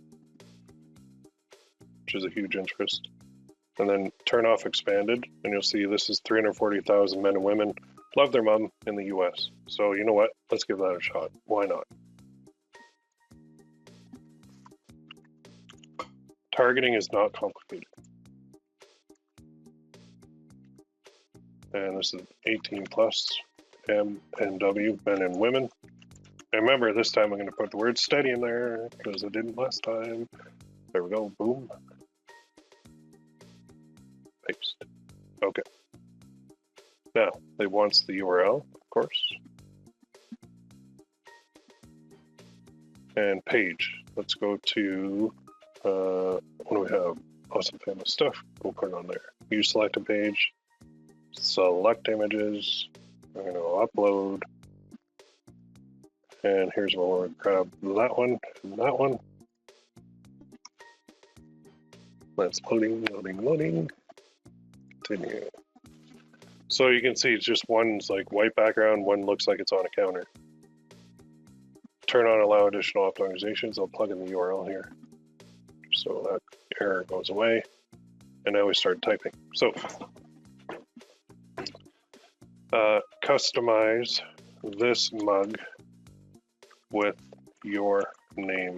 which is a huge interest. And then turn off expanded, and you'll see this is 340,000 men and women love their mom in the US. So you know what? Let's give that a shot. Why not? Targeting is not complicated. And this is 18 plus, M and W, men and women. And remember, this time I'm going to put the word steady in there because I didn't last time. There we go, boom. paste. Okay. Now, it wants the URL, of course. And page. Let's go to, what do we have? Awesome famous stuff. We'll put it on there. You select a page, select images. I'm going to upload. And here's where we'll grab that one and that one. That's loading, loading, loading. Continue. So you can see it's just one's like white background, one looks like it's on a counter. Turn on allow additional optimizations. I'll plug in the URL here. So that error goes away. And now we start typing. So customize this mug with your name.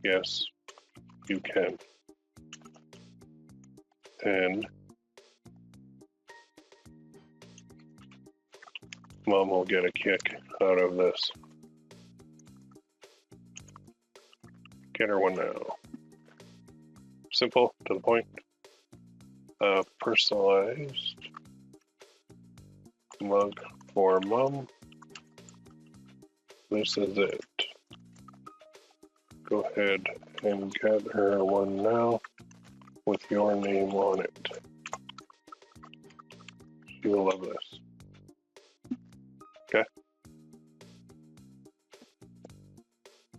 Yes, you can. And Mom will get a kick out of this. Get her one now. Simple, to the point. Personalized mug for Mom. This is it. Go ahead and get her one now with your name on it. She will love this. Okay.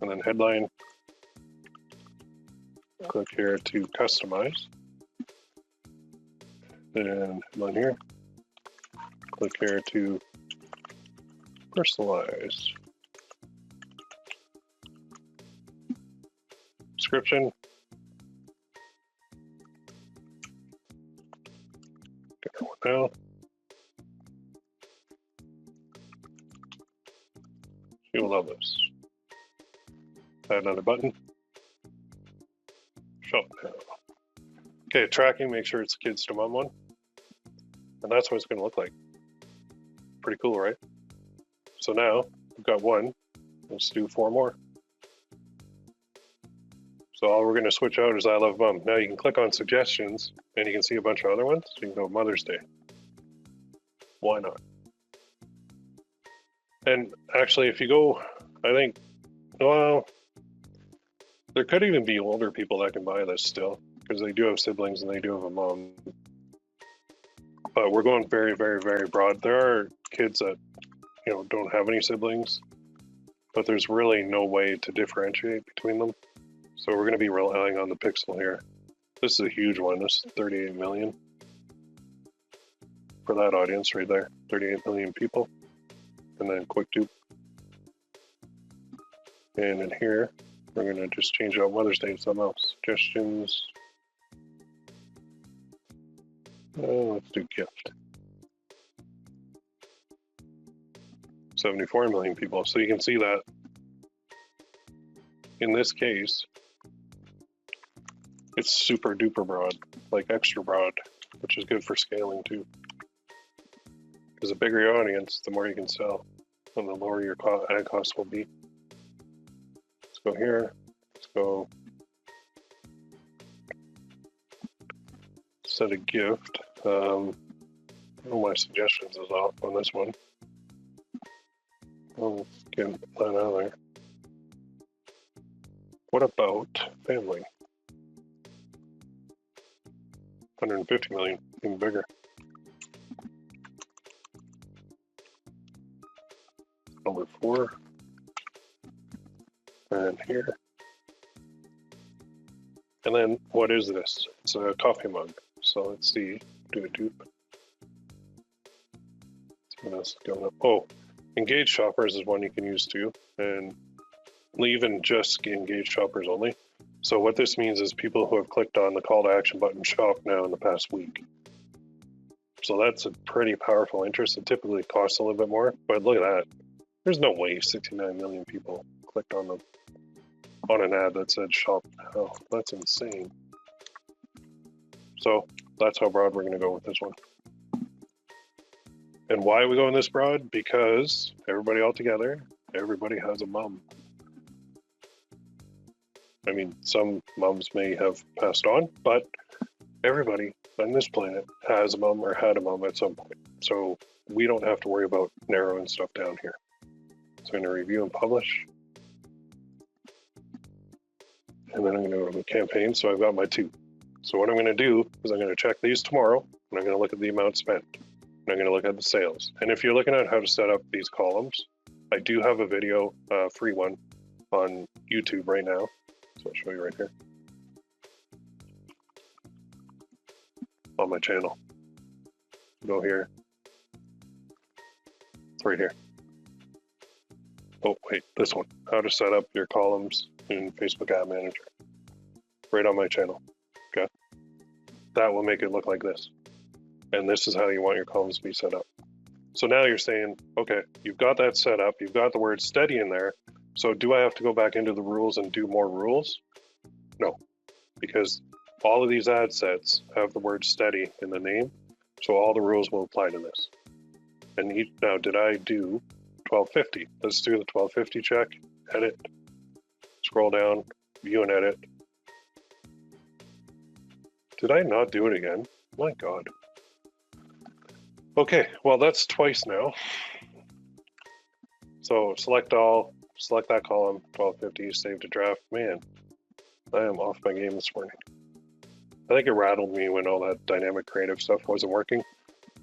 And then headline. Click here to customize. And headline here. Click here to personalize. Description. Get her one now. She will love this. Add another button. Shop now. Okay, tracking, make sure it's kids to mom one. And that's what it's going to look like. Pretty cool, right? So now we've got one. Let's do 4 more. So all we're going to switch out is I love mom. Now you can click on suggestions and you can see a bunch of other ones. So you can go Mother's Day. Why not? And actually, if you go, I think, well, there could even be older people that can buy this still, because they do have siblings and they do have a mom. But we're going very, very, very broad. There are kids that, you know, don't have any siblings, but there's really no way to differentiate between them. So we're going to be relying on the pixel here. This is a huge one. This is 38 million for that audience right there. 38 million people. And then quick dupe. And in here, we're going to just change out Mother's Day to something else. Suggestions. Let's do gift. 74 million people. So you can see that in this case, it's super duper broad, like extra broad, which is good for scaling too. Because the bigger your audience, the more you can sell, and the lower your ad costs will be. Let's go here. Let's go set a gift. Oh, my suggestions is off on this one. I'll get that out of there. What about family? 150 million, even bigger. Number 4. And here. And then what is this? It's a coffee mug. So let's see. Do a dupe. What else is going up? Oh, engaged shoppers is one you can use too. And even just engaged shoppers only. So what this means is people who have clicked on the call to action button shop now in the past week. So that's a pretty powerful interest. It typically costs a little bit more, but look at that. There's no way 69 million people clicked on an ad that said shop now. That's insane. So that's how broad we're going to go with this one. And why are we going this broad? Because everybody all together, everybody has a mom. I mean, some moms may have passed on, but everybody on this planet has a mom or had a mom at some point. So we don't have to worry about narrowing stuff down here. So I'm going to review and publish. And then I'm going to go to the campaign. So I've got my 2. So what I'm going to do is I'm going to check these tomorrow, and I'm going to look at the amount spent. And I'm going to look at the sales. And if you're looking at how to set up these columns, I do have a video, free one, on YouTube right now. So I'll show you right here. On my channel. Go here. It's right here. Oh, wait, this one. How to set up your columns in Facebook Ad Manager. Right on my channel. Okay. That will make it look like this. And this is how you want your columns to be set up. So now you're saying, okay, you've got that set up. You've got the word steady in there. So do I have to go back into the rules and do more rules? No, because all of these ad sets have the word steady in the name. So all the rules will apply to this. And now, did I do 1250? Let's do the 1250 check, edit, scroll down, view and edit. Did I not do it again? My God. Okay, well, that's twice now. So select all, select that column, 1250, save to draft. Man, I am off my game this morning. I think it rattled me when all that dynamic creative stuff wasn't working.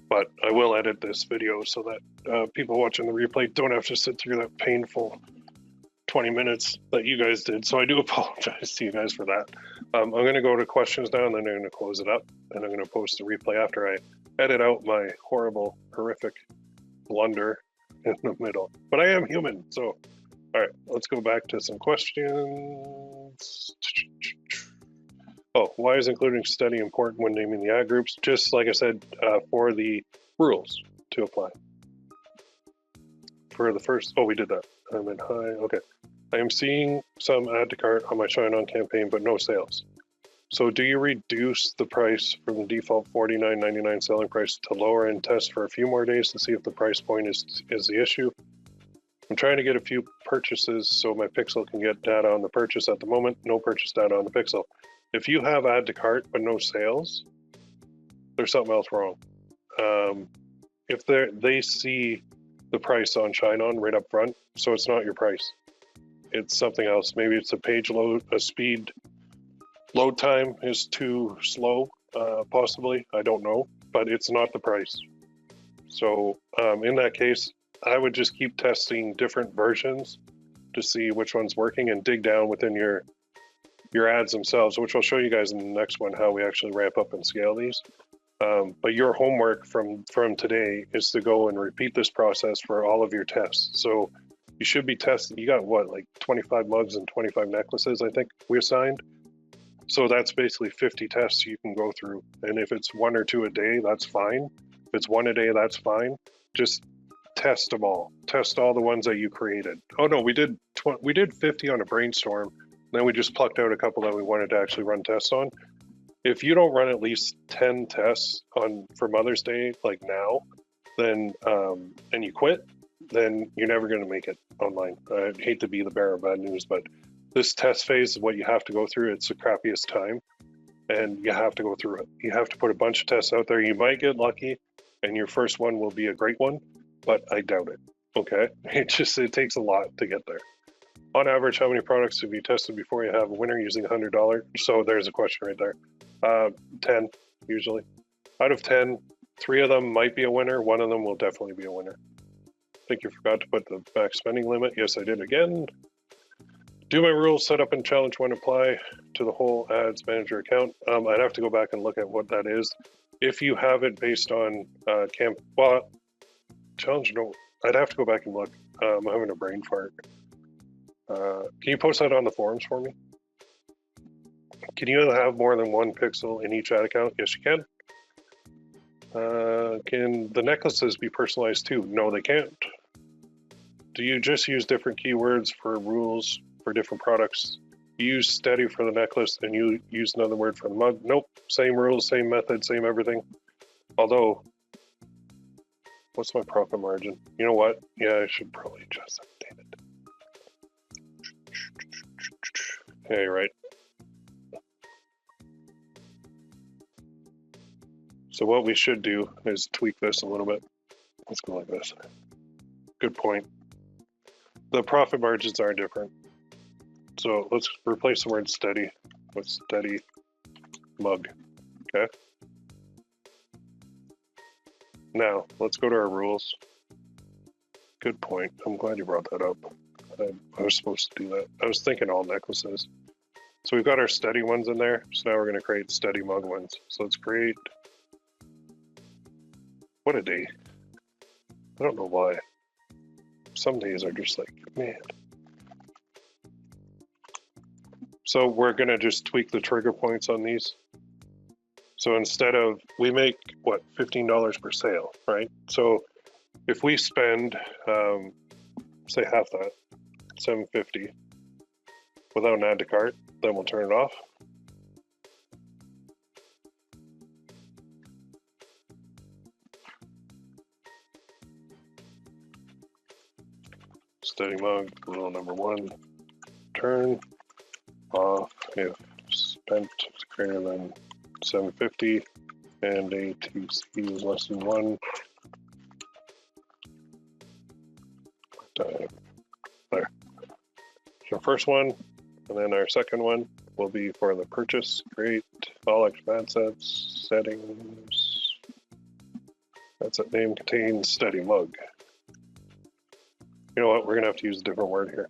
But I will edit this video so that people watching the replay don't have to sit through that painful 20 minutes that you guys did. So I do apologize to you guys for that. I'm going to go to questions now, and then I'm going to close it up. And I'm going to post the replay after I edit out my horrible, horrific blunder in the middle. But I am human. So, all right, let's go back to some questions. Oh, why is including steady important when naming the ad groups? Just like I said, for the rules to apply. For the first, oh, we did that. I'm in high, okay. I am seeing some add to cart on my ShineOn campaign, but no sales. So do you reduce the price from the default $49.99 selling price to lower and test for a few more days to see if the price point is the issue? I'm trying to get a few purchases so my Pixel can get data on the purchase at the moment. No purchase data on the Pixel. If you have add to cart but no sales, there's something else wrong. If they see the price on ShineOn right up front, so it's not your price. It's something else. Maybe it's a page load, a speed load time is too slow, possibly. I don't know, but it's not the price. So in that case, I would just keep testing different versions to see which one's working and dig down within your ads themselves, which I'll show you guys in the next one, how we actually ramp up and scale these. But your homework from today is to go and repeat this process for all of your tests. So you should be testing, you got what, like 25 mugs and 25 necklaces, I think we assigned. So that's basically 50 tests you can go through. And if it's 1 or 2 a day, that's fine. If it's 1 a day, that's fine. Just test them all. Test all the ones that you created. Oh no, we did 50 on a brainstorm. Then we just plucked out a couple that we wanted to actually run tests on. If you don't run at least 10 tests for Mother's Day, like now, then and you quit, then you're never going to make it online. I hate to be the bearer of bad news, but this test phase is what you have to go through. It's the crappiest time, and you have to go through it. You have to put a bunch of tests out there. You might get lucky, and your first one will be a great one, but I doubt it. Okay, it takes a lot to get there. On average, how many products have you tested before you have a winner using $100? So there's a question right there. 10 usually. Out of 10, 3 of them might be a winner. 1 of them will definitely be a winner. I think you forgot to put the max spending limit. Yes, I did again. Do my rules set up and challenge when apply to the whole ads manager account? I'd have to go back and look at what that is. If you have it based on challenge, no, I'd have to go back and look. I'm having a brain fart. Can you post that on the forums for me? Can you have more than 1 pixel in each ad account? Yes, you can. Can the necklaces be personalized too? No, they can't. Do you just use different keywords for rules for different products? You use steady for the necklace and you use another word for the mug? Nope, same rules, same method, same everything. Although, what's my profit margin? You know what? Yeah, I should probably just update it. Yeah, you're right. So what we should do is tweak this a little bit. Let's go like this. Good point. The profit margins are different. So let's replace the word steady with steady mug. Okay. Now let's go to our rules. Good point. I'm glad you brought that up. I was supposed to do that. I was thinking all necklaces. So we've got our steady ones in there. So now we're going to create steady mug ones. So let's create. What a day. I don't know why. Some days are just like, man. So we're going to just tweak the trigger points on these. So instead of, we make, what, $15 per sale, right? So if we spend, say half that, $7.50, without an add to cart, then we'll turn it off. Steady mug, rule number 1, turn off if spent greater than $7.50 and ATC is less than 1. There. So first one, and then our second one will be for the purchase. Create all expense sets, settings. That's a name contains steady mug. You know what? We're gonna have to use a different word here.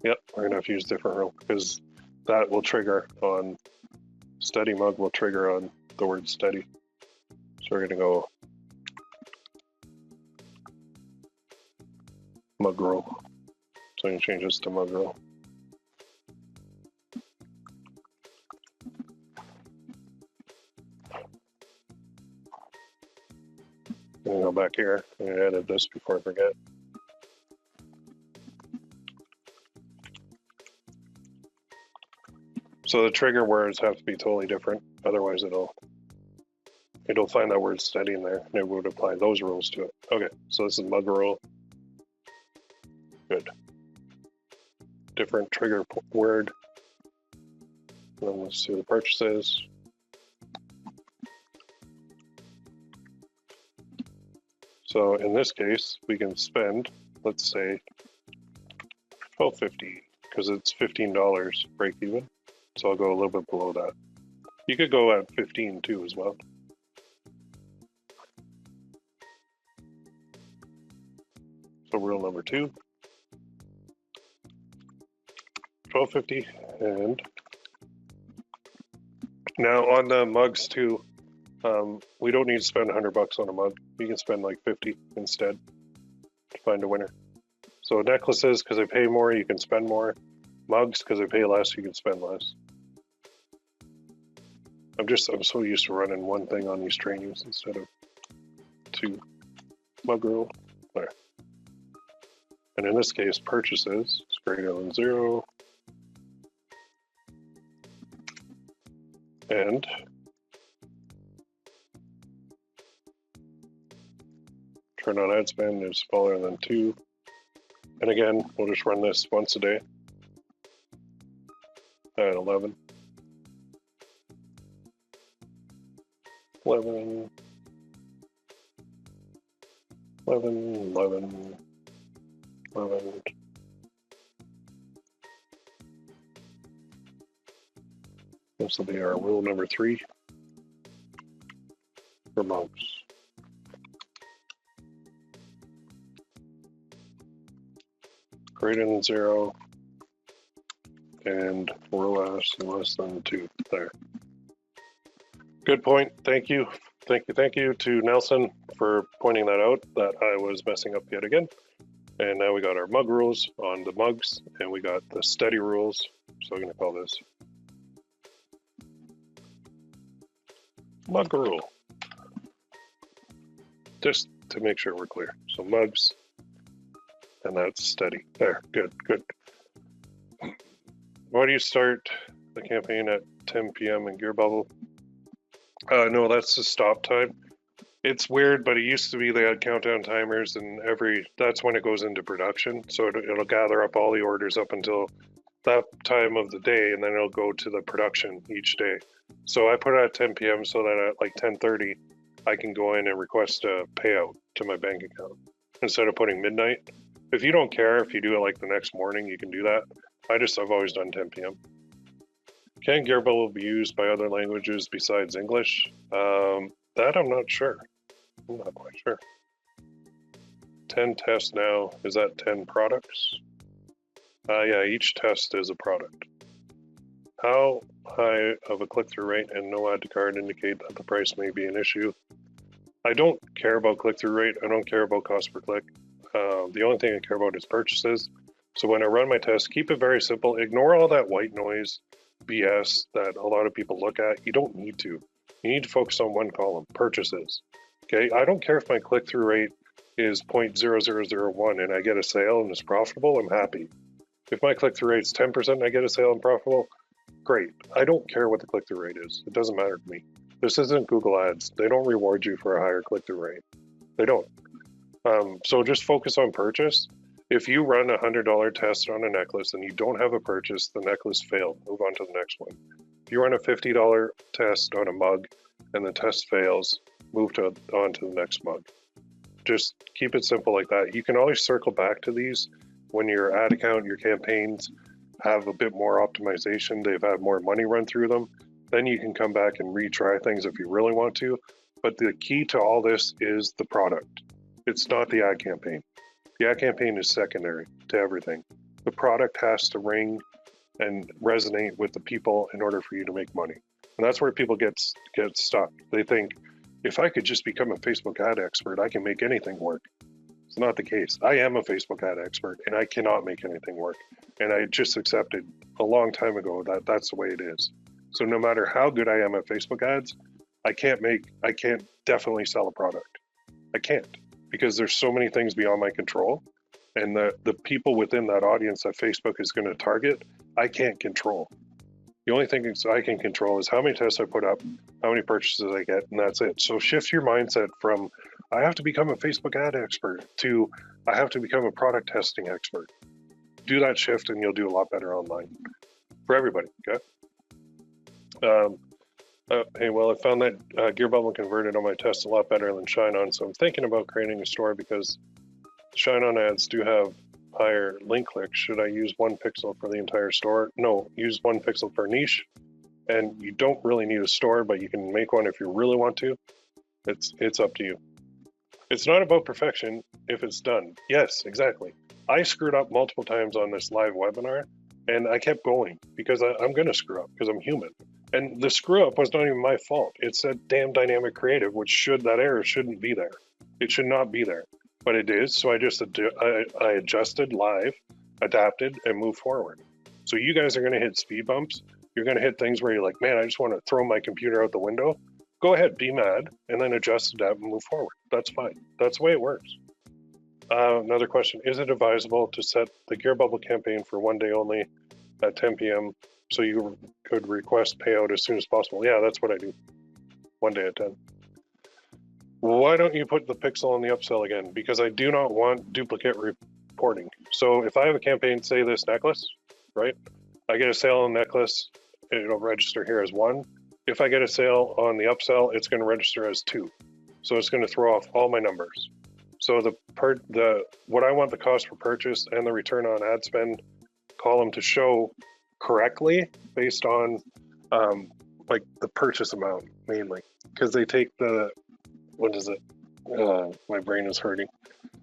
Yep, we're gonna have to use a different rule because that will trigger on steady mug will trigger on the word steady. So we're gonna go mug roll. So I'm gonna change this to mug roll. I'm gonna go back here and edit this before I forget. So the trigger words have to be totally different, otherwise it'll find that word steady in there and it would apply those rules to it. Okay, so this is mug roll. Good. Different trigger word. And then let's do the purchases. So in this case, we can spend, let's say, $12.50 because it's $15 break even. So I'll go a little bit below that. You could go at 15 too as well. So rule number 2, $12.50, and now on the mugs too, we don't need to spend $100 on a mug. You can spend like 50 instead to find a winner. So necklaces, because they pay more, you can spend more. Mugs, because they pay less, you can spend less. I'm so used to running one thing on these trainings instead of 2. Mug roll. There. And in this case, purchases is greater than 0. And turn on ad spend is smaller than 2. And again, we'll just run this once a day at 11. 11, 11, 11, 11. This will be our rule number 3 for mugs. Greater than 0 and row S less than 2. There. Good point. Thank you. Thank you to Nelson for pointing that out, that I was messing up yet again. And now we got our mug rules on the mugs, and we got the steady rules. So I'm going to call this mug rule. Just to make sure we're clear. So mugs, and that's steady. There, good, good. Why do you start the campaign at 10 p.m. in Gear Bubble? No, that's the stop time. It's weird, but it used to be they had countdown timers, and that's when it goes into production. So it'll gather up all the orders up until that time of the day, and then it'll go to the production each day. So I put it at 10 p.m. so that at like 10:30, I can go in and request a payout to my bank account instead of putting midnight. If you don't care, if you do it like the next morning, you can do that. I've always done 10 p.m. Can Gear Bubble be used by other languages besides English? That I'm not sure. I'm not quite sure. 10 tests now. Is that 10 products? Yeah, each test is a product. How high of a click-through rate and no add to cart indicate that the price may be an issue? I don't care about click-through rate. I don't care about cost per click. The only thing I care about is purchases. So when I run my test, keep it very simple. Ignore all that white noise BS that a lot of people look at. You don't need to. You need to focus on one column, purchases. Okay, I don't care if my click-through rate is 0.0001 and I get a sale and it's profitable, I'm happy. If my click-through rate is 10% and I get a sale and profitable, great. I don't care what the click-through rate is. It doesn't matter to me. This isn't Google Ads. They don't reward you for a higher click-through rate. They don't. So just focus on purchase. If you run a $100 test on a necklace and you don't have a purchase, the necklace failed. Move on to the next one. If you run a $50 test on a mug and the test fails, move on to the next mug. Just keep it simple like that. You can always circle back to these when your ad account, your campaigns have a bit more optimization, they've had more money run through them, then you can come back and retry things if you really want to. But the key to all this is the product. It's not the ad campaign. The ad campaign is secondary to everything. The product has to ring and resonate with the people in order for you to make money. And that's where people get stuck. They think, if I could just become a Facebook ad expert, I can make anything work. It's not the case. I am a Facebook ad expert and I cannot make anything work. And I just accepted a long time ago that that's the way it is. So no matter how good I am at Facebook ads, I can't definitely sell a product. I can't, because there's so many things beyond my control. And the people within that audience that Facebook is going to target, I can't control. The only thing I can control is how many tests I put up, how many purchases I get, and that's it. So shift your mindset from, I have to become a Facebook ad expert, to, I have to become a product testing expert. Do that shift and you'll do a lot better online for everybody, okay? Hey, well, I found that Gear Bubble converted on my test a lot better than ShineOn, so I'm thinking about creating a store because ShineOn ads do have higher link clicks. Should I use 1 pixel for the entire store? No, use 1 pixel per niche. And you don't really need a store, but you can make one if you really want to. It's up to you. It's not about perfection if it's done. Yes, exactly. I screwed up multiple times on this live webinar, and I kept going because I'm going to screw up because I'm human. And the screw up was not even my fault. It's that damn dynamic creative, that error shouldn't be there. It should not be there. But it is, so I adjusted live, adapted, and moved forward. So you guys are going to hit speed bumps. You're going to hit things where you're like, man, I just want to throw my computer out the window. Go ahead, be mad, and then adjust, adapt, and move forward. That's fine. That's the way it works. Another question, is it advisable to set the Gear Bubble campaign for 1 day only at 10 p.m. so you could request payout as soon as possible? Yeah, that's what I do. 1 day at 10. Why don't you put the pixel on the upsell again? Because I do not want duplicate reporting. So if I have a campaign, say this necklace, right? I get a sale on the necklace, it'll register here as 1. If I get a sale on the upsell, it's going to register as 2. So it's going to throw off all my numbers. So what I want the cost per purchase and the return on ad spend column to show correctly based on like the purchase amount mainly, because they take what is it? My brain is hurting.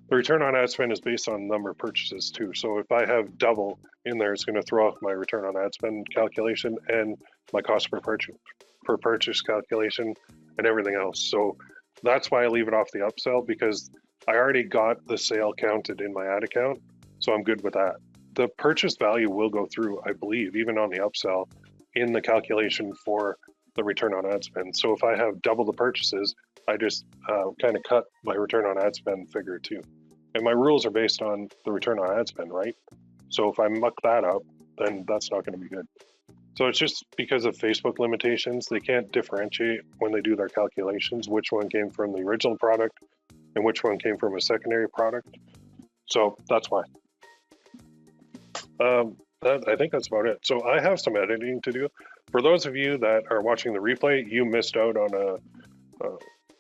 The return on ad spend is based on number of purchases too. So if I have double in there, it's going to throw off my return on ad spend calculation and my cost per purchase calculation and everything else. So that's why I leave it off the upsell, because I already got the sale counted in my ad account. So I'm good with that. The purchase value will go through, I believe, even on the upsell in the calculation for the return on ad spend. So if I have double the purchases, I just kind of cut my return on ad spend figure too. And my rules are based on the return on ad spend, right? So if I muck that up, then that's not going to be good. So it's just because of Facebook limitations, they can't differentiate when they do their calculations, which one came from the original product and which one came from a secondary product. So that's why. I think that's about it. So I have some editing to do. For those of you that are watching the replay, you missed out on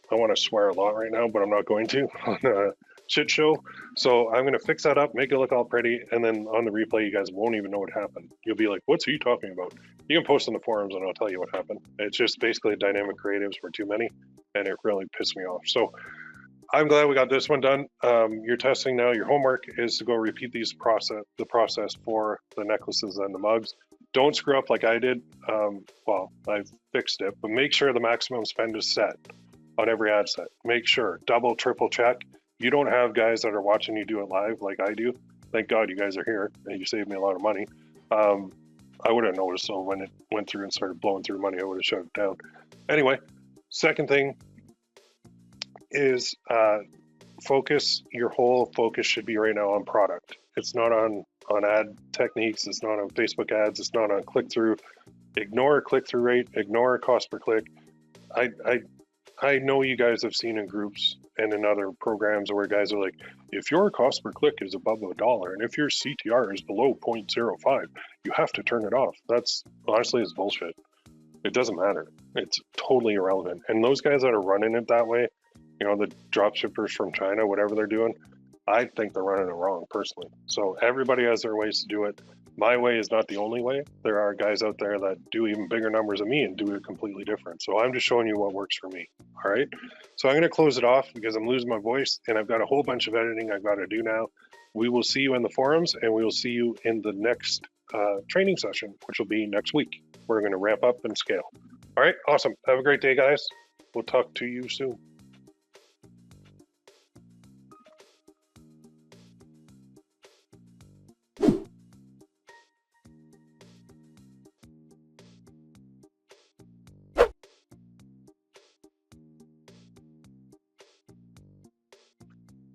I want to swear a lot right now, but I'm not going to, on a shit show. So I'm going to fix that up, make it look all pretty, and then on the replay, you guys won't even know what happened. You'll be like, what's he talking about? You can post in the forums and I'll tell you what happened. It's just basically dynamic creatives were too many, and it really pissed me off. So I'm glad we got this one done. You're testing now. Your homework is to go repeat the process for the necklaces and the mugs. Don't screw up like I did. Well, I fixed it, but make sure the maximum spend is set on every ad set. Make sure, double, triple check. You don't have guys that are watching you do it live like I do. Thank God you guys are here and you saved me a lot of money. I would have noticed, so when it went through and started blowing through money, I would have shut it down. Anyway, second thing is focus. Your whole focus should be right now on product. It's not on ad techniques. It's not on Facebook ads. It's not on click-through. Ignore click-through rate. Ignore cost per click. I know you guys have seen in groups and in other programs where guys are like, if your cost per click is above $1 and if your CTR is below 0.05, you have to turn it off. That's honestly, it's bullshit. It doesn't matter. It's totally irrelevant. And those guys that are running it that way, you know, the drop shippers from China, whatever they're doing, I think they're running it wrong personally. So everybody has their ways to do it. My way is not the only way. There are guys out there that do even bigger numbers than me and do it completely different. So I'm just showing you what works for me. All right. So I'm going to close it off because I'm losing my voice and I've got a whole bunch of editing I've got to do now. We will see you in the forums and we will see you in the next training session, which will be next week. We're going to ramp up and scale. All right. Awesome. Have a great day, guys. We'll talk to you soon.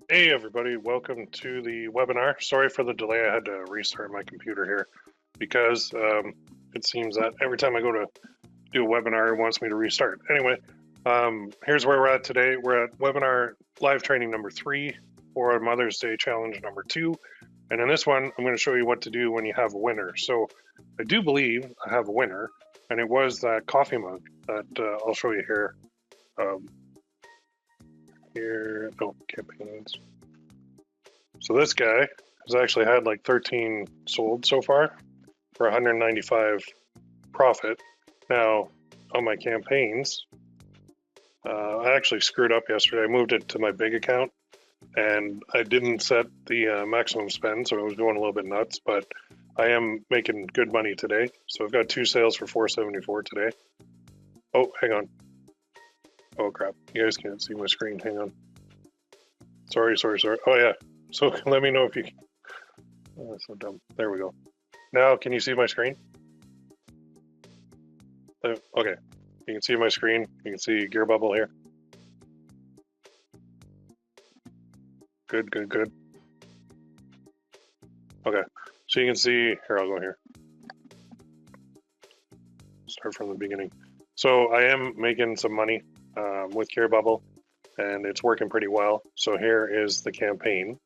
Hey everybody, welcome to the webinar. Sorry for the delay, I had to restart my computer here because it seems that every time I go to do a webinar, it wants me to restart. Anyway, here's where we're at today. We're at webinar live training number 3 or Mother's Day challenge number 2. And in this one, I'm going to show you what to do when you have a winner. So I do believe I have a winner, and it was that coffee mug that I'll show you here. Campaigns. So this guy has actually had like 13 sold so far for 195 profit. Now on my campaigns, I actually screwed up yesterday. I moved it to my big account and I didn't set the maximum spend, so it was going a little bit nuts, but I am making good money today. So I've got 2 sales for 474 today. Oh, hang on. Oh crap, you guys can't see my screen, hang on. Sorry. Oh yeah, so let me know if you can. Oh, that's so dumb. There we go. Now, can you see my screen? Okay, you can see my screen. You can see gear bubble here. Good. Okay, so you can see, here, I'll go here. Start from the beginning. So I am making some money with gear bubble and it's working pretty well. So here is the campaign.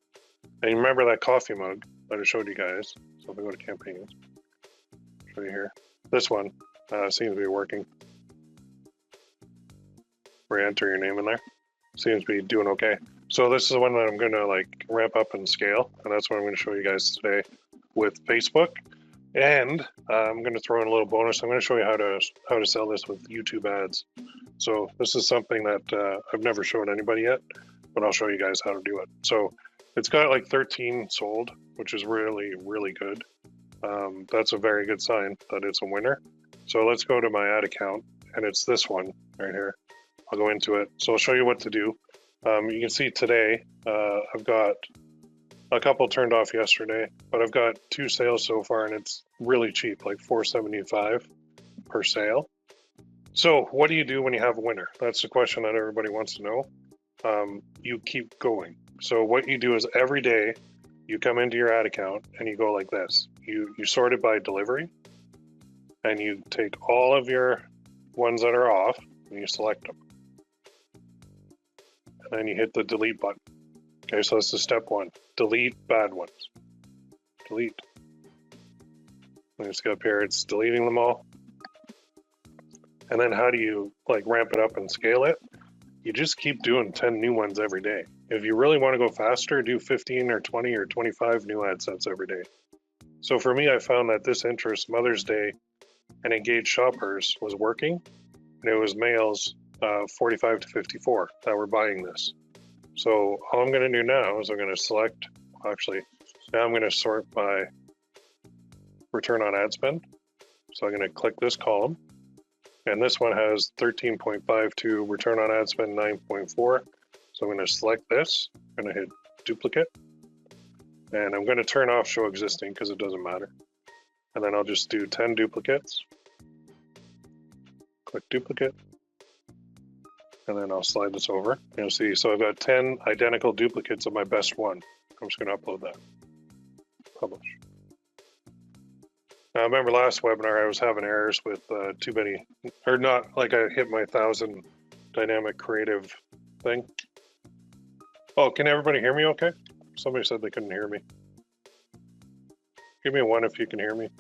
And you remember that coffee mug that I showed you guys. So if we go to campaigns, show you here. This one seems to be working. Re-enter your name in there. Seems to be doing okay. So this is the one that I'm gonna like ramp up and scale, and that's what I'm gonna show you guys today with Facebook. And I'm gonna throw in a little bonus. I'm gonna show you how to sell this with YouTube ads. So this is something that I've never shown anybody yet, but I'll show you guys how to do it. So it's got like 13 sold, which is really, really good. That's a very good sign that it's a winner. So let's go to my ad account, and it's this one right here. I'll go into it. So I'll show you what to do. You can see today, I've got a couple turned off yesterday, but I've got 2 sales so far, and it's really cheap, like $4.75 per sale. So what do you do when you have a winner? That's the question that everybody wants to know. You keep going. So what you do is every day you come into your ad account and you go like this. You sort it by delivery, and you take all of your ones that are off and you select them. And then you hit the delete button. Okay, so this is step one. Delete bad ones. Delete. And just go up here, it's deleting them all. And then how do you like ramp it up and scale it? You just keep doing 10 new ones every day. If you really want to go faster, do 15 or 20 or 25 new ad sets every day. So for me, I found that this interest, Mother's Day and engaged shoppers, was working. And it was males 45 to 54 that were buying this. So all I'm going to do now is I'm going to select, actually, now I'm going to sort by return on ad spend. So I'm going to click this column. And this one has 13.52, return on ad spend 9.4. So I'm going to select this, I'm going to hit duplicate. And I'm going to turn off show existing because it doesn't matter. And then I'll just do 10 duplicates. Click duplicate. And then I'll slide this over. You'll see, so I've got 10 identical duplicates of my best one. I'm just going to upload that. Publish. Now, remember last webinar, I was having errors with too many, or not, like I hit my 1,000 dynamic creative thing. Oh, can everybody hear me okay? Somebody said they couldn't hear me. Give me a 1 if you can hear me.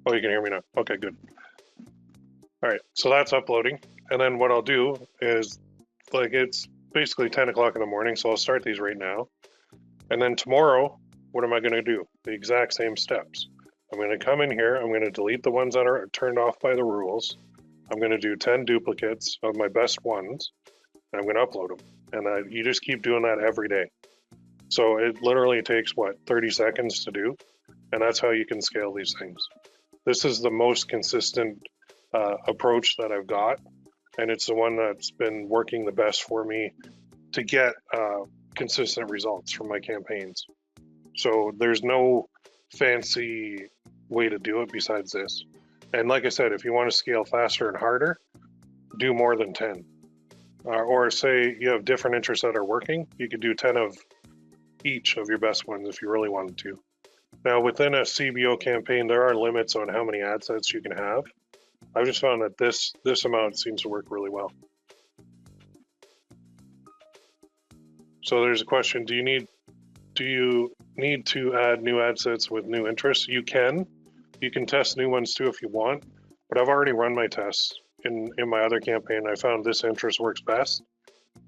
Oh, you can hear me now. Okay, good. All right, so that's uploading. And then what I'll do is, like, it's basically 10 o'clock in the morning, so I'll start these right now. And then tomorrow, what am I going to do? The exact same steps. I'm going to come in here. I'm going to delete the ones that are turned off by the rules. I'm going to do 10 duplicates of my best ones, and I'm going to upload them. And you just keep doing that every day. So it literally takes, what, 30 seconds to do? And that's how you can scale these things. This is the most consistent approach that I've got. And it's the one that's been working the best for me to get consistent results from my campaigns. So there's no fancy way to do it besides this. And like I said, if you want to scale faster and harder, do more than 10. Or say you have different interests that are working, you could do 10 of each of your best ones if you really wanted to. Now within a CBO campaign, there are limits on how many ad sets you can have. I've just found that this amount seems to work really well. So there's a question, do you need to add new ad sets with new interests? You can test new ones too if you want, but I've already run my tests in my other campaign. I found this interest works best.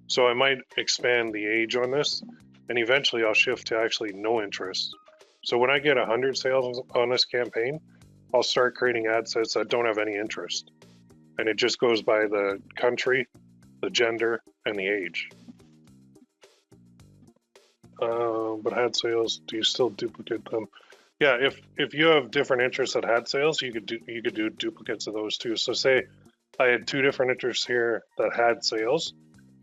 So I might expand the age on this, and eventually I'll shift to actually no interest. So when I get 100 sales on this campaign, I'll start creating ad sets that don't have any interest. And it just goes by the country, the gender, and the age. But ad sales, do you still duplicate them? Yeah, if you have different interests at ad sales, you could do duplicates of those too. So say I had 2 different interests here that had sales,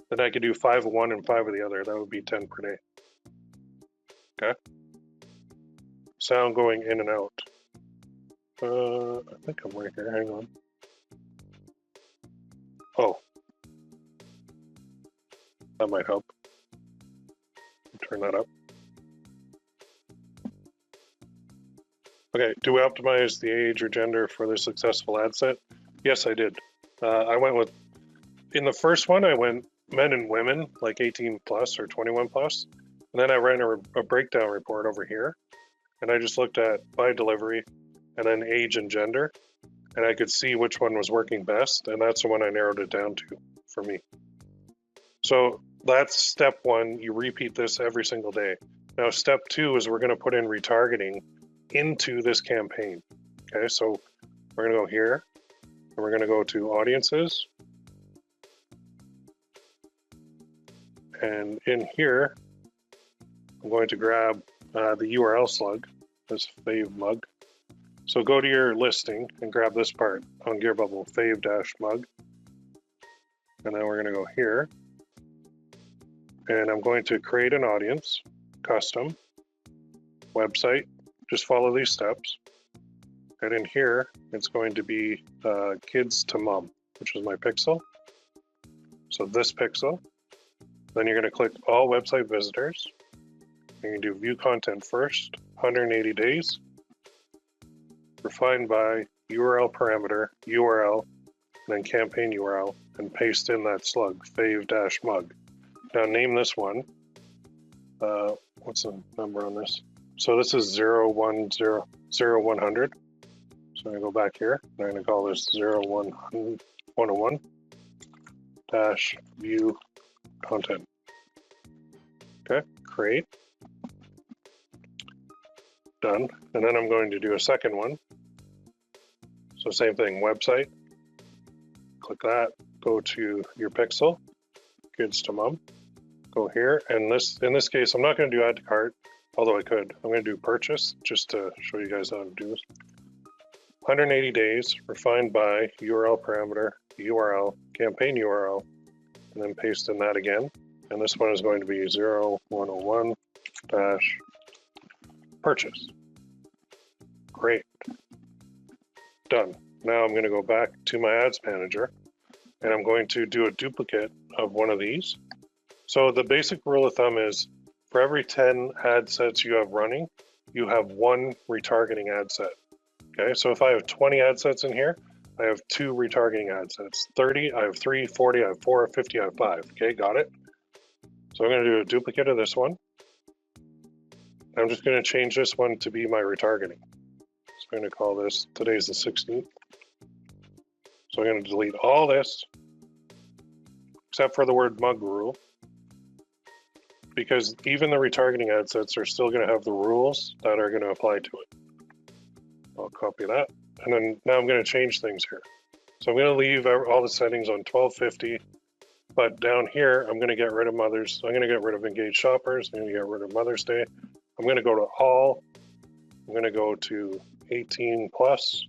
then I could do 5 of one and 5 of the other. That would be 10 per day. Okay. Sound going in and out. I think I'm right here. Hang on. Oh, that might help. Turn that up. Okay, do we optimize the age or gender for the successful ad set? Yes, I did. I went with, in the first one, I went men and women, like 18 plus or 21 plus. And then I ran a breakdown report over here. And I just looked at by delivery and then age and gender. And I could see which one was working best. And that's the one I narrowed it down to for me. So that's step 1. You repeat this every single day. Now, step 2 is we're going to put in retargeting into this campaign. Okay, so we're going to go here and we're going to go to audiences. And in here, I'm going to grab the URL slug, this fave mug. So go to your listing and grab this part on GearBubble, fave-mug. And then we're going to go here. And I'm going to create an audience, custom, website. Just follow these steps. And in here, it's going to be kids to mom, which is my pixel. So this pixel. Then you're going to click all website visitors. And you do view content first, 180 days. refine by, URL parameter, URL, and then campaign URL, and paste in that slug, fave-mug. Now name this one. What's the number on this? So this is 0100100. So I'm gonna go back here. I'm gonna call this 101 dash view content. Okay, create. Done. And then I'm going to do a second one. So same thing, website. Click that, go to your pixel, goods to mom. Go here, and in this case, I'm not going to do add to cart, although I could. I'm going to do purchase, just to show you guys how to do this. 180 days, refined by, URL parameter, URL, campaign URL, and then paste in that again. And this one is going to be 0101 dash purchase. Great. Done. Now I'm going to go back to my ads manager, and I'm going to do a duplicate of one of these. So the basic rule of thumb is for every 10 ad sets you have running, you have one retargeting ad set. Okay, so if I have 20 ad sets in here, I have 2 retargeting ad sets. 30, I have 3, 40, I have 4, 50, I have 5. Okay, got it? So I'm going to do a duplicate of this one. I'm just going to change this one to be my retargeting. So I'm going to call this, today's the 16th. So I'm going to delete all this, except for the word mug rule, because even the retargeting ad sets are still going to have the rules that are going to apply to it. I'll copy that. And then now I'm going to change things here. So I'm going to leave all the settings on 1250, but down here, I'm going to get rid of mothers. I'm going to get rid of engaged shoppers. I'm going to get rid of Mother's Day. I'm going to go to all. I'm going to go to 18 plus.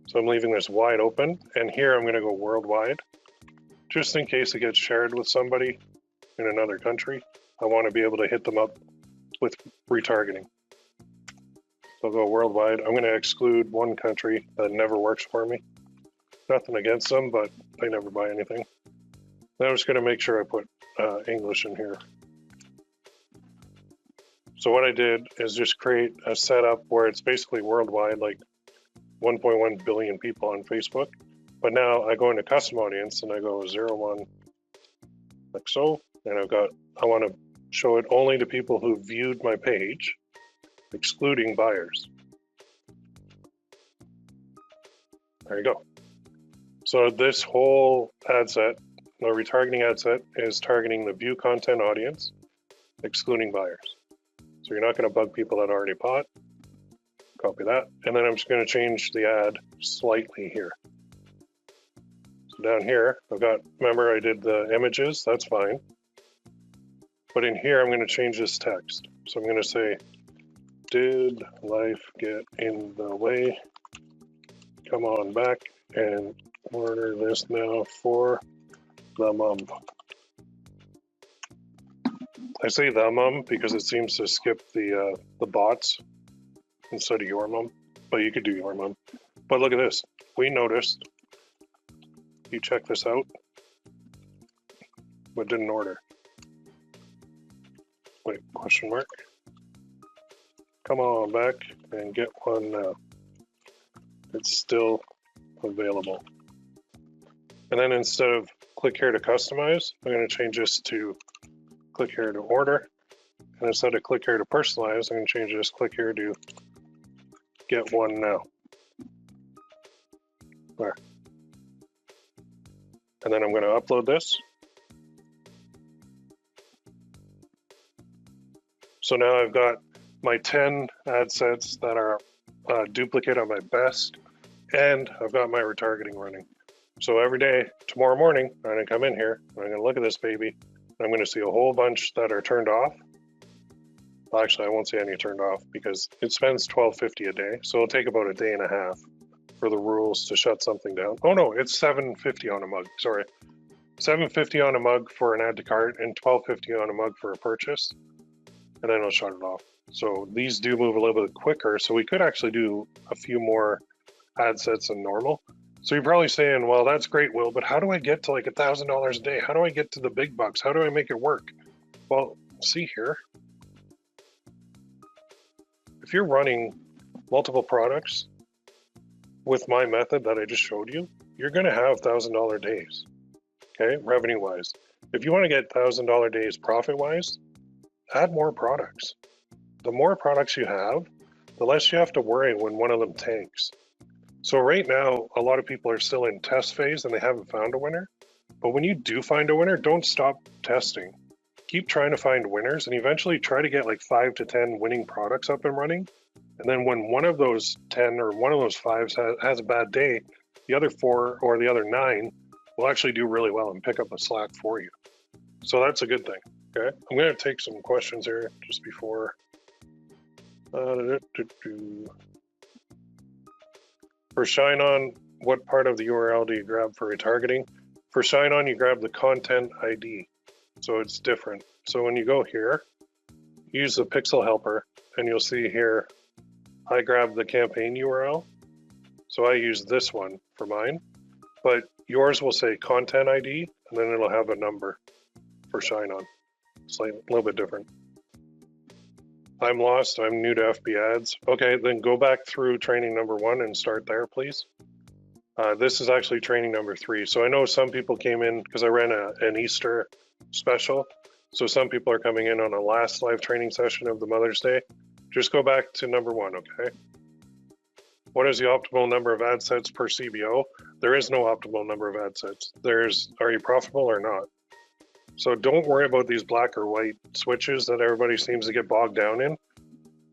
So I'm leaving this wide open, and here I'm going to go worldwide, just in case it gets shared with somebody in another country. I want to be able to hit them up with retargeting. So I'll go worldwide. I'm going to exclude one country that never works for me. Nothing against them, but they never buy anything. Then I'm just going to make sure I put English in here. So what I did is just create a setup where it's basically worldwide, like 1.1 billion people on Facebook. But now I go into custom audience and I go 01 like so, and I want to show it only to people who viewed my page, excluding buyers. There you go. So this whole ad set, the retargeting ad set, is targeting the view content audience, excluding buyers. So you're not going to bug people that already bought. Copy that. And then I'm just going to change the ad slightly here. So down here, remember I did the images, that's fine. But in here, I'm going to change this text. So I'm going to say, did life get in the way? Come on back and order this now for the mom. I say the mom because it seems to skip the bots instead of your mom, but you could do your mom. But look at this. We noticed. You check this out, but didn't order. Wait, question mark. Come on back and get one now. It's still available. And then instead of click here to customize, I'm going to change this to click here to order. And instead of click here to personalize, I'm going to change this click here to get one now. There. And then I'm going to upload this. So now I've got my 10 ad sets that are duplicate on my best, and I've got my retargeting running. So every day, tomorrow morning, I'm going to come in here, and I'm going to look at this baby, and I'm going to see a whole bunch that are turned off. Well, actually, I won't see any turned off because it spends $12.50 a day. So it'll take about a day and a half for the rules to shut something down. Oh no, it's $7.50 on a mug, sorry. $7.50 on a mug for an add to cart and $12.50 on a mug for a purchase. And then it'll shut it off. So these do move a little bit quicker. So we could actually do a few more ad sets than normal. So you're probably saying, well, that's great, Will, but how do I get to like $1,000 a day? How do I get to the big bucks? How do I make it work? Well, see here. if you're running multiple products with my method that I just showed you, you're going to have $1,000 days, okay, revenue wise. If you want to get $1,000 days profit wise, add more products. The more products you have, the less you have to worry when one of them tanks. So right now, a lot of people are still in test phase and they haven't found a winner. But when you do find a winner, don't stop testing. Keep trying to find winners and eventually try to get like 5 to 10 winning products up and running. And then when one of those 10 or one of those 5 has a bad day, the other 4 or the other 9 will actually do really well and pick up the slack for you. So that's a good thing. Okay, I'm going to take some questions here just before. For ShineOn, what part of the URL do you grab for retargeting? For ShineOn, you grab the content ID, so it's different. So when you go here, use the pixel helper, and you'll see here, I grab the campaign URL. So I use this one for mine, but yours will say content ID, and then it'll have a number for ShineOn. It's like a little bit different. I'm lost, I'm new to FB ads. Okay, then go back through training number 1 and start there, please. This is actually training number 3. So I know some people came in because I ran an Easter special. So some people are coming in on a last live training session of the Mother's Day. Just go back to number 1, okay? What is the optimal number of ad sets per CBO? There is no optimal number of ad sets. Are you profitable or not? So don't worry about these black or white switches that everybody seems to get bogged down in.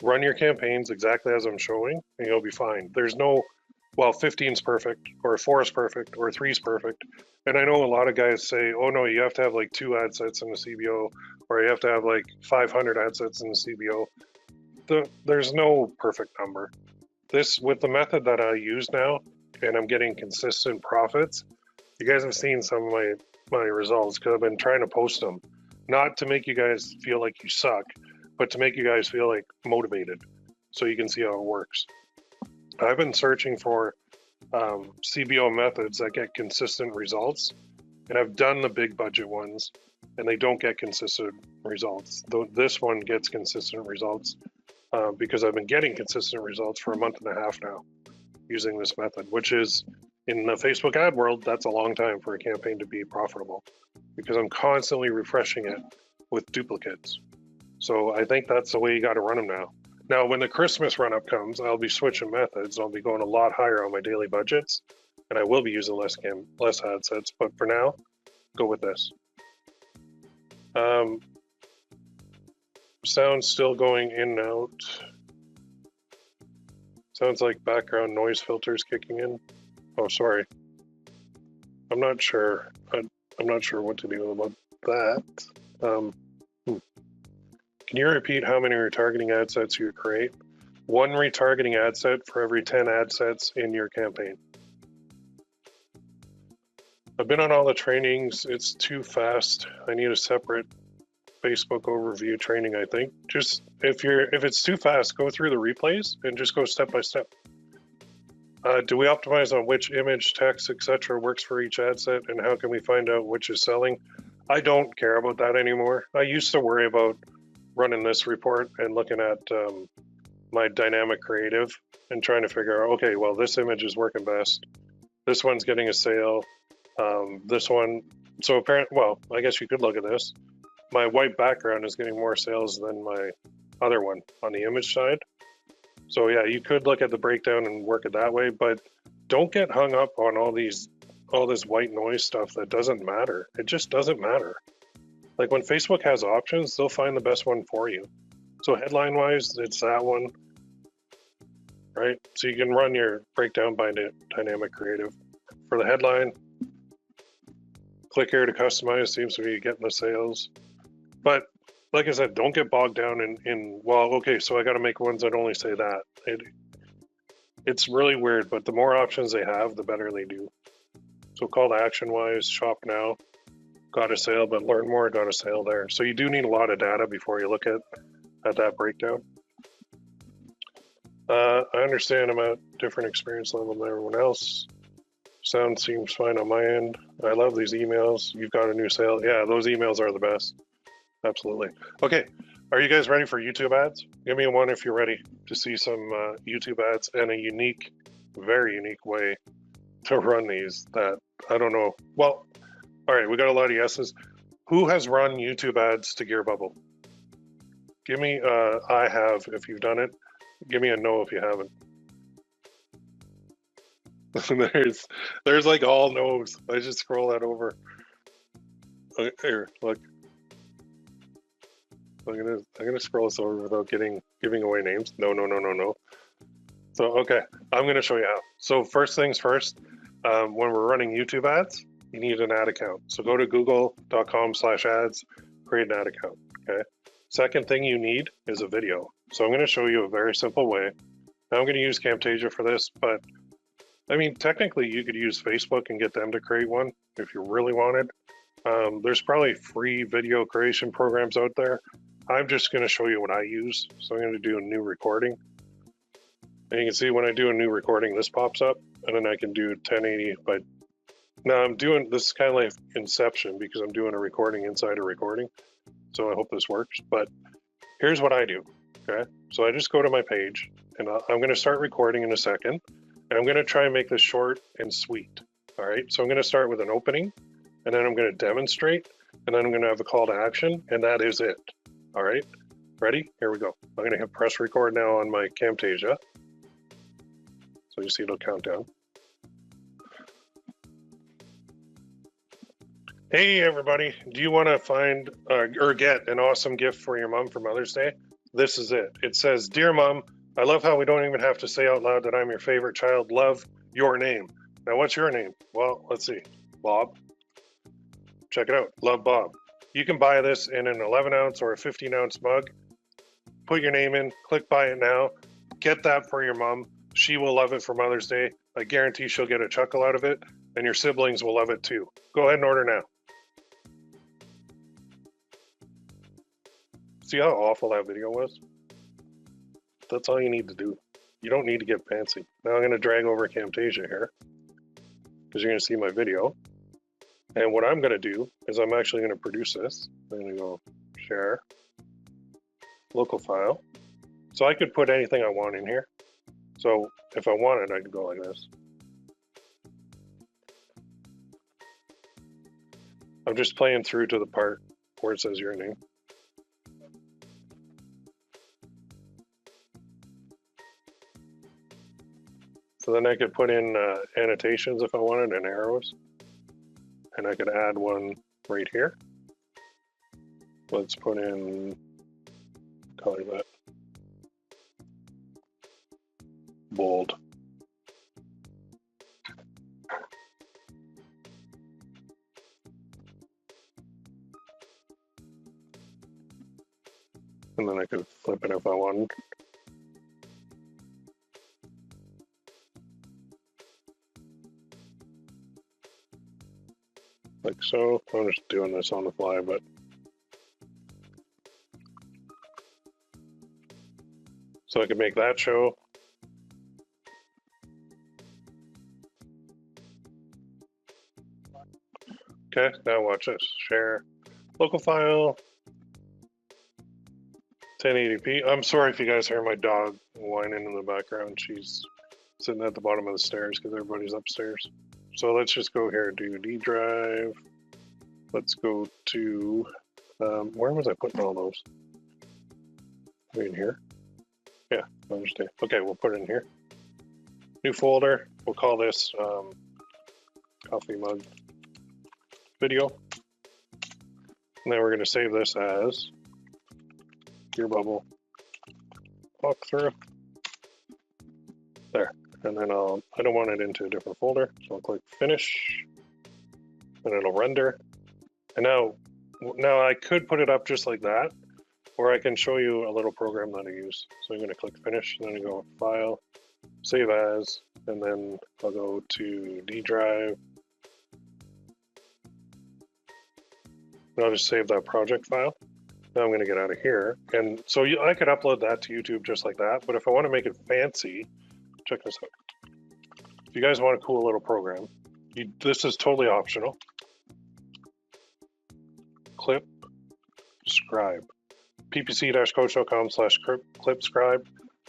Run your campaigns exactly as I'm showing and you'll be fine. There's no, well, 15 is perfect or 4 is perfect or 3 is perfect. And I know a lot of guys say, oh no, you have to have like 2 ad sets in the CBO or you have to have like 500 ad sets in the CBO. There's no perfect number. This, with the method that I use now, and I'm getting consistent profits, you guys have seen some of my results because I've been trying to post them, not to make you guys feel like you suck, but to make you guys feel like motivated so you can see how it works. I've been searching for CBO methods that get consistent results, and I've done the big budget ones and they don't get consistent results. Though this one gets consistent results because I've been getting consistent results for a month and a half now using this method, which is, in the Facebook ad world, that's a long time for a campaign to be profitable because I'm constantly refreshing it with duplicates. So I think that's the way you got to run them now. Now, when the Christmas run-up comes, I'll be switching methods. I'll be going a lot higher on my daily budgets, and I will be using less ad sets. But for now, go with this. Sound's still going in and out. Sounds like background noise filters kicking in. Oh, sorry. I'm not sure. I'm not sure what to do about that. Can you repeat how many retargeting ad sets you create? 1 retargeting ad set for every 10 ad sets in your campaign. I've been on all the trainings. It's too fast. I need a separate Facebook overview training, I think. Just if it's too fast, go through the replays and just go step by step. Do we optimize on which image, text, etc. works for each ad set, and how can we find out which is selling? I don't care about that anymore. I used to worry about running this report and looking at my dynamic creative and trying to figure out, okay, well, this image is working best. This one's getting a sale. This one, so apparently, well, I guess you could look at this. My white background is getting more sales than my other one on the image side. So yeah, you could look at the breakdown and work it that way, but don't get hung up on all this white noise stuff that doesn't matter. It just doesn't matter. Like when Facebook has options, they'll find the best one for you. So headline wise, it's that one, right? So you can run your breakdown by dynamic creative. For the headline, click here to customize, seems to be getting the sales. But like I said, don't get bogged down in well, okay, so I got to make ones that only say that. It's really weird, but the more options they have, the better they do. So call to action wise, shop now, got a sale, but learn more, got a sale there. So you do need a lot of data before you look at that breakdown. I understand I'm at different experience level than everyone else. Sound seems fine on my end. I love these emails. You've got a new sale. Yeah, those emails are the best. Absolutely. Okay, are you guys ready for YouTube ads? Give me a one if you're ready to see some YouTube ads and a unique, very unique way to run these that I don't know. Well, all right, we got a lot of yeses. Who has run YouTube ads to Gear Bubble? Give me I have if you've done it. Give me a no if you haven't. there's like all no's. I just scroll that over. Okay, here, look. I'm gonna scroll this over without giving away names. No. So okay, I'm gonna show you how. So first things first, when we're running YouTube ads, you need an ad account. So go to google.com/ads, create an ad account. Okay. Second thing you need is a video. So I'm gonna show you a very simple way. Now I'm gonna use Camtasia for this, but I mean technically you could use Facebook and get them to create one if you really wanted. There's probably free video creation programs out there. I'm just going to show you what I use. So I'm going to do a new recording. And you can see when I do a new recording, this pops up. And then I can do 1080. But now I'm doing, this is kind of like Inception because I'm doing a recording inside a recording. So I hope this works. But here's what I do. Okay. So I just go to my page and I'm going to start recording in a second. And I'm going to try and make this short and sweet. All right. So I'm going to start with an opening. And then I'm going to demonstrate, and then I'm going to have a call to action, and that is it. All right, ready? Here we go. I'm going to hit press record now on my Camtasia. So you see it'll count down. Hey everybody, do you want to find or get an awesome gift for your mom for Mother's Day? This is it. It says, "Dear Mom, I love how we don't even have to say out loud that I'm your favorite child. Love, your name." Now what's your name? Well, let's see. Bob. Check it out, Love Bob. You can buy this in an 11-ounce or a 15-ounce mug. Put your name in, click buy it now. Get that for your mom. She will love it for Mother's Day. I guarantee she'll get a chuckle out of it, and your siblings will love it too. Go ahead and order now. See how awful that video was? That's all you need to do. You don't need to get fancy. Now I'm going to drag over Camtasia here, because you're going to see my video. And what I'm going to do is I'm actually going to produce this. I'm going to go share, local file. So I could put anything I want in here. So if I wanted, I could go like this. I'm just playing through to the part where it says your name. So then I could put in annotations if I wanted and arrows. And I could add one right here. Let's put in, call it that, bold. And then I could flip it if I wanted. Like so. I'm just doing this on the fly, but so I could make that show. Okay, now watch this. Share local file, 1080p. I'm sorry if you guys hear my dog whining in the background. She's sitting at the bottom of the stairs because everybody's upstairs. So let's just go here, do D drive. Let's go to, where was I putting all those? Right in here? Yeah, I understand. Okay, we'll put it in here. New folder, we'll call this coffee mug video. And then we're gonna save this as Gear Bubble walkthrough. There. And then I don't want it into a different folder, so I'll click finish, and it'll render. And now I could put it up just like that, or I can show you a little program that I use. So I'm going to click finish, and then I go file, save as, and then I'll go to D drive. And I'll just save that project file. Now I'm going to get out of here, and so I could upload that to YouTube just like that. But if I want to make it fancy, check this out. If you guys want a cool little program, this is totally optional. Clip, scribe. ppc-coach.com/clipscribe.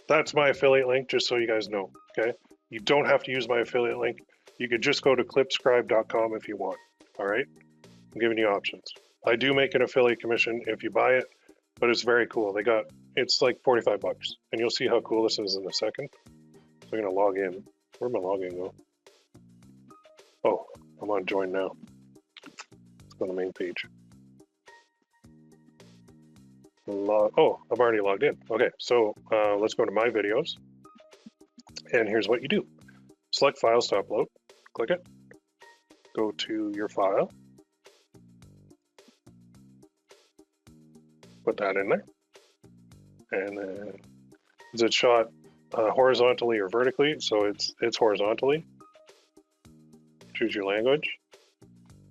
That's my affiliate link, just so you guys know, okay? You don't have to use my affiliate link. You could just go to clipscribe.com if you want, all right? I'm giving you options. I do make an affiliate commission if you buy it, but it's very cool. It's like 45 bucks, and you'll see how cool this is in a second. So I'm gonna log in. Where'd my login go? Oh, I'm on join now. Let's go to the main page. Oh, I'm already logged in. Okay, so let's go to my videos. And here's what you do. Select files to upload, click it, go to your file, put that in there, and then is it shot horizontally or vertically? So it's horizontally. Choose your language.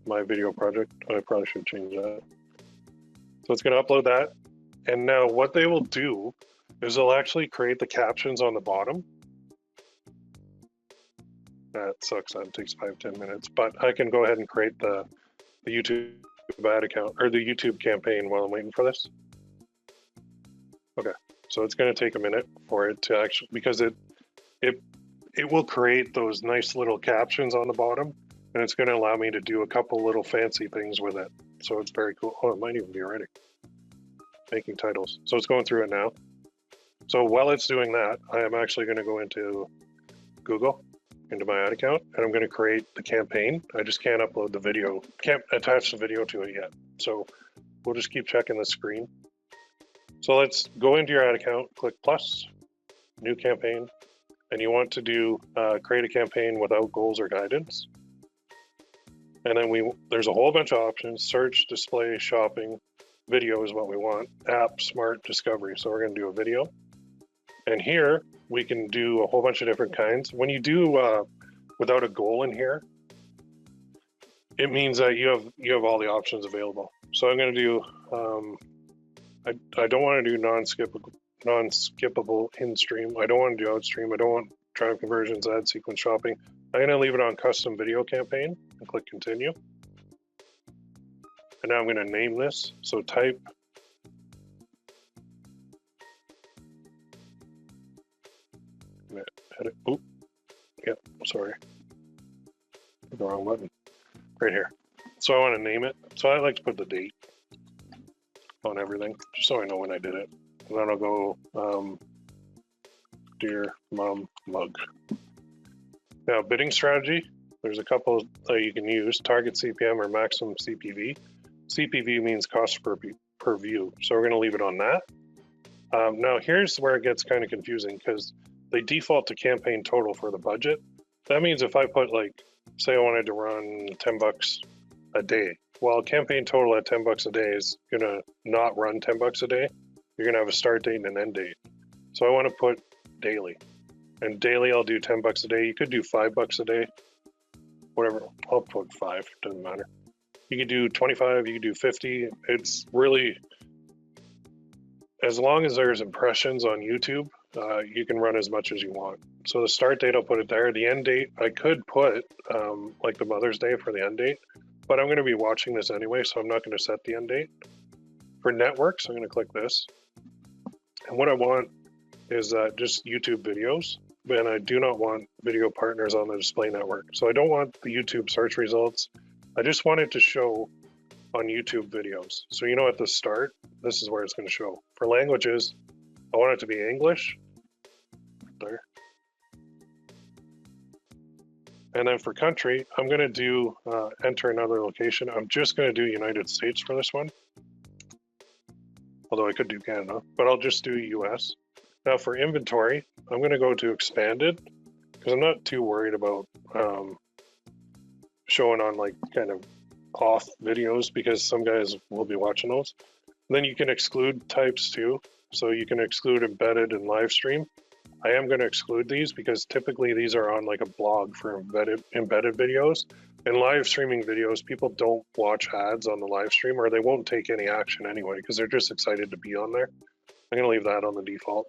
My video project, I probably should change that. So it's going to upload that. And now what they will do is they'll actually create the captions on the bottom. That sucks, that takes 5-10 minutes, but I can go ahead and create the YouTube ad account or the YouTube campaign while I'm waiting for this. Okay, so it's going to take a minute for it to actually, because it will create those nice little captions on the bottom, and it's going to allow me to do a couple little fancy things with it. So it's very cool. Oh, it might even be ready. Making titles. So it's going through it now. So while it's doing that, I am actually going to go into Google, into my ad account, and I'm going to create the campaign. I just can't upload the video, can't attach the video to it yet. So we'll just keep checking the screen. So let's go into your ad account, click plus, new campaign, and you want to do create a campaign without goals or guidance. And then there's a whole bunch of options: search, display, shopping, video is what we want, app, smart, discovery. So we're going to do a video. And here we can do a whole bunch of different kinds. When you do without a goal in here, it means that you have all the options available. So I'm going to do, I don't want to do non-skippable in-stream. I don't want to do out-stream. I don't want drive conversions, ad sequence, shopping. I'm going to leave it on custom video campaign and click continue. And now I'm going to name this. So type edit. Oh, yep, sorry. The wrong button. Right here. So I want to name it. So I like to put the date on everything, just so I know when I did it. And then I'll go Dear Mom Mug. Now, bidding strategy, there's a couple that you can use: target CPM or maximum CPV. CPV means cost per view, so we're going to leave it on that. Now, here's where it gets kind of confusing, because they default to campaign total for the budget. That means if I put, like, say I wanted to run 10 bucks a day, well, campaign total at 10 bucks a day is going to not run 10 bucks a day. You're going to have a start date and an end date. So I want to put daily. And daily, I'll do 10 bucks a day. You could do 5 bucks a day, whatever. I'll put 5, doesn't matter. You could do 25, you could do 50. It's really, as long as there's impressions on YouTube, you can run as much as you want. So the start date, I'll put it there. The end date, I could put like the Mother's Day for the end date, but I'm going to be watching this anyway, so I'm not going to set the end date. For networks, I'm going to click this. And what I want is just YouTube videos, and I do not want video partners on the display network. So I don't want the YouTube search results. I just want it to show on YouTube videos. So you know at the start, this is where it's going to show. For languages, I want it to be English. There. And then for country, I'm going to do enter another location. I'm just going to do United States for this one. Although I could do Canada, but I'll just do US. Now for inventory, I'm going to go to expanded, because I'm not too worried about showing on like kind of off videos, because some guys will be watching those. And then you can exclude types too. So you can exclude embedded and live stream. I am going to exclude these because typically these are on like a blog for embedded videos. And live streaming videos, people don't watch ads on the live stream, or they won't take any action anyway because they're just excited to be on there. I'm going to leave that on the default.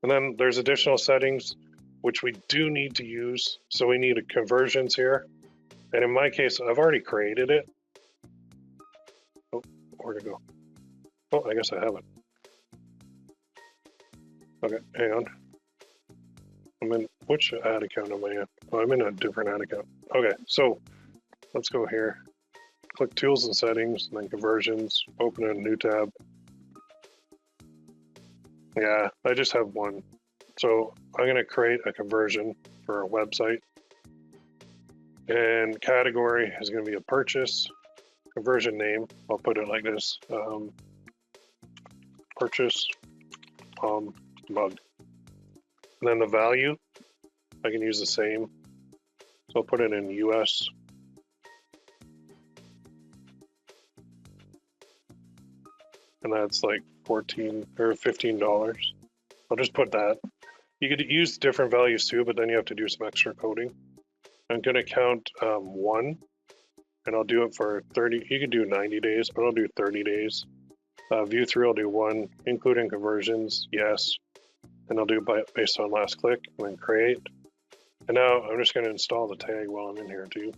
And then there's additional settings, which we do need to use. So we need a conversions here. And in my case, I've already created it. Oh, where'd it go? Oh, I guess I haven't. Okay, hang on. I'm in, which ad account am I in? Oh, I'm in a different ad account. Okay, so let's go here. Click Tools and Settings, and then Conversions. Open a new tab. Yeah, I just have one. So I'm going to create a conversion for a website. And category is going to be a purchase. Conversion name, I'll put it like this. Purchase mug. And then the value, I can use the same. So I'll put it in US. And that's like $14 or $15. I'll just put that. You could use different values too, but then you have to do some extra coding. I'm going to count 1, and I'll do it for 30. You could do 90 days, but I'll do 30 days. View 3, I'll do 1, including conversions, yes. And I'll do it based on last click, and then create. And now I'm just going to install the tag while I'm in here too.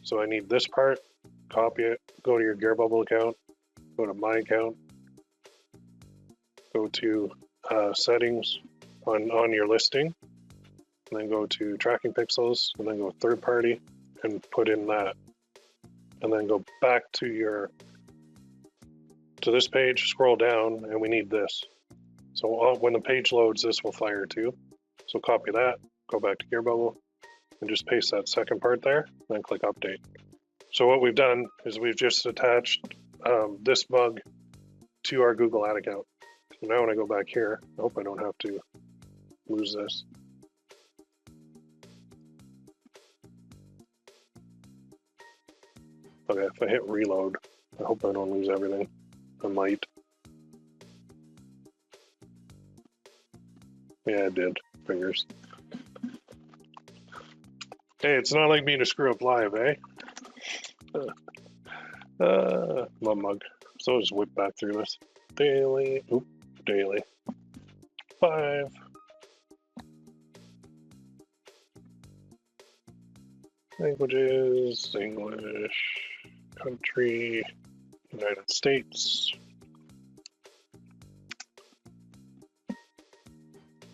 So I need this part, copy it, go to your Gearbubble account, go to my account, go to settings on your listing, and then go to tracking pixels, and then go third party and put in that. And then go back to this page, scroll down, and we need this. So when the page loads, this will fire too. So copy that, go back to Gearbubble, and just paste that second part there, then click update. So what we've done is we've just attached this mug to our Google ad account. So now when I go back here, I hope I don't have to lose this. Okay, if I hit reload, I hope I don't lose everything. I might. Yeah, I did. Fingers. Hey, it's not like me to screw up live, eh? My mug. So I'll just whip back through this. Daily. Oop, daily. 5. Languages, English, country, United States.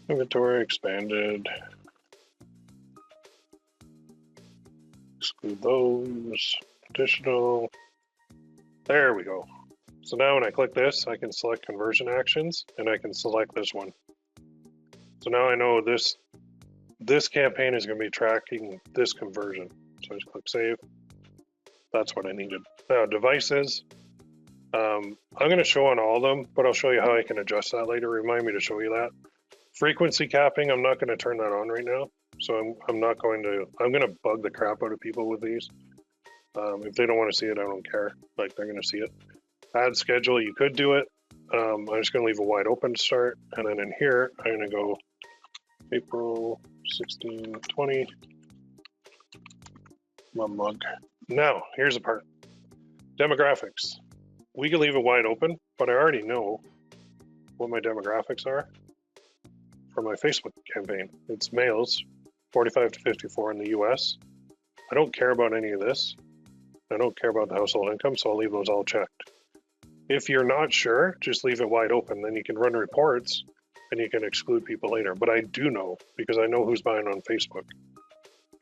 Inventory expanded. Exclude those. Additional. There we go. So now when I click this, I can select conversion actions, and I can select this one. So now I know this campaign is going to be tracking this conversion. So I just click save. That's what I needed. Now devices. I'm going to show on all of them, but I'll show you how I can adjust that later. Remind me to show you that. Frequency capping, I'm not going to turn that on right now. So I'm going to bug the crap out of people with these. If they don't want to see it, I don't care. Like, they're going to see it. Add schedule, you could do it. I'm just going to leave a wide open to start. And then in here, I'm going to go April 16, 20. My mug. Now, here's the part. Demographics. We can leave it wide open, but I already know what my demographics are for my Facebook campaign. It's males, 45 to 54 in the US. I don't care about any of this. I don't care about the household income, so I'll leave those all checked. If you're not sure, just leave it wide open. Then you can run reports and you can exclude people later. But I do know, because I know who's buying on Facebook.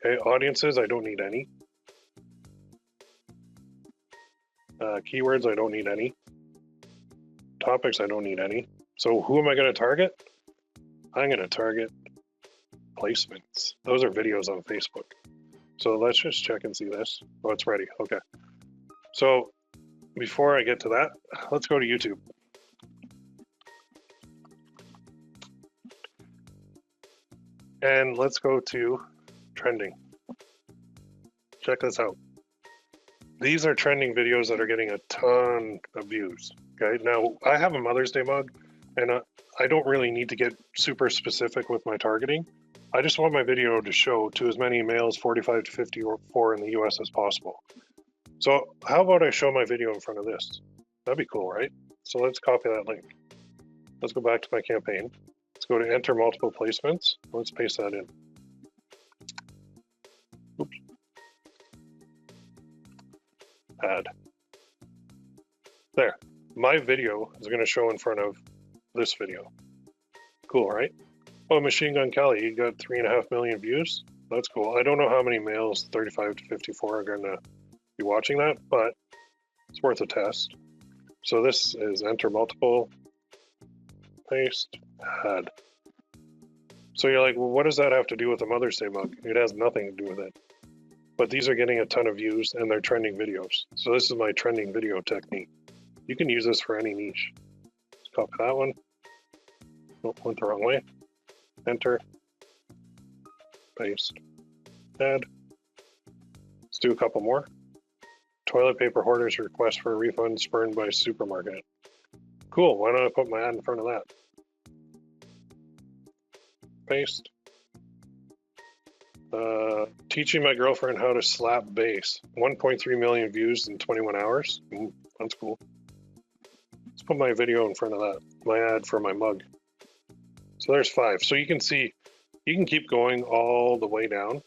Okay, audiences, I don't need any. Keywords, I don't need any. Topics, I don't need any. So who am I going to target? I'm going to target placements. Those are videos on Facebook. So let's just check and see this. Oh, it's ready. Okay. So before I get to that, let's go to YouTube. And let's go to trending. Check this out. These are trending videos that are getting a ton of views. Okay, now I have a Mother's Day mug, and I don't really need to get super specific with my targeting. I just want my video to show to as many males 45 to 54 in the US as possible. So how about I show my video in front of this? That'd be cool, right? So let's copy that link. Let's go back to my campaign. Let's go to enter multiple placements. Let's paste that in. Oops. Add. There. my video is going to show in front of this video. Cool, right? Oh, Machine Gun Kelly, you got 3.5 million views. That's cool. I don't know how many males 35 to 54 are going to be watching that, but it's worth a test. So this is enter multiple, paste, add. So you're like, well, what does that have to do with the Mother's Day mug? It has nothing to do with it. But these are getting a ton of views and they're trending videos. So this is my trending video technique. You can use this for any niche. Let's copy that one. Oh, went the wrong way. Enter, paste, add. Let's do a couple more. Toilet paper hoarders request for a refund spurned by supermarket. Cool, why don't I put my ad in front of that? Paste. Teaching my girlfriend how to slap bass. 1.3 million views in 21 hours. That's cool. Let's put my video in front of that. My ad for my mug. So there's 5. So you can see, you can keep going all the way down.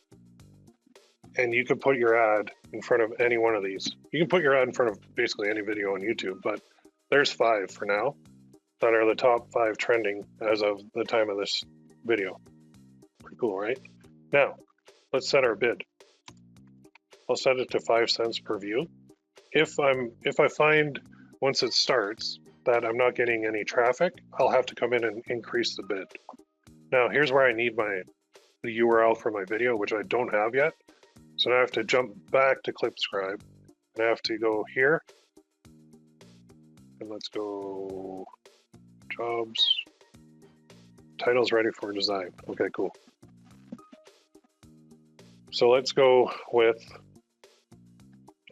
And you can put your ad in front of any one of these. You can put your ad in front of basically any video on YouTube, but there's 5 for now that are the top 5 trending as of the time of this video. Pretty cool, right? Now, let's set our bid. I'll set it to 5 cents per view. If I find once it starts that I'm not getting any traffic, I'll have to come in and increase the bid. Now, here's where I need the URL for my video, which I don't have yet. So now I have to jump back to ClipScribe, and I have to go here, and let's go jobs, titles ready for design. Okay, cool. So let's go with,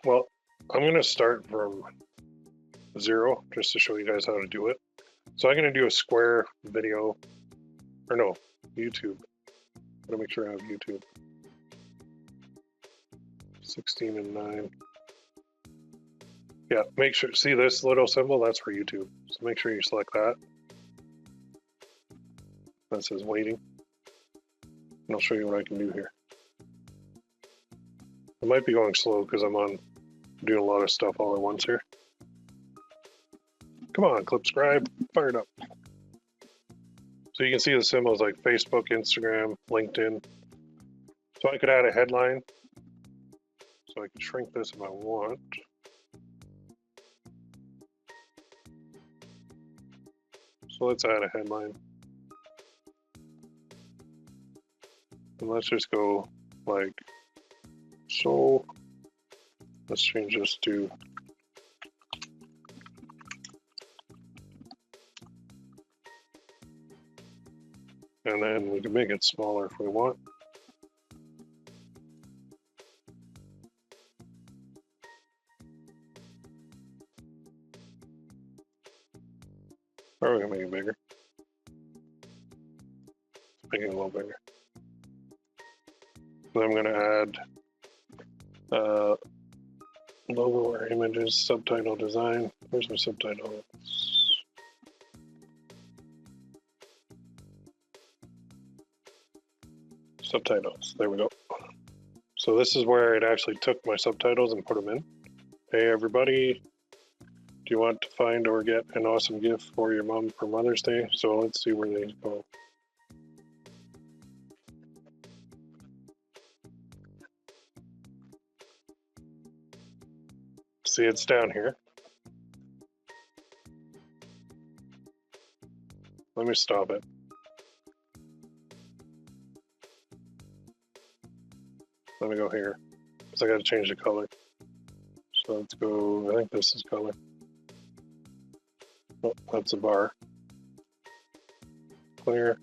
well, I'm going to start from 0 just to show you guys how to do it. So I'm going to do a square video, or no, YouTube. I'm going to make sure I have YouTube. 16 and 9. Yeah, make sure, see this little symbol? That's for YouTube. So make sure you select that. That says waiting. And I'll show you what I can do here. I might be going slow because I'm doing a lot of stuff all at once here. Come on, ClipScribe, fire it up. So you can see the symbols like Facebook, Instagram, LinkedIn. So I could add a headline. So I can shrink this if I want. So let's add a headline. And let's just go like so. Let's change this to and then we can make it smaller if we want. Or we can make it bigger. Make it a little bigger. Then I'm going to add logo or images, subtitle design. Where's my subtitle? Subtitles. There we go. So this is where it actually took my subtitles and put them in. Hey everybody. Do you want to find or get an awesome gift for your mom for Mother's Day? So let's see where they go. See, it's down here. Let me stop it. Let me go here, because I got to change the color. So let's go, I think this is color. Oh, that's a bar. Clear.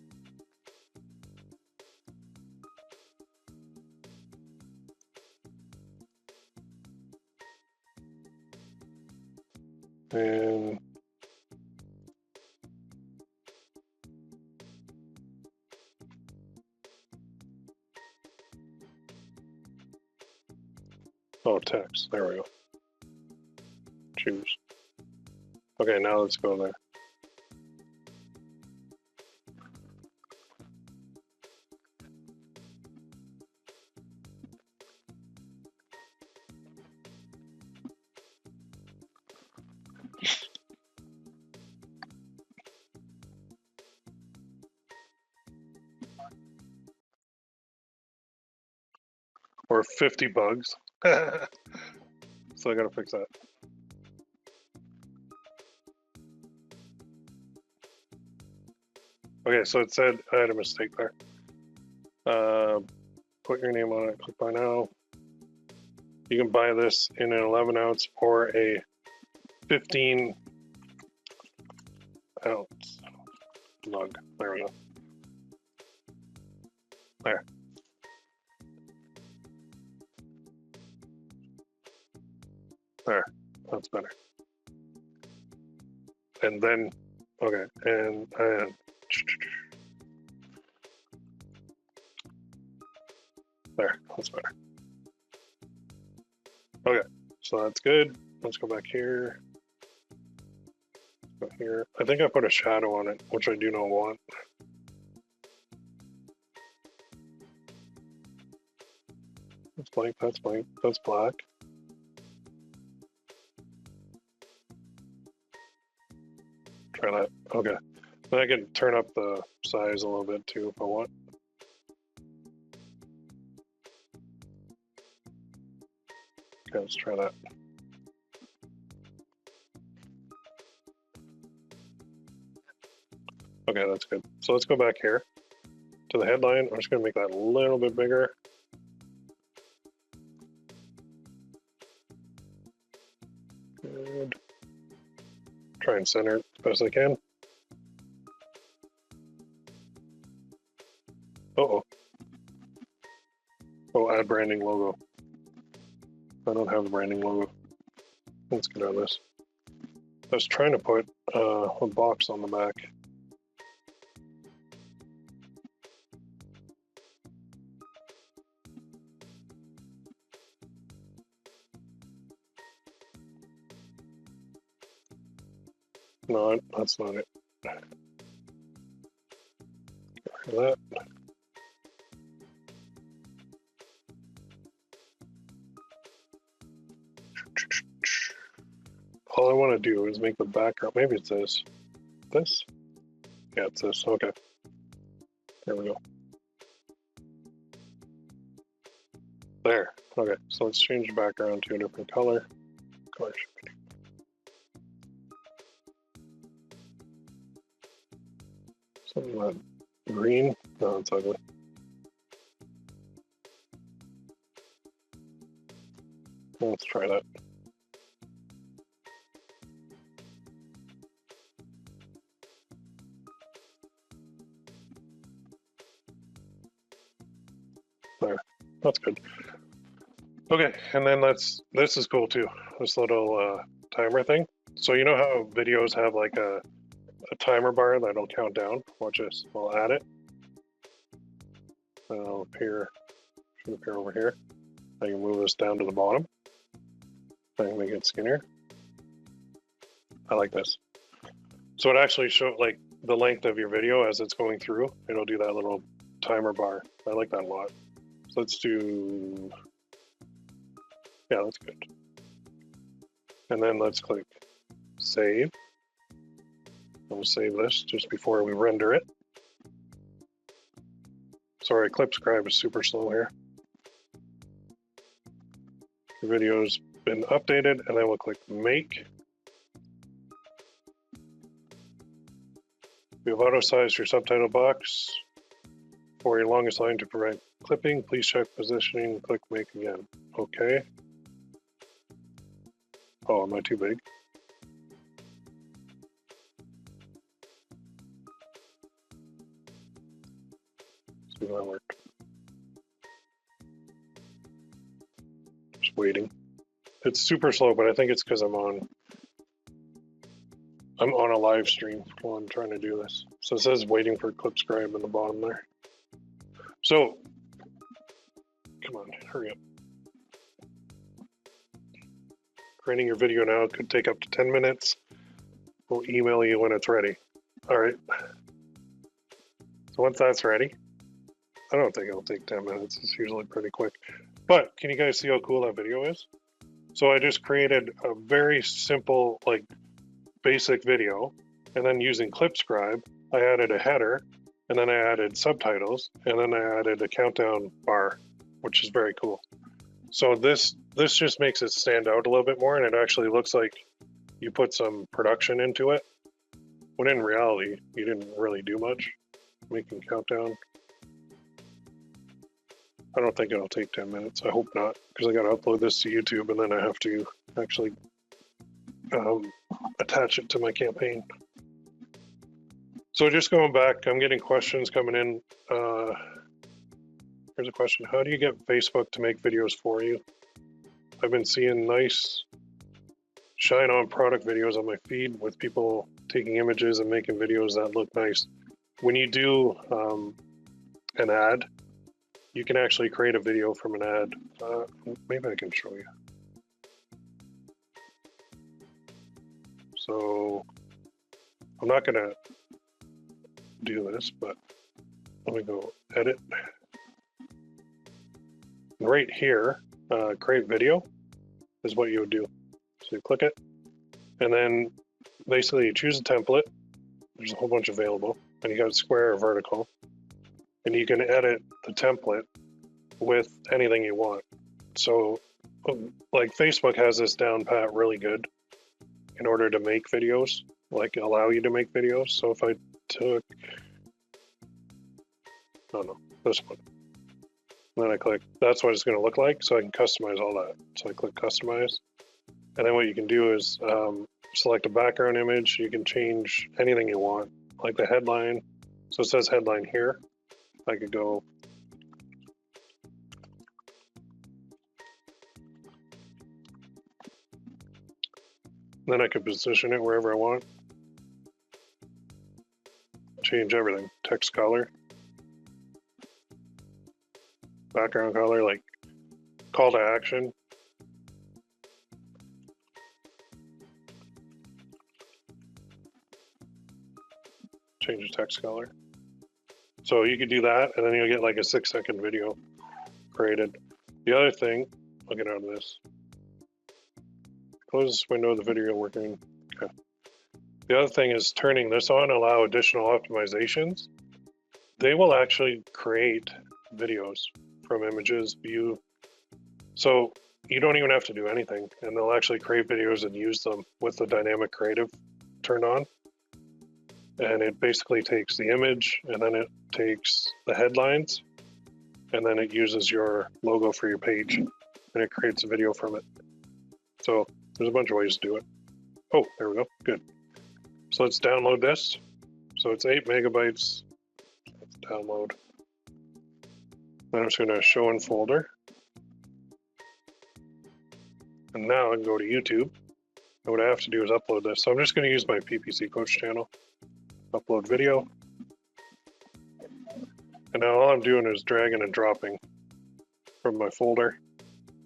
And oh, text. There we go. Choose. Okay, now let's go there. or 50 bugs. So I gotta fix that. Okay, so it said I had a mistake there. Put your name on it, click buy now. You can buy this in an 11 ounce or a 15 ounce mug. There we go. There. There. That's better. And then, okay, and there, that's better. Okay, so that's good. Let's go back here. Go here. I think I put a shadow on it, which I do not want. That's blank, that's blank, that's black. Try that. Okay. Then I can turn up the size a little bit too if I want. Okay, let's try that. Okay, that's good. So let's go back here to the headline. I'm just going to make that a little bit bigger. Good. Try and center it as best I can. Uh-oh. Oh, add branding logo. I don't have the branding logo. Let's get out of this. I was trying to put a box on the back. No, that's not it. Get rid of that. All I want to do is make the background. Maybe it's this. This? Yeah, it's this. Okay. There we go. There. Okay, so let's change the background to a different color. Color should be something like green. No, it's ugly. Let's try that. There. That's good. Okay, and then this is cool too. This little timer thing. So you know how videos have like a timer bar that'll count down? Watch this. We'll add it. And it'll appear, should appear over here. I can move this down to the bottom. I can make it skinnier. I like this. So it actually shows like the length of your video as it's going through. It'll do that little timer bar. I like that a lot. So let's do, yeah, that's good. And then let's click save. We'll save this just before we render it. Sorry, Clipscribe is super slow here. The video's been updated, and then we'll click make. We've auto-sized your subtitle box for your longest line to prevent clipping. Please check positioning, click make again. Okay. Oh, am I too big? See if that worked. Just waiting. It's super slow, but I think it's because I'm on a live stream while I'm trying to do this. So it says waiting for Clipscribe in the bottom there. So, come on, hurry up. Creating your video now could take up to 10 minutes. We'll email you when it's ready. All right. So once that's ready, I don't think it'll take 10 minutes. It's usually pretty quick. But can you guys see how cool that video is? So I just created a very simple, like, basic video, and then using Clipscribe, I added a header, and then I added subtitles, and then I added a countdown bar, which is very cool. So this just makes it stand out a little bit more, and it actually looks like you put some production into it, when in reality, you didn't really do much. Making countdown. I don't think it'll take 10 minutes. I hope not, because I got to upload this to YouTube, and then I have to actually attach it to my campaign. So just going back, I'm getting questions coming in. Here's a question. How do you get Facebook to make videos for you? I've been seeing nice ShineOn product videos on my feed with people taking images and making videos that look nice. When you do an ad, you can actually create a video from an ad. Maybe I can show you. So I'm not gonna do this, but let me go edit. And right here, create video is what you would do. So you click it, and then basically you choose a template. There's a whole bunch available, and you got square or vertical, and you can edit the template with anything you want. So like Facebook has this down pat really good in order to make videos, like allow you to make videos. So if I took, this one, and then I click, that's what it's going to look like. So I can customize all that. So I click customize, and then what you can do is select a background image. You can change anything you want, like the headline. So it says headline here. I could go then I could position it wherever I want. Change everything. Text color, background color, like call to action. Change the text color. So you could do that, and then you'll get like a 6-second video created. The other thing, I'll get out of this. Close this window of the video working. Okay. The other thing is turning this on, allow additional optimizations. They will actually create videos from images, view. So you don't even have to do anything, and they'll actually create videos and use them with the dynamic creative turned on. And it basically takes the image, and then it takes the headlines, and then it uses your logo for your page, and it creates a video from it. So there's a bunch of ways to do it. Oh, there we go. Good. So let's download this. So it's 8 megabytes. Let's download. Then I'm just going to show in folder. And now I can go to YouTube. And what I have to do is upload this. So I'm just going to use my PPC Coach channel. Upload video. And now all I'm doing is dragging and dropping from my folder.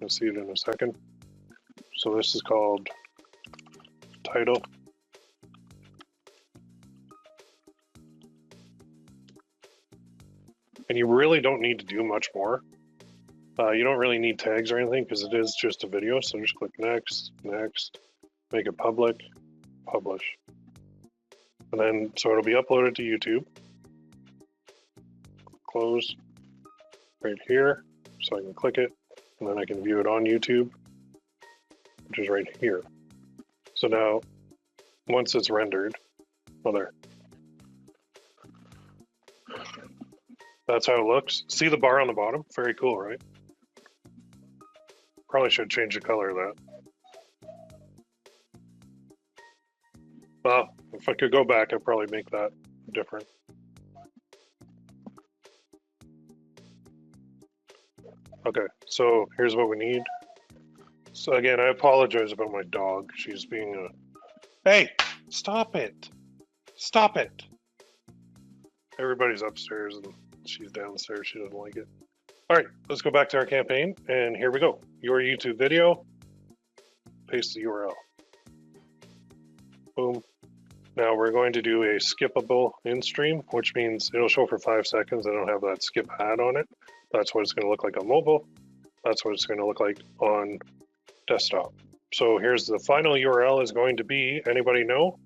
You'll see it in a second. So this is called title. And you really don't need to do much more. You don't really need tags or anything because it is just a video. So just click next, next, make it public, publish. And then, so it'll be uploaded to YouTube. Close right here. So I can click it, and then I can view it on YouTube, which is right here. So now, once it's rendered, well, there. That's how it looks. See the bar on the bottom? Very cool, right? Probably should change the color of that. Well, if I could go back, I'd probably make that different. Okay, so here's what we need. So again, I apologize about my dog. She's being a... Hey, stop it. Stop it. Everybody's upstairs and she's downstairs. She doesn't like it. All right, let's go back to our campaign. And here we go. Your YouTube video. Paste the URL. Boom. Now we're going to do a skippable in-stream, which means it'll show for 5 seconds. I don't have that skip ad on it. That's what it's going to look like on mobile. That's what it's going to look like on desktop. So here's the final URL is going to be, anybody know?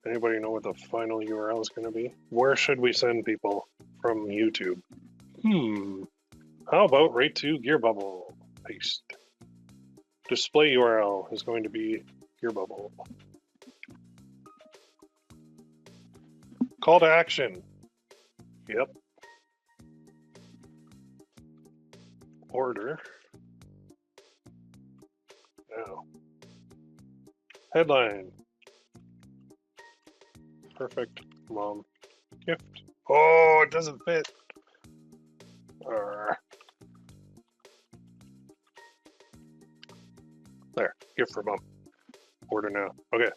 Anybody know what the final URL is going to be? Where should we send people from YouTube? How about right to Gear Bubble? Paste. Display URL is going to be your bubble. Call to action. Yep. Order. Now. Headline. Perfect mom gift. Oh, it doesn't fit. There, gift for mom. Order now. Okay.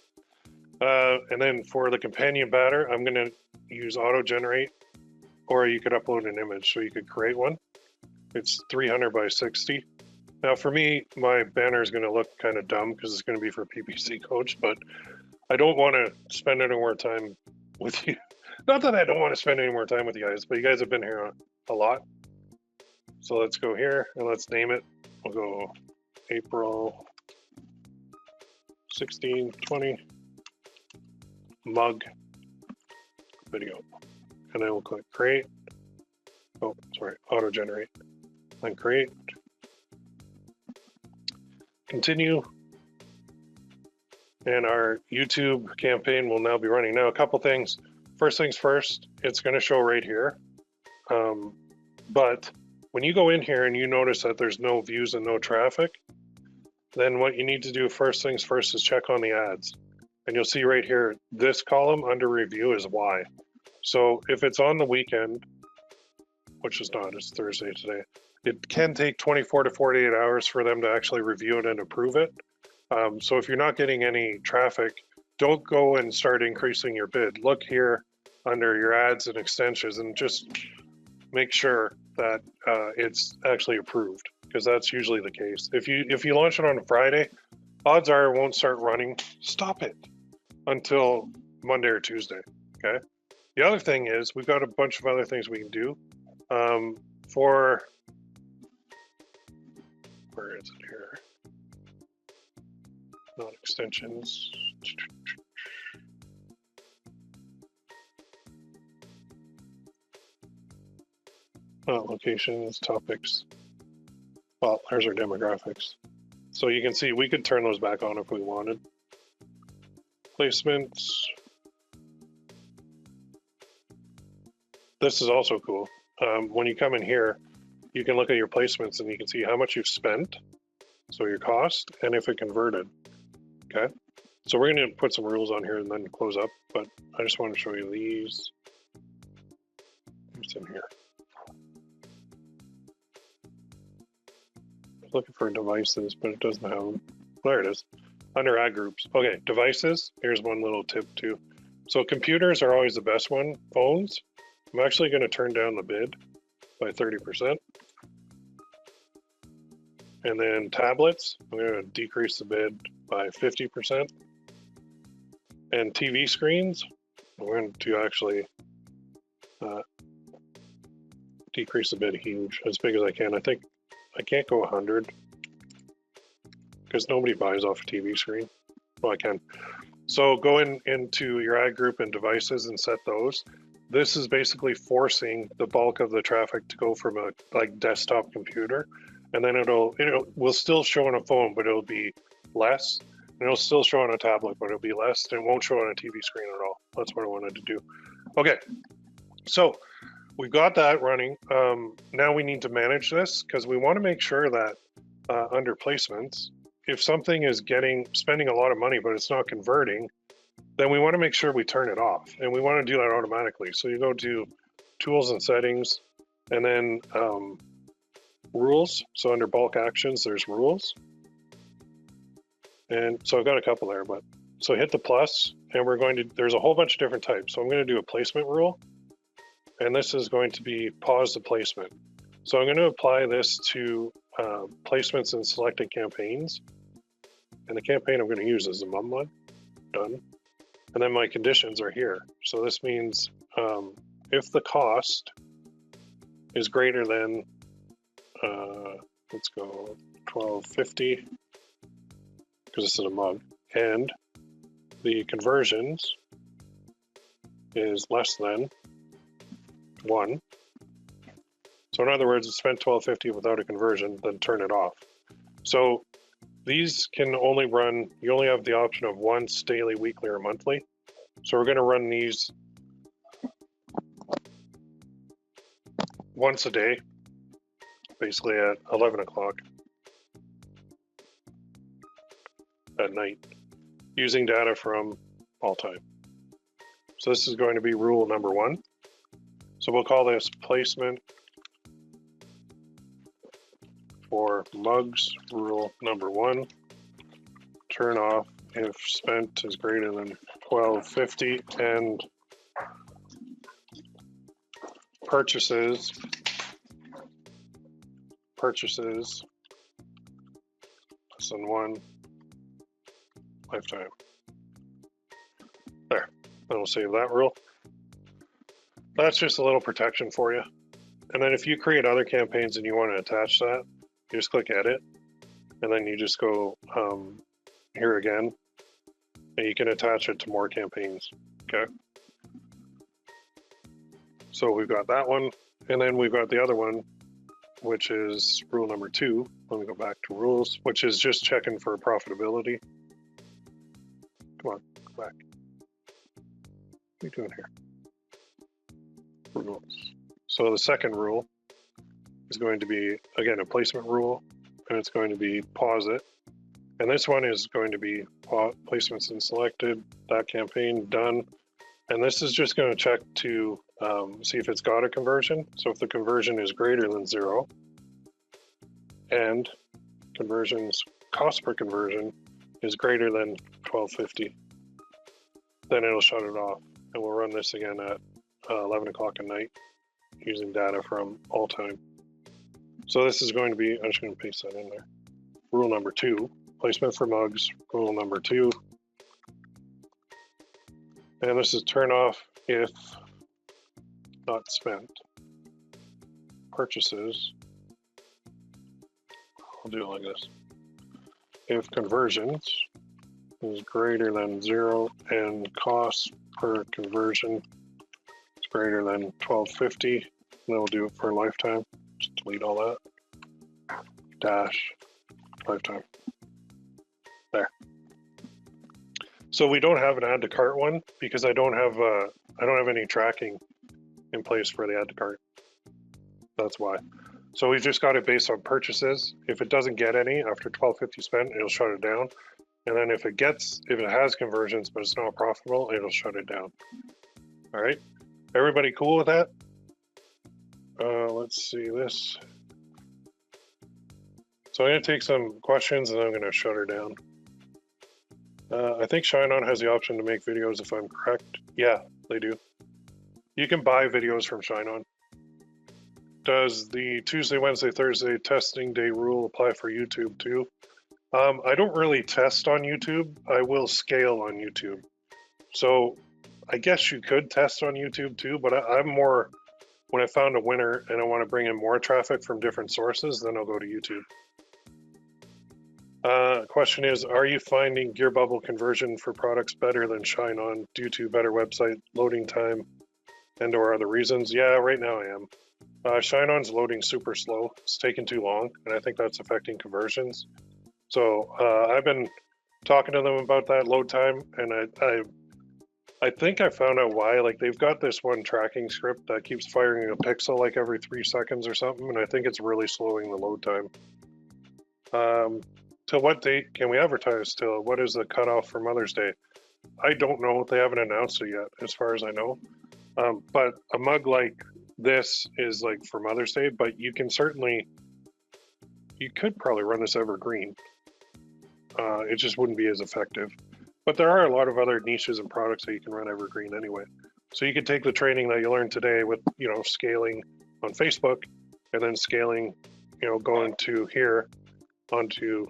And then for the companion banner, I'm going to use auto generate, or you could upload an image. So you could create one. It's 300 by 60. Now for me, my banner is going to look kind of dumb because it's going to be for PPC Coach, but I don't want to spend any more time with you. Not that I don't want to spend any more time with you guys, but you guys have been here a lot. So let's go here and let's name it. We'll go April 1620 mug video. And then we'll click create. Oh, sorry, auto generate. Then create. Continue. And our YouTube campaign will now be running. Now, a couple things. First things first, it's going to show right here. But when you go in here and you notice that there's no views and no traffic, then what you need to do first things first is check on the ads. And you'll see right here, this column under review is why. So if it's on the weekend, which is not, it's Thursday today, it can take 24 to 48 hours for them to actually review it and approve it. So if you're not getting any traffic, don't go and start increasing your bid. Look here under your ads and extensions and just make sure that it's actually approved, because that's usually the case. If you launch it on a Friday, odds are it won't start running. Stop it until Monday or Tuesday, okay? The other thing is we've got a bunch of other things we can do. For, where is it here? Not extensions. Locations, topics. Well, there's our demographics. So you can see we could turn those back on if we wanted. Placements. This is also cool. When you come in here, you can look at your placements and you can see how much you've spent, so your cost, and if it converted. Okay, so we're going to put some rules on here and then close up, but I just want to show you these. What's in here? I'm looking for devices, but it doesn't have them. There it is. Under ad groups. Okay, devices. Here's one little tip too. So computers are always the best one. Phones. I'm actually going to turn down the bid by 30%. And then tablets, I'm going to decrease the bid by 50%. And TV screens, I'm going to actually decrease the bid huge, as big as I can. I think I can't go 100 because nobody buys off a TV screen. Well, I can. So go into your ad group and devices and set those. This is basically forcing the bulk of the traffic to go from a desktop computer, and then will still show on a phone, but it'll be less. And it'll still show on a tablet, but it'll be less, and it won't show on a TV screen at all. That's what I wanted to do. Okay, so we've got that running. Now we need to manage this because we want to make sure that under placements, if something is spending a lot of money but it's not converting, then we want to make sure we turn it off, and we want to do that automatically. So you go to tools and settings, and then rules. So under bulk actions, there's rules. And so I've got a couple there, but so hit the plus, and there's a whole bunch of different types. So I'm going to do a placement rule, and this is going to be pause the placement. So I'm going to apply this to placements in selected campaigns. And the campaign I'm going to use is the mum one. Done. And then my conditions are here. So this means if the cost is greater than, let's go $12.50, because this is a mug, and the conversions is less than 1. So in other words, it spent $12.50 without a conversion, then turn it off. So these can only run, you only have the option of once, daily, weekly, or monthly. So we're going to run these once a day, basically at 11 o'clock at night, using data from all time. So this is going to be rule number 1. So we'll call this placement for mugs, rule number 1. Turn off if spent is greater than 1250 and purchases less than 1 lifetime. There, then we'll save that rule. That's just a little protection for you. And then if you create other campaigns and you want to attach that, you just click edit, and then you just go here again, and you can attach it to more campaigns, okay? So we've got that one, and then we've got the other one, which is rule number 2. Let me go back to rules, which is just checking for profitability. Come on, go back. What are you doing here? Rules. So the second rule is going to be, again, a placement rule, and it's going to be pause it. And this one is going to be placements and selected, that campaign done. And this is just going to check to see if it's got a conversion. So if the conversion is greater than 0 and conversions cost per conversion is greater than 1250, then it'll shut it off. And we'll run this again at 11 o'clock at night using data from all time. So this is going to be, I'm just going to paste that in there. Rule number 2, placement for mugs, rule number 2. And this is turn off if not spent. Purchases, I'll do it like this. If conversions is greater than 0 and cost per conversion is greater than 1250, then we'll do it for lifetime. Just delete all that. Dash lifetime. There. So we don't have an add to cart one because I don't have any tracking in place for the add to cart. That's why. So we've just got it based on purchases. If it doesn't get any after 1250 spent, it'll shut it down. And then if it has conversions but it's not profitable, it'll shut it down. All right. Everybody cool with that? Let's see this. So I'm going to take some questions and I'm going to shut her down. I think ShineOn has the option to make videos if I'm correct. Yeah, they do. You can buy videos from ShineOn. Does the Tuesday, Wednesday, Thursday testing day rule apply for YouTube too? I don't really test on YouTube. I will scale on YouTube. So I guess you could test on YouTube too, but I'm more, when I found a winner and I want to bring in more traffic from different sources, then I'll go to YouTube. Question is, are you finding Gear Bubble conversion for products better than ShineOn due to better website loading time and or other reasons? Yeah, right now I am. ShineOn's loading super slow. It's taking too long, and I think that's affecting conversions. So I've been talking to them about that load time, and I think I found out why. Like, they've got this one tracking script that keeps firing a pixel like every 3 seconds or something, and I think it's really slowing the load time. Till what date can we advertise till? What is the cutoff for Mother's Day? I don't know. They haven't announced it yet, as far as I know. But a mug like this is like for Mother's Day, but you can certainly, you could probably run this evergreen. It just wouldn't be as effective. But there are a lot of other niches and products that you can run evergreen anyway. So you could take the training that you learned today with, scaling on Facebook, and then scaling, going to here onto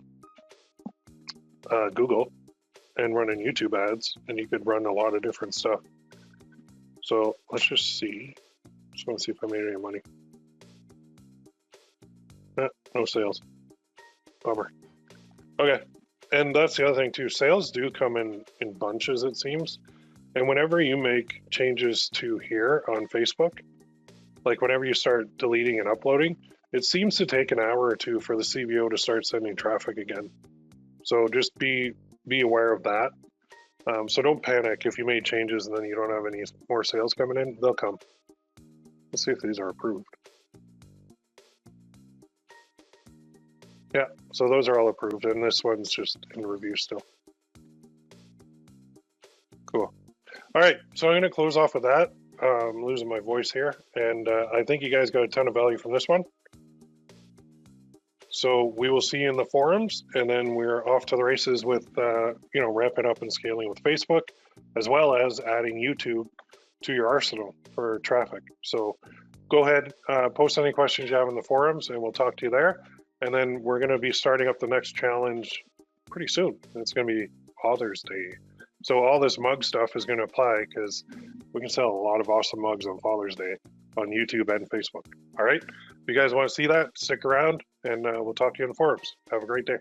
Google and running YouTube ads, and you could run a lot of different stuff. So let's just see. Just want to see if I made any money. No sales. Bummer. Okay. And that's the other thing too. Sales do come in bunches, it seems. And whenever you make changes to here on Facebook, like whenever you start deleting and uploading, It seems to take an hour or two for the CBO to start sending traffic again. So just be aware of that. So don't panic if you made changes and then you don't have any more sales coming in. They'll come. Let's see if these are approved. Yeah, so those are all approved, and this one's just in review still. Cool. All right, so I'm going to close off with that. I'm losing my voice here, and I think you guys got a ton of value from this one. So we will see you in the forums, and then we're off to the races with, ramping up and scaling with Facebook, as well as adding YouTube to your arsenal for traffic. So go ahead, post any questions you have in the forums, and we'll talk to you there. And then we're going to be starting up the next challenge pretty soon. It's going to be Father's Day. So all this mug stuff is going to apply because we can sell a lot of awesome mugs on Father's Day on YouTube and Facebook. All right. If you guys want to see that, stick around, and we'll talk to you in the forums. Have a great day.